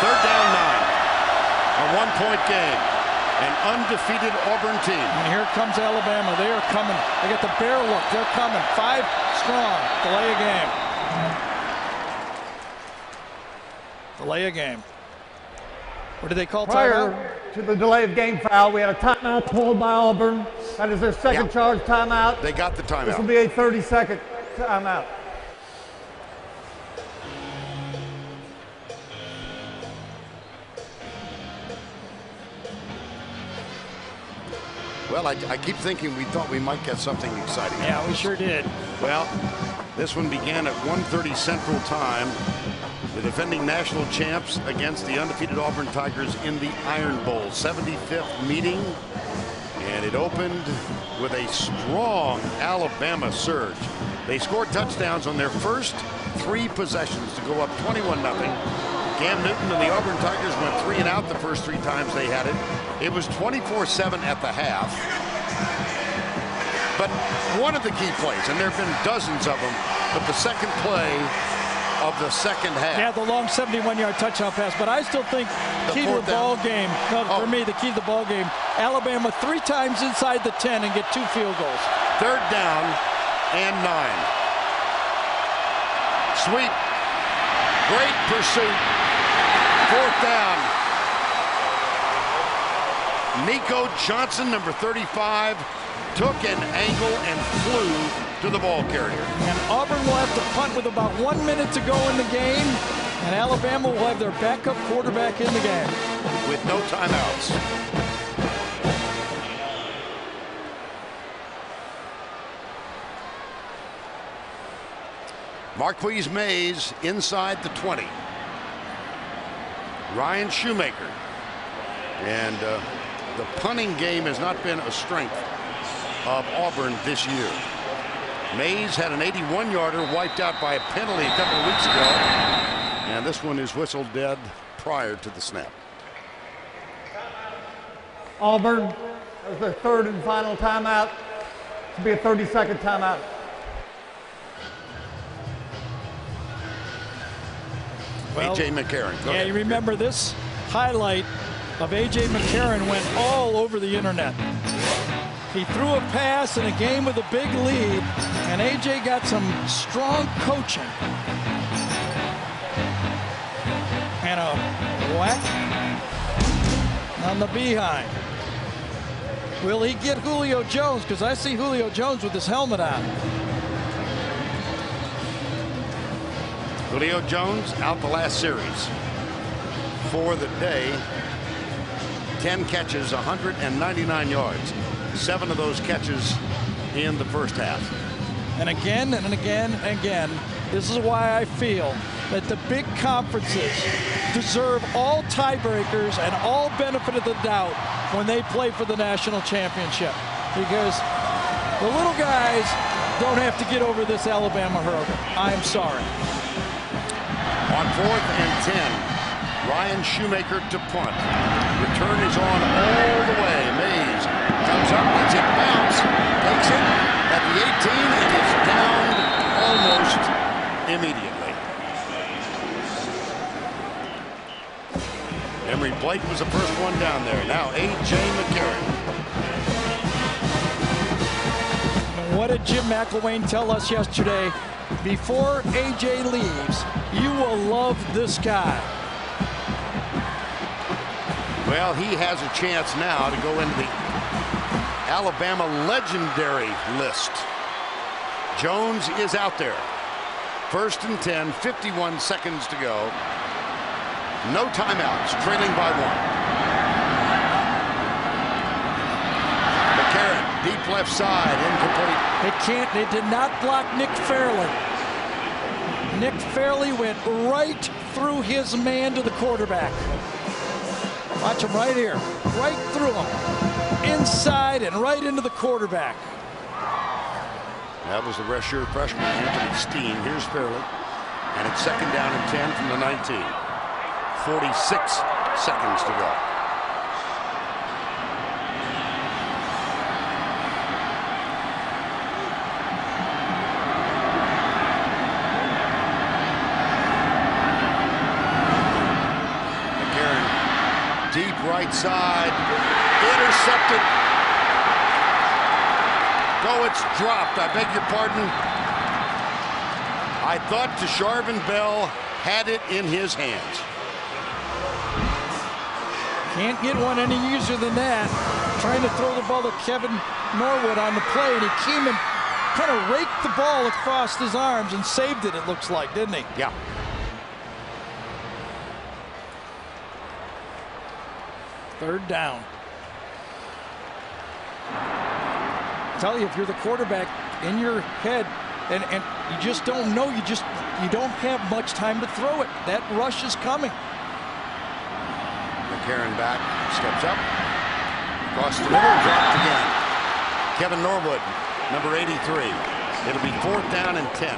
3rd down, 9. A 1-point game. An undefeated Auburn team. And here comes Alabama. They are coming. They got the bear look. They're coming. 5 strong. Delay a game. Delay a game. What did they call timeout? Prior to the delay of game foul, we had a timeout called by Auburn. That is their second charge timeout. They got the timeout. This will be a 30-second timeout. Well, I keep thinking we thought we might get something exciting. Yeah, we sure did. Well, this one began at 1:30 Central Time. The defending national champs against the undefeated Auburn Tigers in the Iron Bowl, 75th meeting. And it opened with a strong Alabama surge. They scored touchdowns on their first 3 possessions to go up 21-0. Cam Newton and the Auburn Tigers went 3 and out the first 3 times they had it. It was 24-7 at the half. But one of the key plays, and there have been dozens of them, but the second play of the second half. Yeah, the long 71-yard touchdown pass, but I still think key to the ball game, for me, the key to the ball game, Alabama 3 times inside the 10 and get 2 field goals. 3rd down and 9. Sweep. Great pursuit. 4th down. Nico Johnson, number 35, took an angle and flew to the ball carrier. And Auburn will have to punt with about 1 minute to go in the game, and Alabama will have their backup quarterback in the game. With no timeouts. Marquise Mays inside the 20. Ryan Shoemaker. And the punting game has not been a strength of Auburn this year. Mays had an 81-yarder wiped out by a penalty a couple of weeks ago. And this one is whistled dead prior to the snap. Auburn, that was their 3rd and final timeout. This will be a 30-second timeout. Well, A.J. McCarron. Go ahead. You remember this highlight of A.J. McCarron went all over the internet. He threw a pass in a game with a big lead, and A.J. got some strong coaching. And a whack on the behind. Will he get Julio Jones? Because I see Julio Jones with his helmet on. Julio Jones out the last series for the day. 10 catches, 199 yards. 7 of those catches in the first half. And again and again and again, this is why I feel that the big conferences deserve all tiebreakers and all benefit of the doubt when they play for the national championship. Because the little guys don't have to get over this Alabama hurdle. I'm sorry. On 4th and 10, Ryan Shoemaker to punt. Return is on all the way. Mays comes up, lets it bounce, takes it at the 18, and is downed almost immediately. Emory Blake was the first one down there. Now A.J. McCarron. And what did Jim McElwain tell us yesterday? Before A.J. leaves, you will love this guy. Well, he has a chance now to go into the Alabama legendary list. Jones is out there. 1st and 10, 51 seconds to go. No timeouts, trailing by 1. McCarron, deep left side, incomplete. They did not block Nick Fairley. Nick Fairley went right through his man to the quarterback. Watch him right here. Right through him. Inside and right into the quarterback. That was the redshirt freshman, Anthony Steen. Here's Fairley. And it's 2nd down and 10 from the 19. 46 seconds to go. Deep right side, intercepted. Oh, it's dropped. I beg your pardon. I thought Desharvin Bell had it in his hands. Can't get one any easier than that. Trying to throw the ball to Kevin Norwood on the play, and he came and kind of raked the ball across his arms and saved it, it looks like, didn't he? Yeah. Third down. I tell you, if you're the quarterback, in your head, and you just don't know, you don't have much time to throw it. That rush is coming. McCarron back, steps up, across the middle, dropped again. Kevin Norwood, number 83. It'll be 4th down and 10.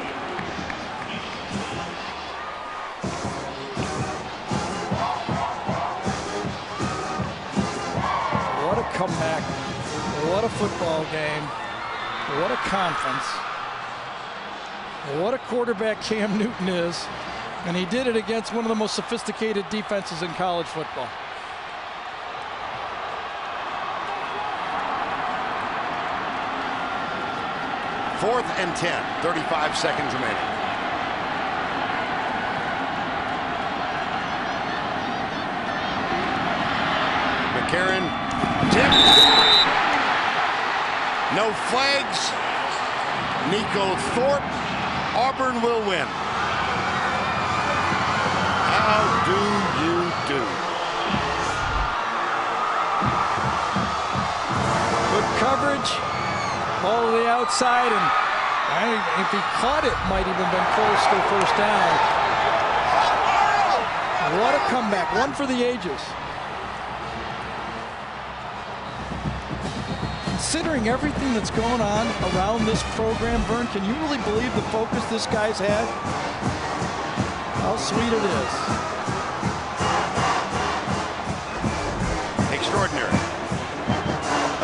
What a comeback. What a football game. What a conference. What a quarterback Cam Newton is. And he did it against one of the most sophisticated defenses in college football. Fourth and 10, 35 seconds remaining. McCarron tipped. No flags. Nico Thorpe. Auburn will win. How do you do? Good coverage. Ball to the outside, and if he caught it, might even been close to first down. What a comeback. One for the ages. Considering everything that's going on around this program, Vern, can you really believe the focus this guy's had? How sweet it is. Extraordinary.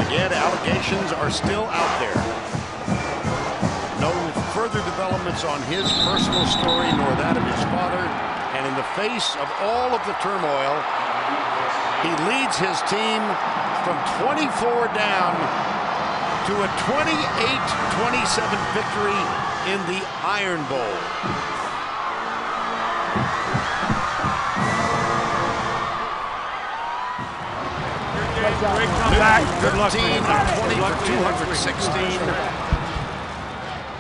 Again, allegations are still out there. No further developments on his personal story nor that of his father. And in the face of all of the turmoil, he leads his team from 24 down to a 28-27 victory in the Iron Bowl. Great comeback. Good luck. 13 of 20 for 216.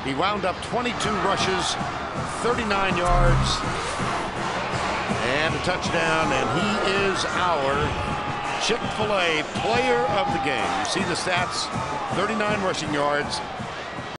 He wound up 22 rushes, 39 yards, and a touchdown, and he is our Chick-fil-A player of the game. You see the stats, 39 rushing yards,